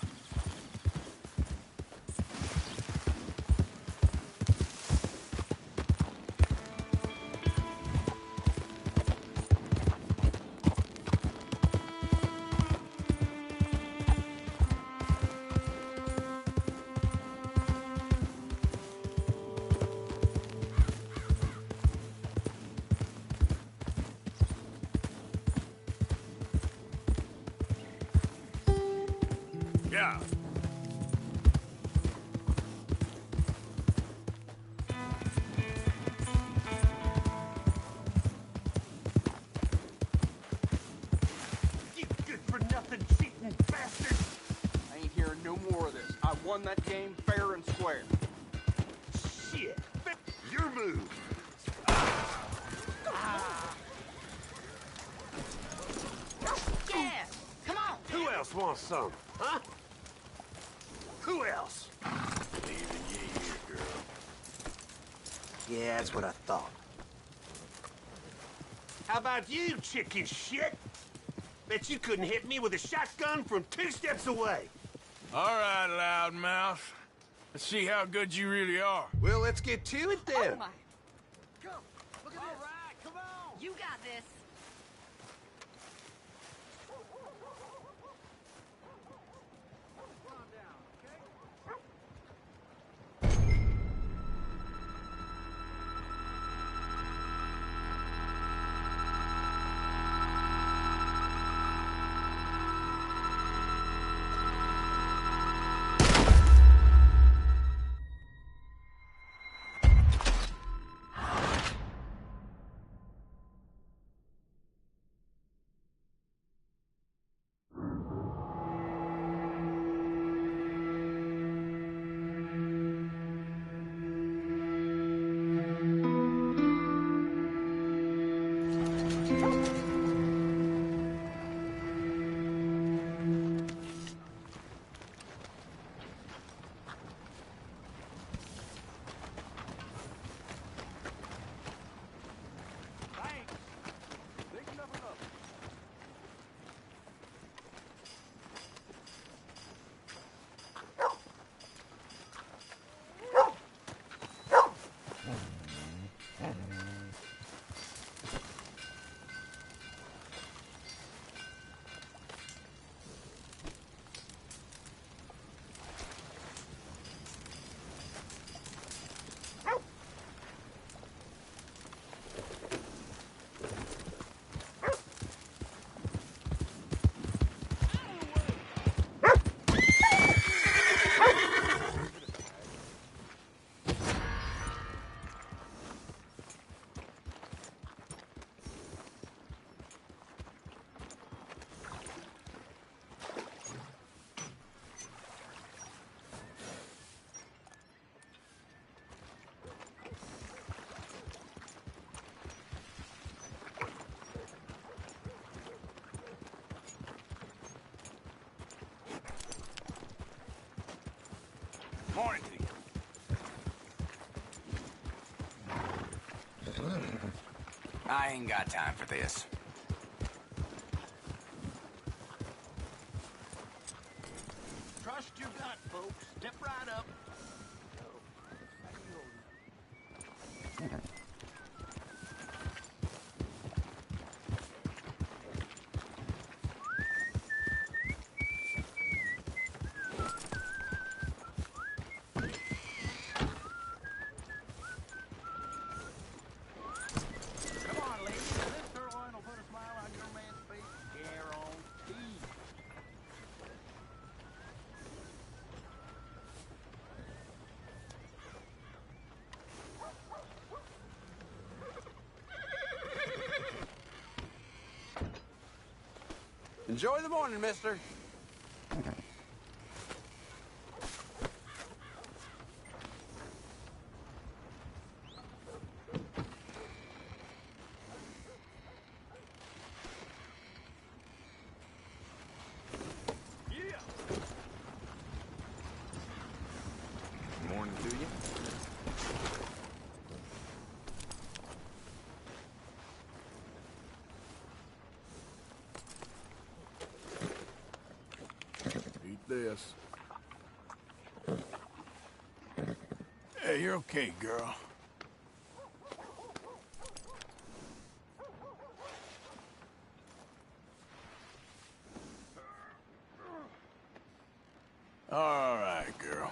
Speaker 1: Yeah.
Speaker 16: You good-for-nothing cheating bastard! I ain't hearing no more of this. I won that game fair and square. Shit! Your move!
Speaker 15: Yeah! Come on!
Speaker 16: Who else wants some? Huh? Who else?
Speaker 3: Leaving you here, girl.
Speaker 10: Yeah, that's what I thought.
Speaker 16: How about you, chicken shit? Bet you couldn't hit me with a shotgun from 2 steps away.
Speaker 1: All right, loudmouth. Let's see how good you really are.
Speaker 16: Well, let's get to it then.
Speaker 15: Oh my. Come. Look at this. All right, come on. You got this.
Speaker 1: Morning to you.
Speaker 5: I ain't got time for this.
Speaker 16: Trust your gut, folks. Step right up. Come on, ladies. This sirloin will put a smile on your man's face. Guaranteed.
Speaker 12: Enjoy the morning, mister.
Speaker 4: Morning to you.
Speaker 1: this. Hey, you're okay, girl. All right, girl.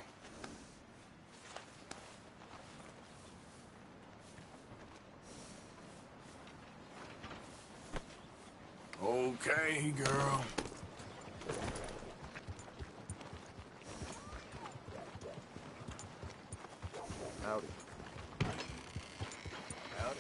Speaker 1: Okay, girl.
Speaker 4: Howdy. Howdy.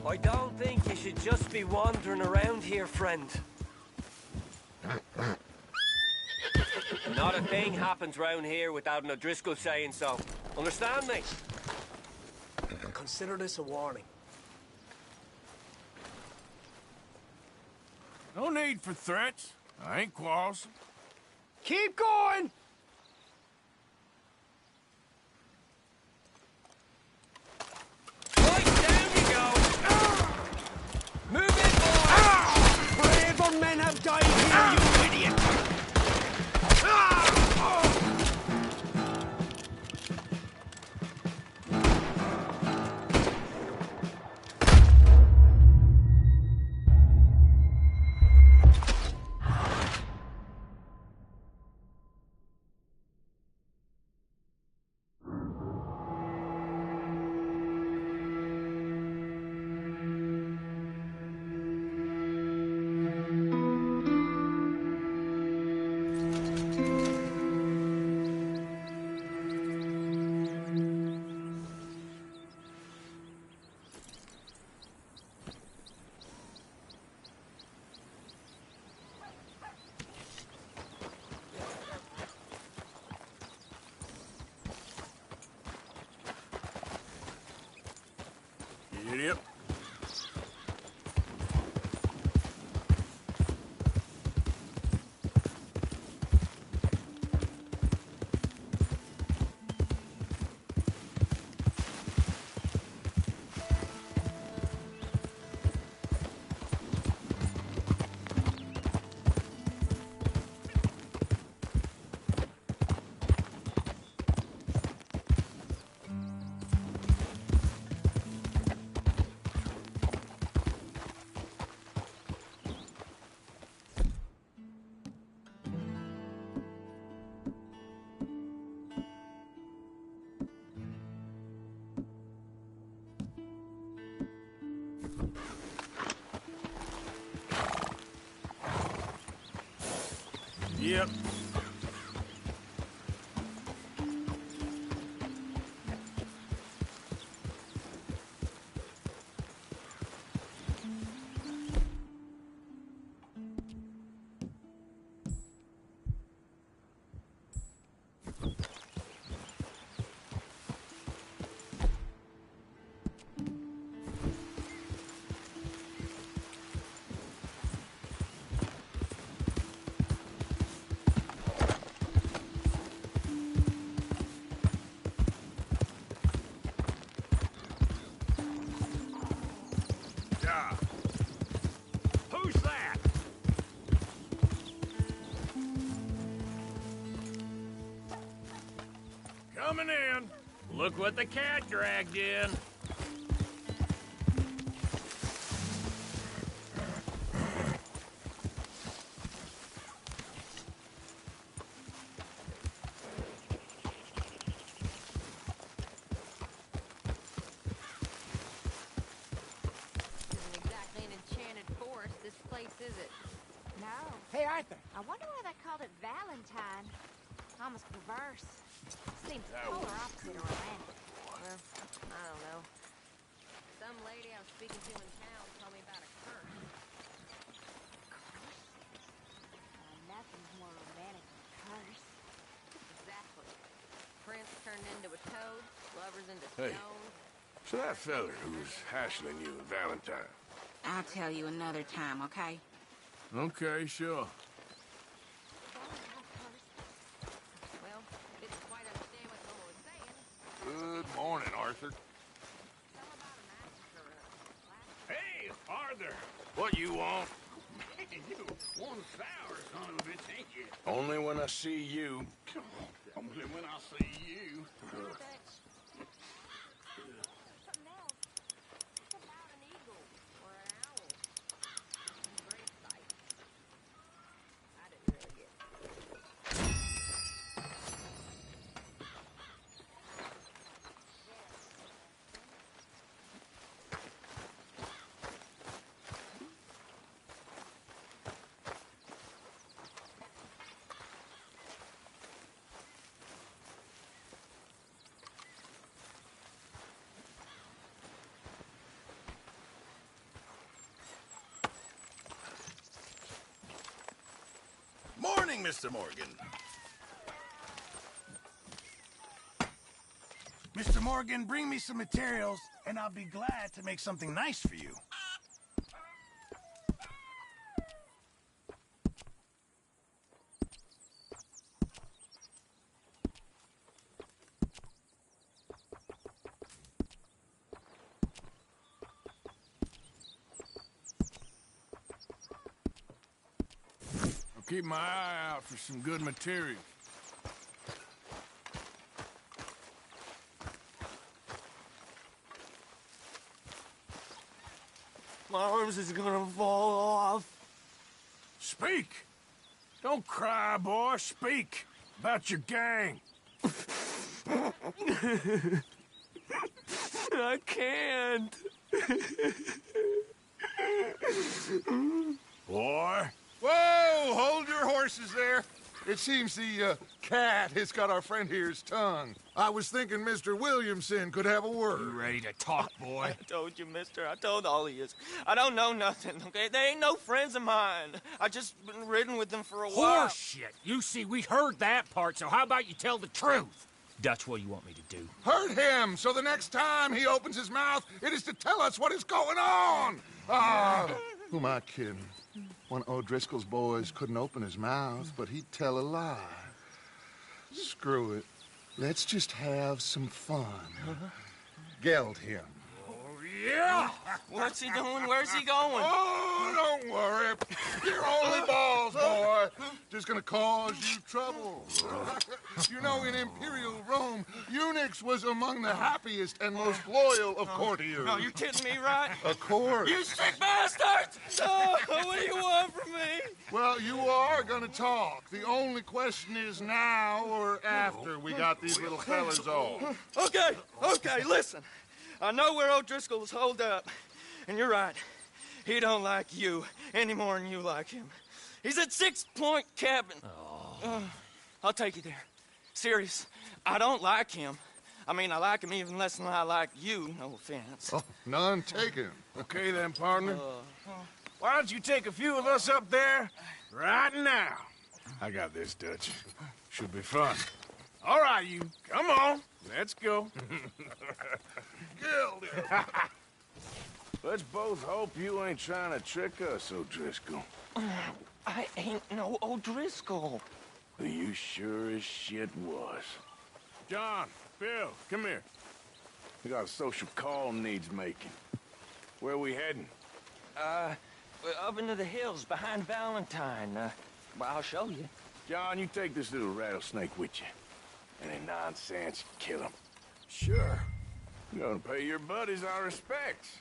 Speaker 11: I don't think you should just be wandering around here, friend. Not a thing happens round here without an O'Driscoll saying so. Understand me? Consider this a warning.
Speaker 1: No need for threats. I ain't quarrelsome.
Speaker 11: Keep going! Right, down you go! Move it, boy! Braver men have died here, you idiot!
Speaker 1: Yep. Yep.
Speaker 11: Who's that?
Speaker 1: Coming in. Look what the cat dragged in.
Speaker 15: Isn't exactly an enchanted forest, this place, is it? No.
Speaker 9: Hey, Arthur.
Speaker 15: I wonder why they called it Valentine. almost perverse. Seems polar opposite of romantic. Well, I don't know. Some lady I was speaking to in town told me about a curse. Nothing's more romantic than a curse. Exactly. Prince turned into a toad, lovers into
Speaker 1: Hey.
Speaker 15: stone.
Speaker 1: So that feller who was hassling you and Valentine.
Speaker 8: I'll tell you another time, okay?
Speaker 1: Okay, sure.
Speaker 15: Well, didn't quite understand what Mama was saying.
Speaker 1: Good morning, Arthur. Hey, Arthur. What you want?
Speaker 12: You one sour son of a bitch, ain't you?
Speaker 1: Only when I see you.
Speaker 12: Only when I see you.
Speaker 15: Something else. It's about an eagle or an owl. Great sight. I didn't really get
Speaker 3: Morning, Mr. Morgan. Mr. Morgan, bring me some materials, and I'll be glad to make something nice for you.
Speaker 1: I'll keep my eye out for some good material.
Speaker 11: My arms is gonna fall off.
Speaker 1: Speak! Don't cry, boy. Speak about your gang.
Speaker 11: I can't.
Speaker 1: Boy.
Speaker 7: Whoa! Hold your horses there. It seems the cat has got our friend here's tongue. I was thinking Mr. Williamson could have a word.
Speaker 5: You ready to talk, boy?
Speaker 11: I told you, mister. I told all of you. I don't know nothing, okay? They ain't no friends of mine. I just been ridden with them for a while.
Speaker 5: Horseshit! You see, we heard that part, so how about you tell the truth? That's what you want me to do.
Speaker 7: Hurt him, so the next time he opens his mouth, it is to tell us what is going on. Ah, who am I kidding? One of O'Driscoll's boys couldn't open his mouth, but he'd tell a lie. Screw it. Let's just have some fun. Geld him.
Speaker 11: Yeah! What's he doing? Where's he going?
Speaker 7: Oh, don't worry. You're only balls, boy. Just gonna cause you trouble. You know, in Imperial Rome, eunuchs was among the happiest and most loyal of courtiers.
Speaker 11: No, you're kidding me, right?
Speaker 7: Of course.
Speaker 11: You sick bastards! Oh, what do you want from me?
Speaker 7: Well, you are gonna talk. The only question is now or after we got these little fellas off.
Speaker 11: Okay, listen. I know where O'Driscoll's holed up, and you're right. He don't like you any more than you like him. He's at 6 Point Cabin. I'll take you there. Serious, I don't like him. I mean, I like him even less than I like you, no offense.
Speaker 7: Oh, none taken.
Speaker 1: Okay then, partner. Why don't you take a few of us up there right now? I got this, Dutch. Should be fun. All right, you. Come on. Let's go. Let's both hope you ain't trying to trick us, O'Driscoll.
Speaker 11: I ain't no O'Driscoll.
Speaker 1: Well, you sure as shit was. John, Bill, come here. We got a social call needs making. Where are we heading?
Speaker 11: Up into the hills behind Valentine. Well, I'll show you.
Speaker 1: John, you take this little rattlesnake with you. Any nonsense, kill him.
Speaker 6: Sure.
Speaker 1: You're gonna pay your buddies our respects.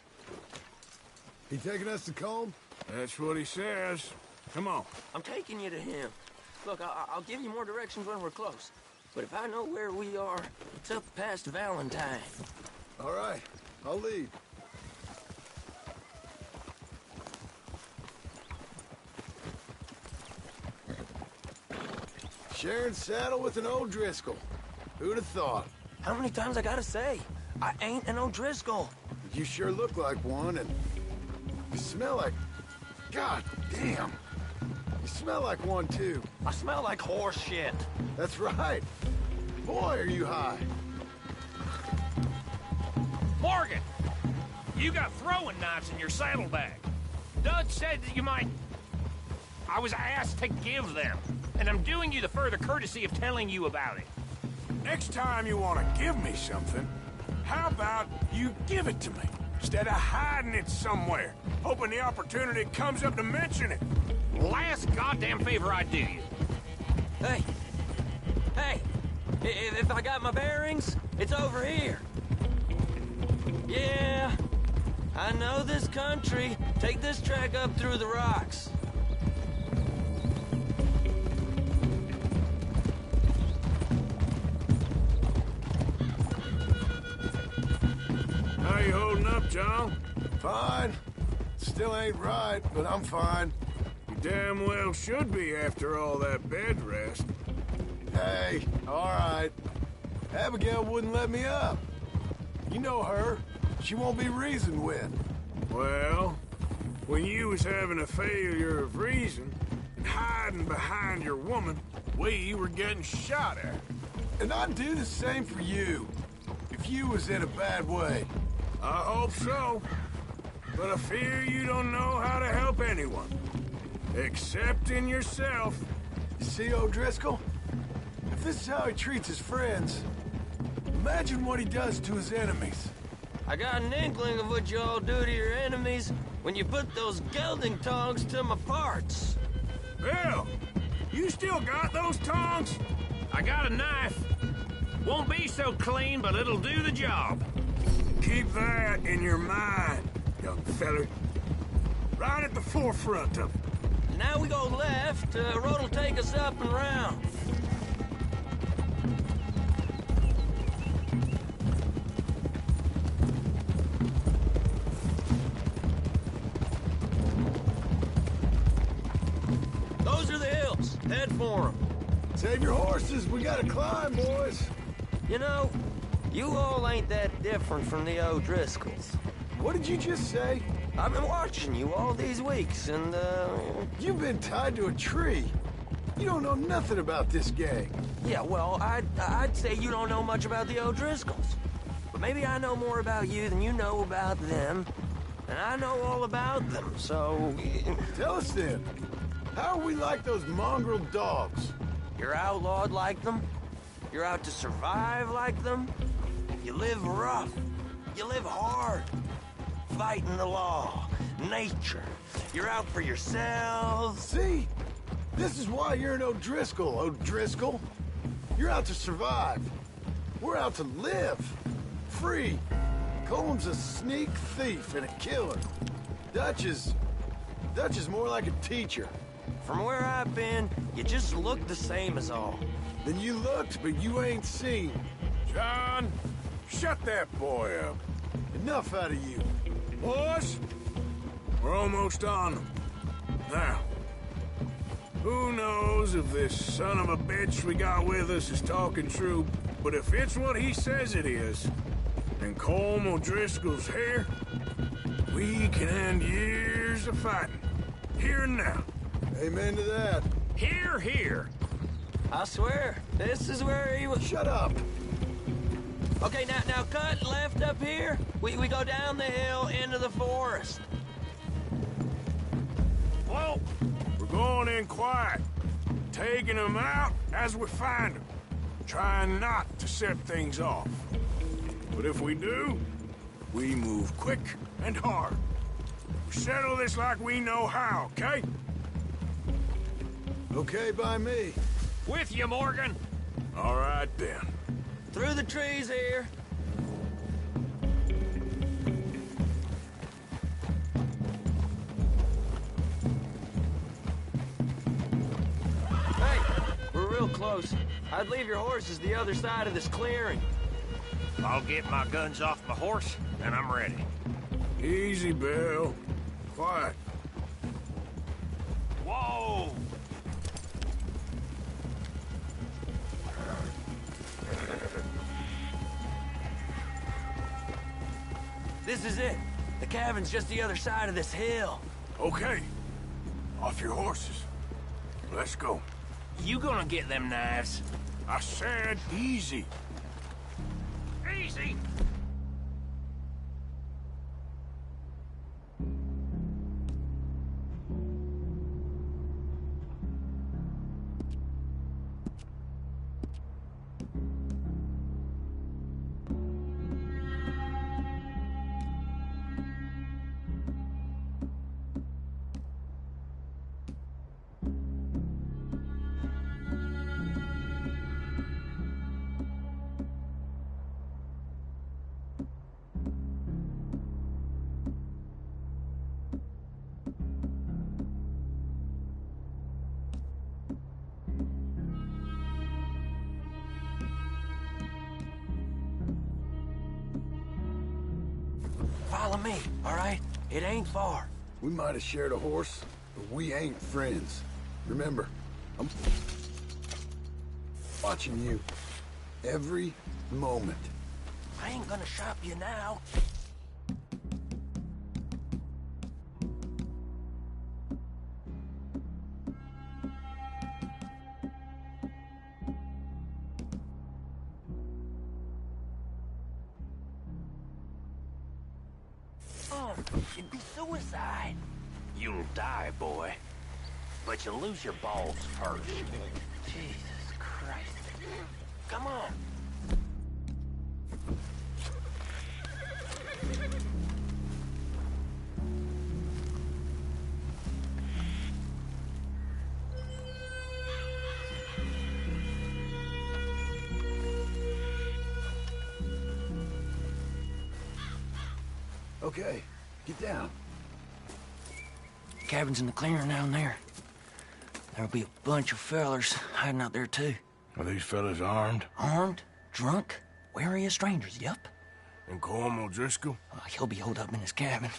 Speaker 6: He taking us to Combe?
Speaker 1: That's what he says. Come on.
Speaker 11: I'm taking you to him. Look, I'll give you more directions when we're close. But if I know where we are, it's up past Valentine.
Speaker 6: All right, I'll lead. Sharing saddle with an O'Driscoll. Who'd have thought?
Speaker 11: How many times I gotta say? I ain't an O'Driscoll.
Speaker 6: You sure look like one, and you smell like... God damn. You smell like one, too.
Speaker 11: I smell like horse shit.
Speaker 6: That's right. Boy, are you high.
Speaker 5: Morgan! You got throwing knives in your saddlebag. Dud said that you might... I was asked to give them, and I'm doing you the further courtesy of telling you about it.
Speaker 1: Next time you want to give me something, how about you give it to me, instead of hiding it somewhere, hoping the opportunity comes up to mention it?
Speaker 5: Last goddamn favor I do you.
Speaker 11: Hey! Hey! If I got my bearings, it's over here. Yeah, I know this country. Take this track up through the rocks.
Speaker 1: How you holding up, John?
Speaker 6: Fine. Still ain't right, but I'm fine.
Speaker 1: You damn well should be after all that bed rest.
Speaker 6: Hey, all right. Abigail wouldn't let me up. You know her. She won't be reasoned with.
Speaker 1: Well, when you was having a failure of reason, and hiding behind your woman, we were getting shot at.
Speaker 6: And I'd do the same for you, if you was in a bad way.
Speaker 1: I hope so. But I fear you don't know how to help anyone. Except in yourself.
Speaker 6: You see, O'Driscoll? If this is how he treats his friends, imagine what he does to his enemies.
Speaker 11: I got an inkling of what you all do to your enemies when you put those gelding tongs to my parts.
Speaker 1: Bill, you still got those tongs?
Speaker 5: I got a knife. Won't be so clean, but it'll do the job.
Speaker 1: Keep that in your mind, young feller. Right at the forefront of it.
Speaker 11: Now we go left, road'll take us up and round. Those are the hills. Head for them.
Speaker 6: Save your horses. We gotta climb, boys.
Speaker 11: You know, you all ain't that different from the O'Driscolls.
Speaker 6: What did you just say?
Speaker 11: I've been watching you all these weeks, and,
Speaker 6: You've been tied to a tree. You don't know nothing about this gang.
Speaker 11: Yeah, well, I'd say you don't know much about the O'Driscolls. But maybe I know more about you than you know about them. And I know all about them, so...
Speaker 6: Tell us then. How are we like those mongrel dogs?
Speaker 11: You're outlawed like them. You're out to survive like them. You live rough. You live hard. Fighting the law. Nature. You're out for yourselves.
Speaker 6: See? This is why you're an O'Driscoll, O'Driscoll. You're out to survive. We're out to live. Free. Coleman's a sneak thief and a killer. Dutch is more like a teacher.
Speaker 11: From where I've been, you just look the same as all.
Speaker 6: Then you looked, but you ain't seen.
Speaker 1: John, shut that boy up.
Speaker 6: Enough out of you.
Speaker 1: Boys, we're almost on them. Now, who knows if this son of a bitch we got with us is talking true, but if it's what he says it is, and Colm O'Driscoll's here, we can end years of fighting. Here and now.
Speaker 6: Amen to that.
Speaker 5: Here, here.
Speaker 11: I swear, this is where he was...
Speaker 6: Shut up.
Speaker 11: Okay, now cut left up here. We go down the hill into the forest.
Speaker 1: Whoa! We're going in quiet. Taking them out as we find them. Trying not to set things off. But if we do, we move quick and hard. We settle this like we know how, okay?
Speaker 6: Okay by me.
Speaker 5: With you, Morgan.
Speaker 1: All right, then.
Speaker 11: Through the trees here. Hey, we're real close. I'd leave your horses the other side of this clearing.
Speaker 5: I'll get my guns off my horse, and I'm ready.
Speaker 1: Easy, Bill. Quiet.
Speaker 5: Whoa!
Speaker 17: This is it. The cabin's just the other side of this hill.
Speaker 1: Okay. Off your horses. Let's go.
Speaker 5: You gonna get them knives?
Speaker 1: I said easy.
Speaker 5: Easy?
Speaker 17: Follow me, all right? It ain't far.
Speaker 6: We might have shared a horse, but we ain't friends. Remember, I'm watching you every moment.
Speaker 17: I ain't gonna shop you now. Oh, it'd be suicide.
Speaker 5: You'll die, boy. But you'll lose your balls first.
Speaker 17: Jesus Christ. Come on.
Speaker 6: Okay, get down.
Speaker 17: Cabin's in the clearing down there. There'll be a bunch of fellers hiding out there, too.
Speaker 1: Are these fellas armed?
Speaker 17: Armed? Drunk? Wary of strangers, yup.
Speaker 1: And Colm O'Driscoll?
Speaker 17: He'll be holed up in his cabin.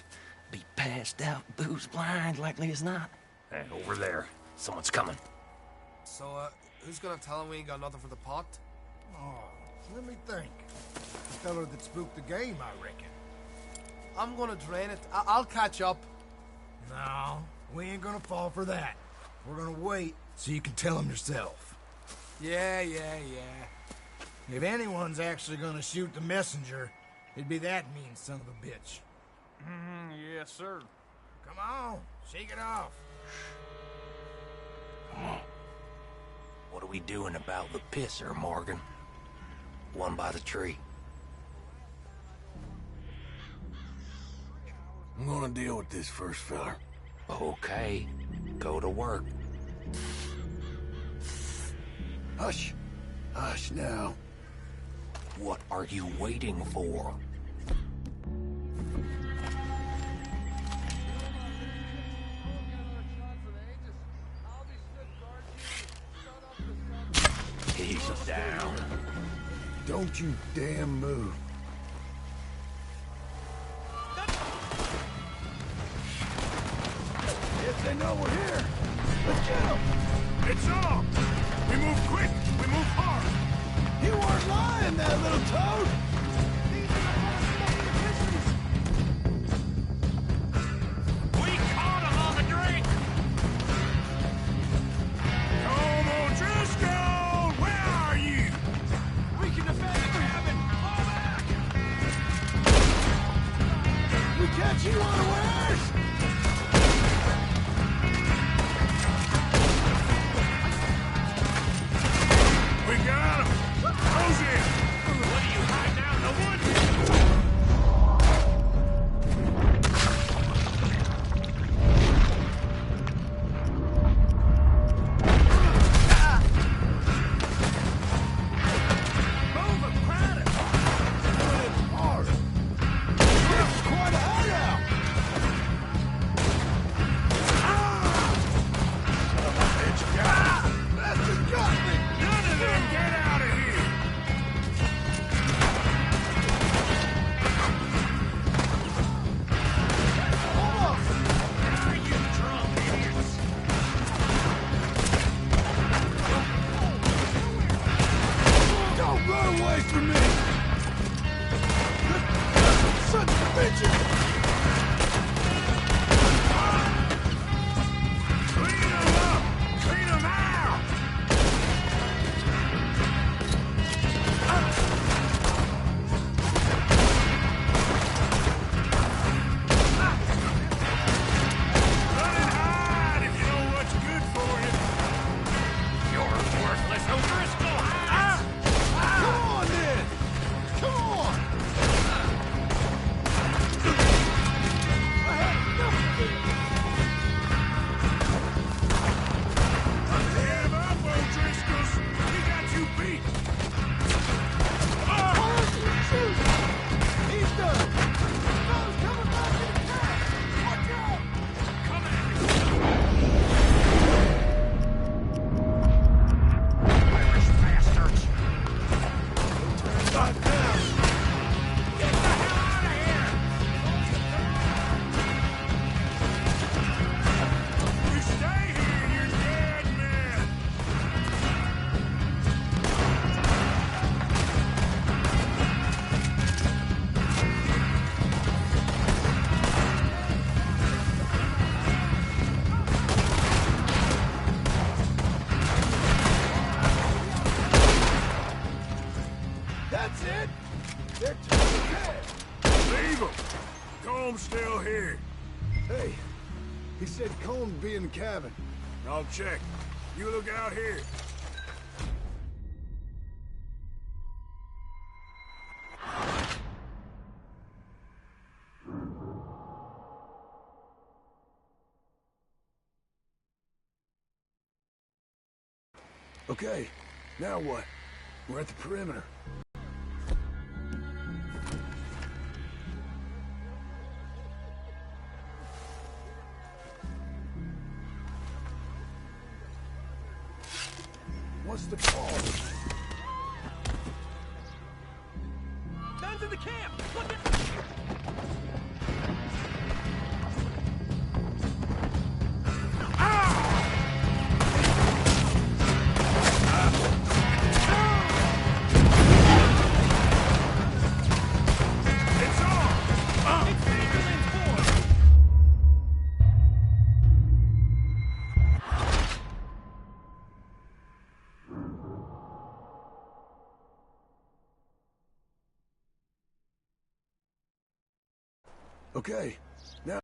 Speaker 17: Be passed out, booze blind, likely as not.
Speaker 5: Hey, over there. Someone's coming.
Speaker 18: So, who's gonna tell him we ain't got nothing for the pot?
Speaker 23: Oh, let me think. The fella that spooked the game, I reckon.
Speaker 18: I'm gonna drain it. I'll catch up.
Speaker 23: No, we ain't gonna fall for that. We're gonna wait so you can tell him yourself.
Speaker 18: Yeah.
Speaker 23: If anyone's actually gonna shoot the messenger, it'd be that mean son of a bitch.
Speaker 16: Yes, sir.
Speaker 23: Come on, shake it off.
Speaker 5: Come on. What are we doing about the pisser, Morgan? One by the tree.
Speaker 1: I'm gonna deal with this first fella.
Speaker 5: Okay. Go to work.
Speaker 6: Hush. Hush now.
Speaker 5: What are you waiting for? He's down.
Speaker 6: Don't you damn move. If they know we're here, let's get them.
Speaker 1: It's on. We move quick. We move hard.
Speaker 6: You weren't lying, that little toad.
Speaker 5: We caught him on the drink.
Speaker 1: Colm O'Driscoll, where are you?
Speaker 18: We can defend the cabin. Fall back.
Speaker 6: We catch you unawares.
Speaker 1: We got him. Close in.
Speaker 5: What are you hiding out
Speaker 6: Colm be in the cabin.
Speaker 1: I'll check. You look out here.
Speaker 6: Okay, now what? We're at the perimeter. What's the call?
Speaker 5: Guns in the camp! Look at...
Speaker 6: Okay, now...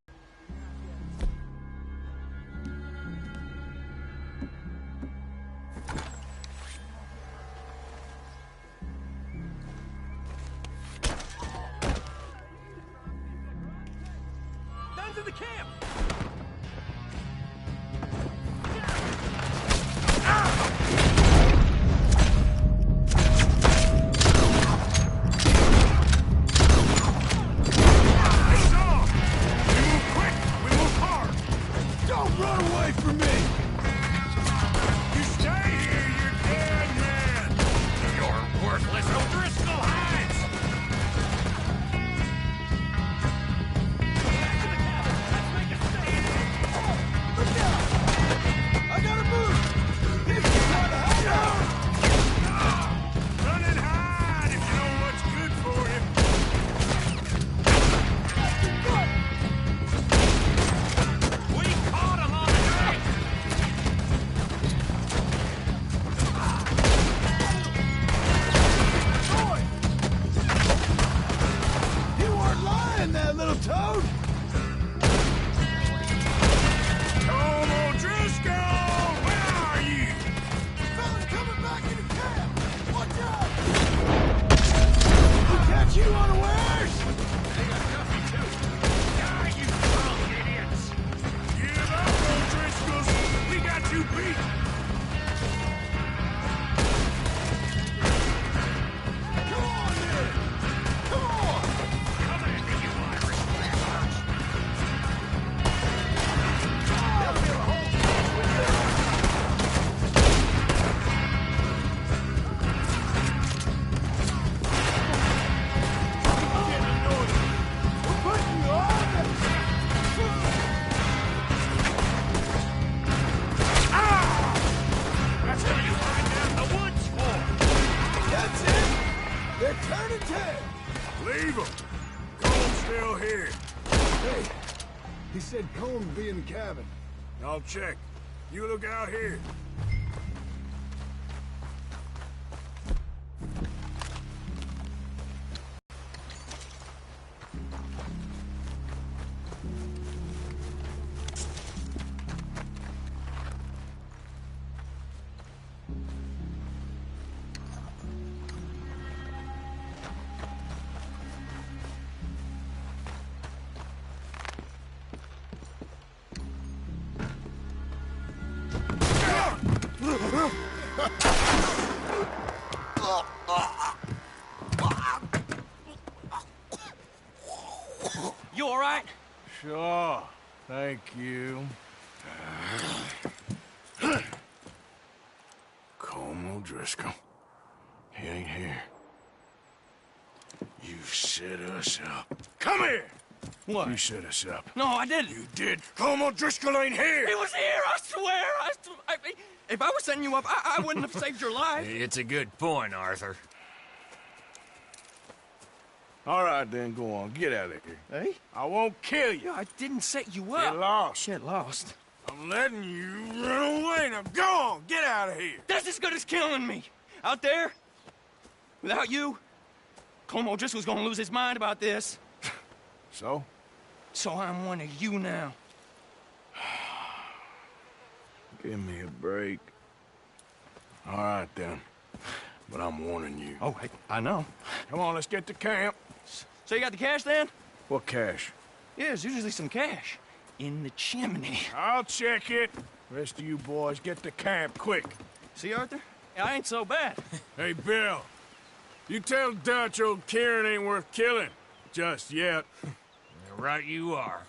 Speaker 5: Guns in the camp!
Speaker 6: He said Colm would be in the cabin.
Speaker 1: I'll check. You look out here.
Speaker 5: You all right?
Speaker 1: Sure. Thank you.
Speaker 3: Colm O'Driscoll. He ain't here. You set us up. Come here!
Speaker 5: What?
Speaker 3: You set us up.
Speaker 5: No, I didn't.
Speaker 3: You did. Colm O'Driscoll ain't here!
Speaker 5: He was here, I swear! If I was setting you up, I wouldn't have saved your life.
Speaker 2: It's a good point, Arthur.
Speaker 1: All right, then, go on. Get out of here.
Speaker 5: Hey?
Speaker 1: I won't kill you.
Speaker 5: I didn't set you up.
Speaker 1: Get lost.
Speaker 5: Get lost.
Speaker 1: I'm letting you run away. Now go on. Get out of here.
Speaker 5: That's as good as killing me. Out there, without you, Colm O'Driscoll's gonna lose his mind about this.
Speaker 1: So?
Speaker 5: So I'm one of you now.
Speaker 1: Give me a break. All right, then. But I'm warning you.
Speaker 11: Oh, hey, I know.
Speaker 1: Come on, let's get to camp.
Speaker 11: So you got the cash then?
Speaker 1: What cash?
Speaker 11: Yeah, there's usually some cash. In the chimney.
Speaker 1: I'll check it. Rest of you boys, get to camp, quick.
Speaker 11: See, Arthur? I ain't so bad.
Speaker 1: Hey, Bill. You tell Dutch old Kieran ain't worth killing. Just yet.
Speaker 2: Right you are.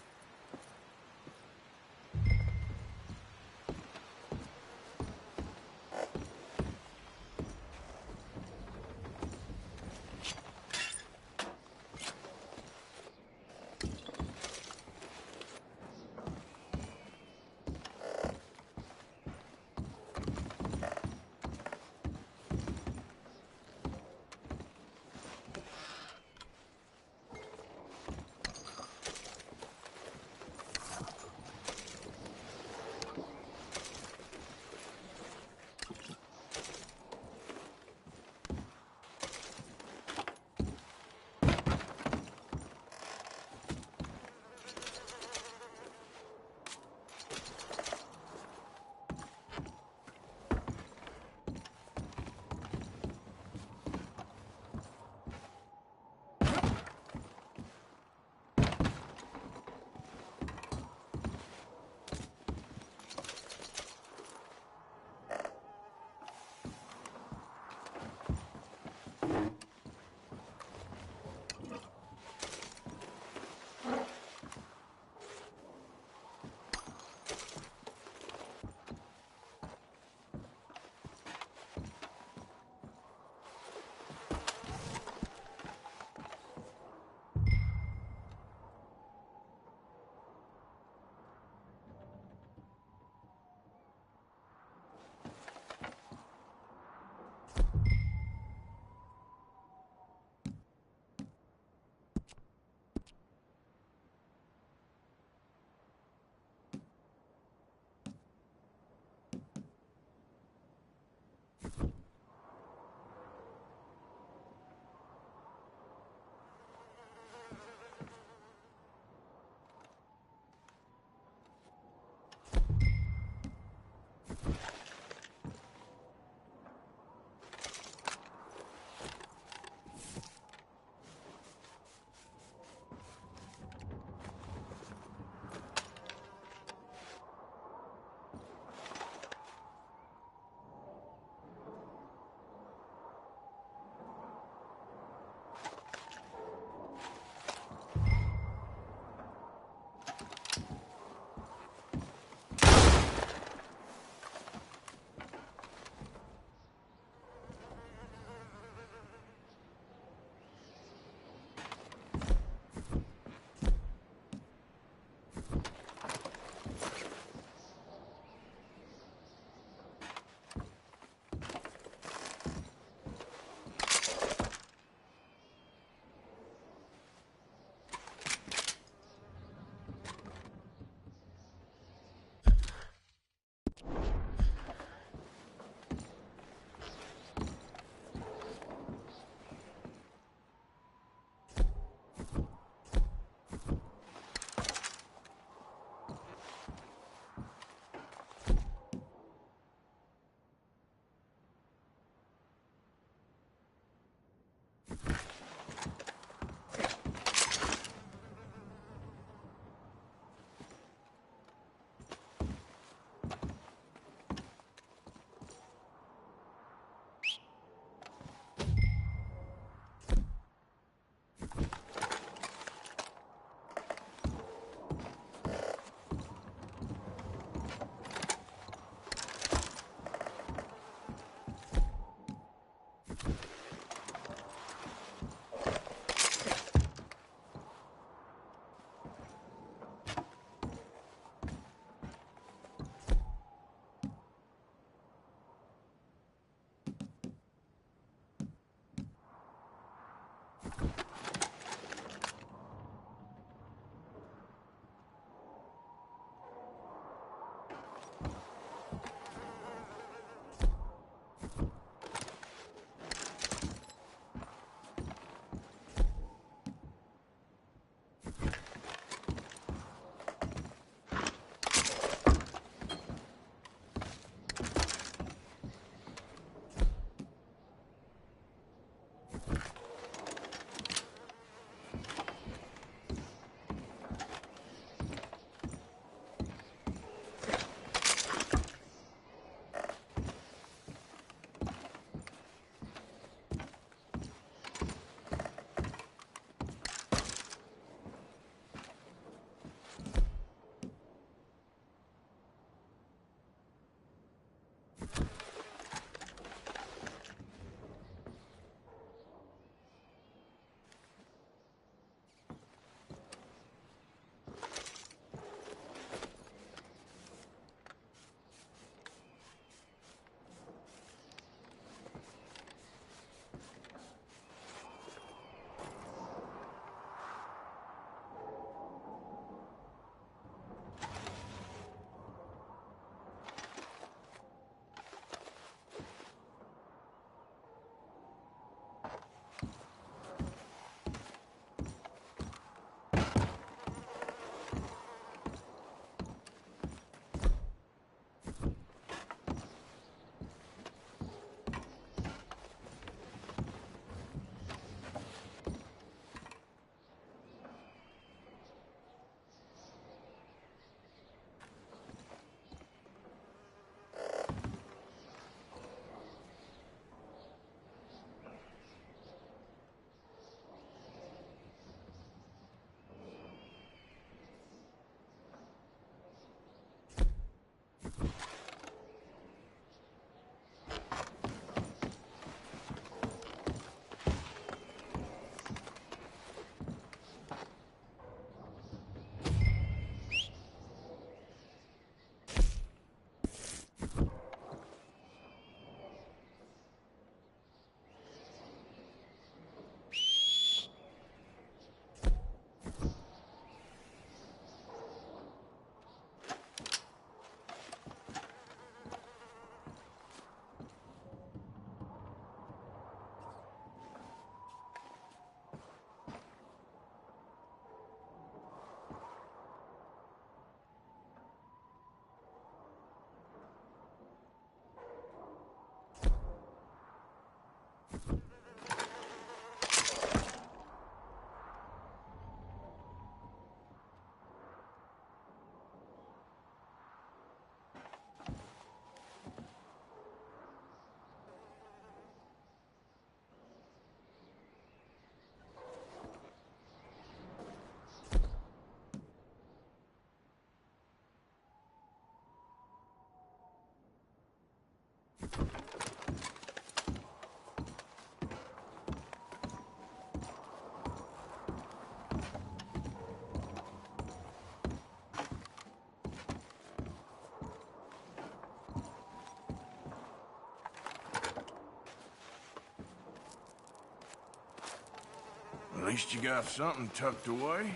Speaker 1: least you got something tucked away.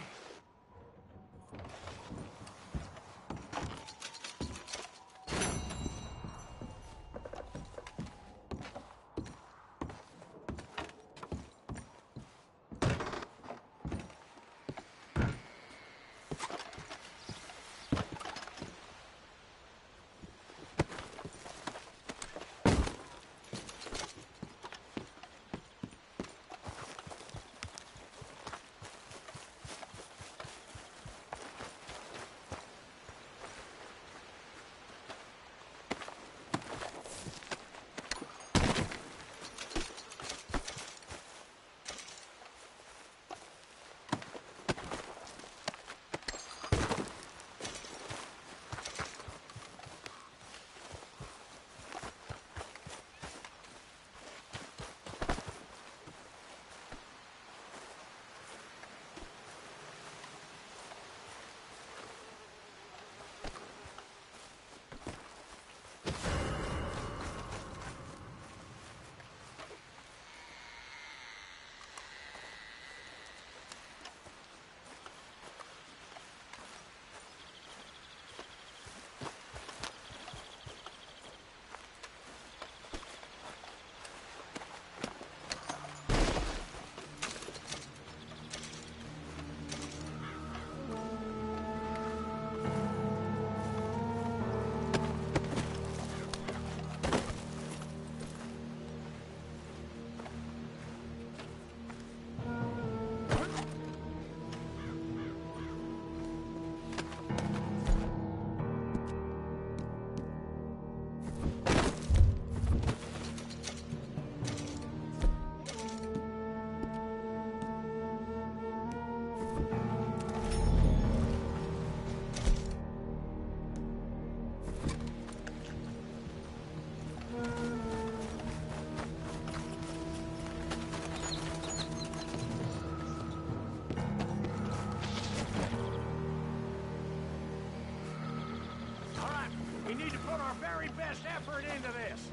Speaker 5: We need to put our very best effort into this.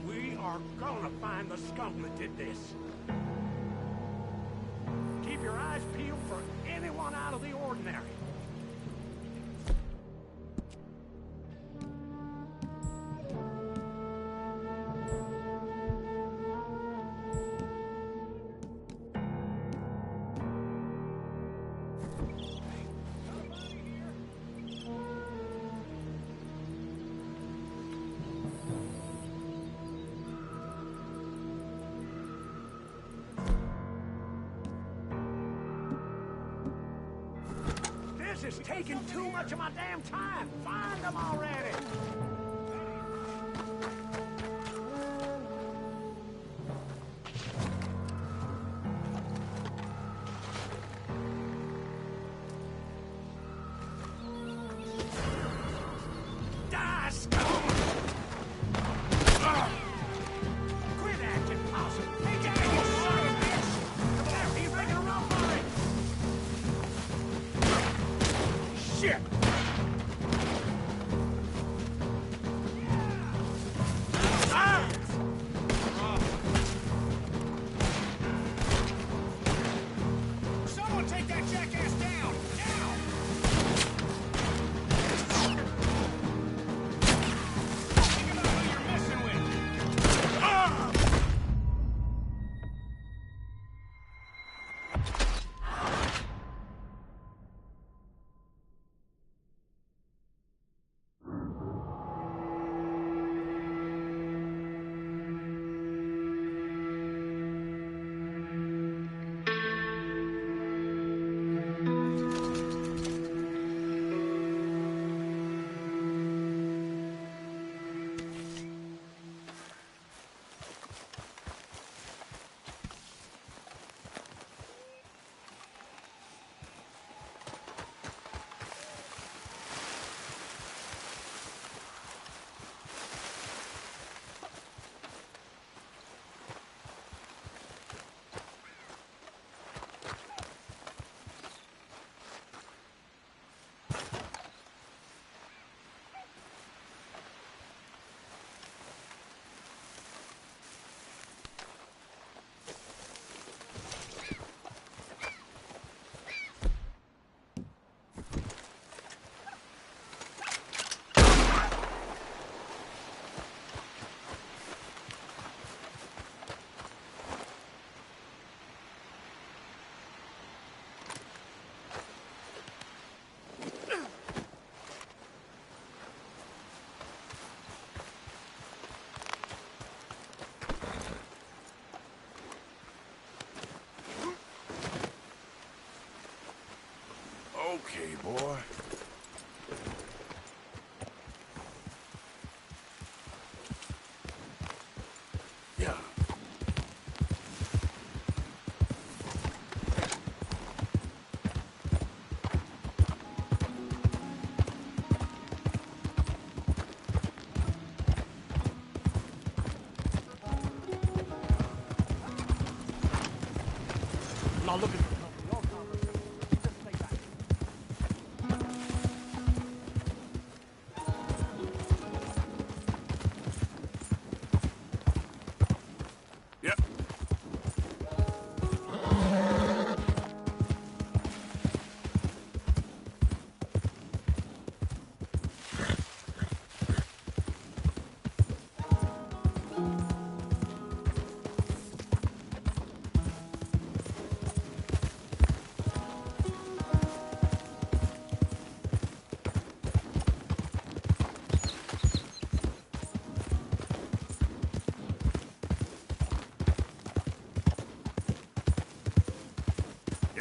Speaker 5: We are gonna find the scum that did this. Keep your eyes peeled for anyone out of the ordinary. This is taking too much of my damn time. Find them already. Die, scum! Quit acting possum. Hey, Jack, you son of a bitch! Come there, he's making a run for it! Shit!
Speaker 1: Okay, boy. Yeah.
Speaker 9: I'm not looking for company or conversation. You just stay back.
Speaker 1: Yep.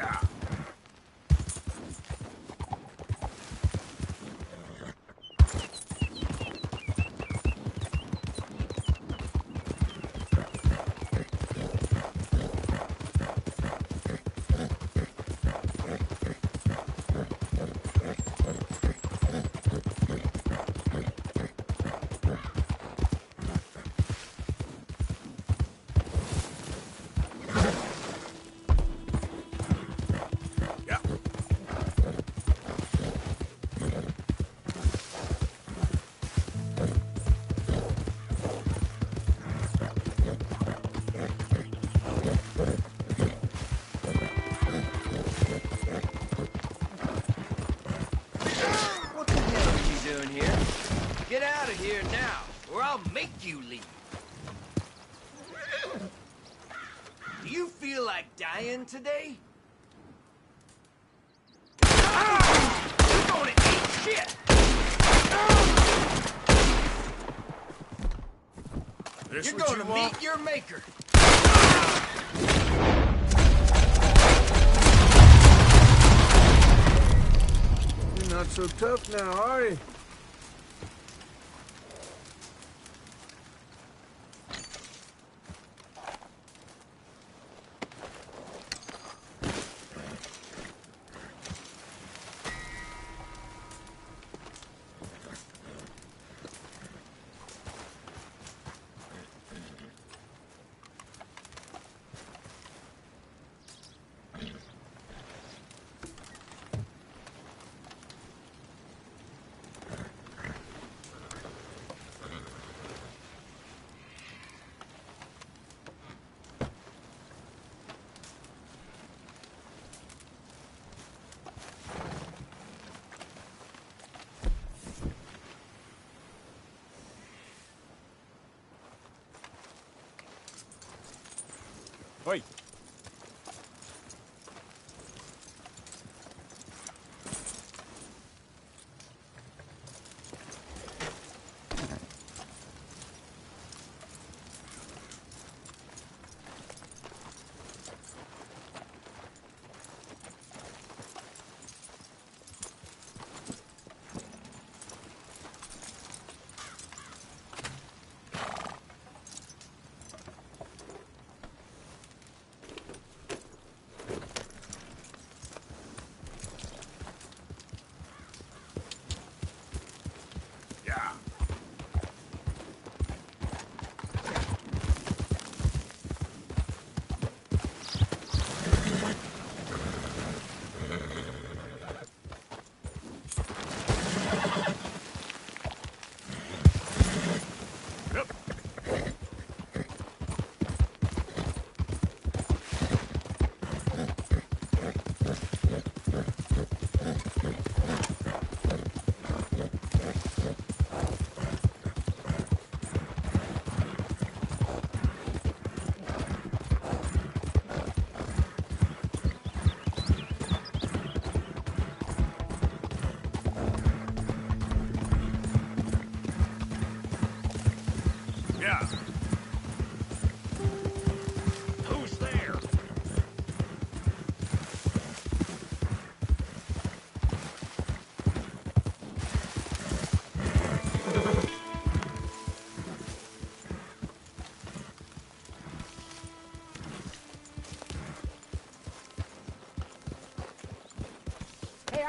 Speaker 1: Yeah.
Speaker 14: What the hell are you doing here? Get out of here now, or I'll make you leave. Do you feel like dying today? You're gonna eat shit!
Speaker 1: This
Speaker 14: You're
Speaker 1: what
Speaker 14: gonna
Speaker 1: you want?
Speaker 14: meet your maker.
Speaker 1: You're not so tough now, are you?
Speaker 9: Wait.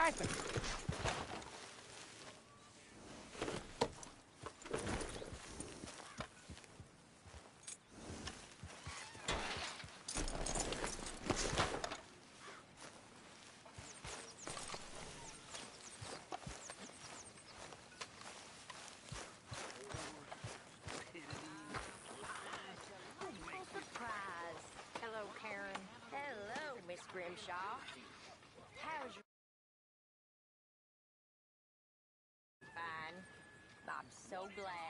Speaker 5: happened?
Speaker 15: Surprise. Hello, Karen. Hello, Miss Grimshaw. How's your... Fine. I'm so glad.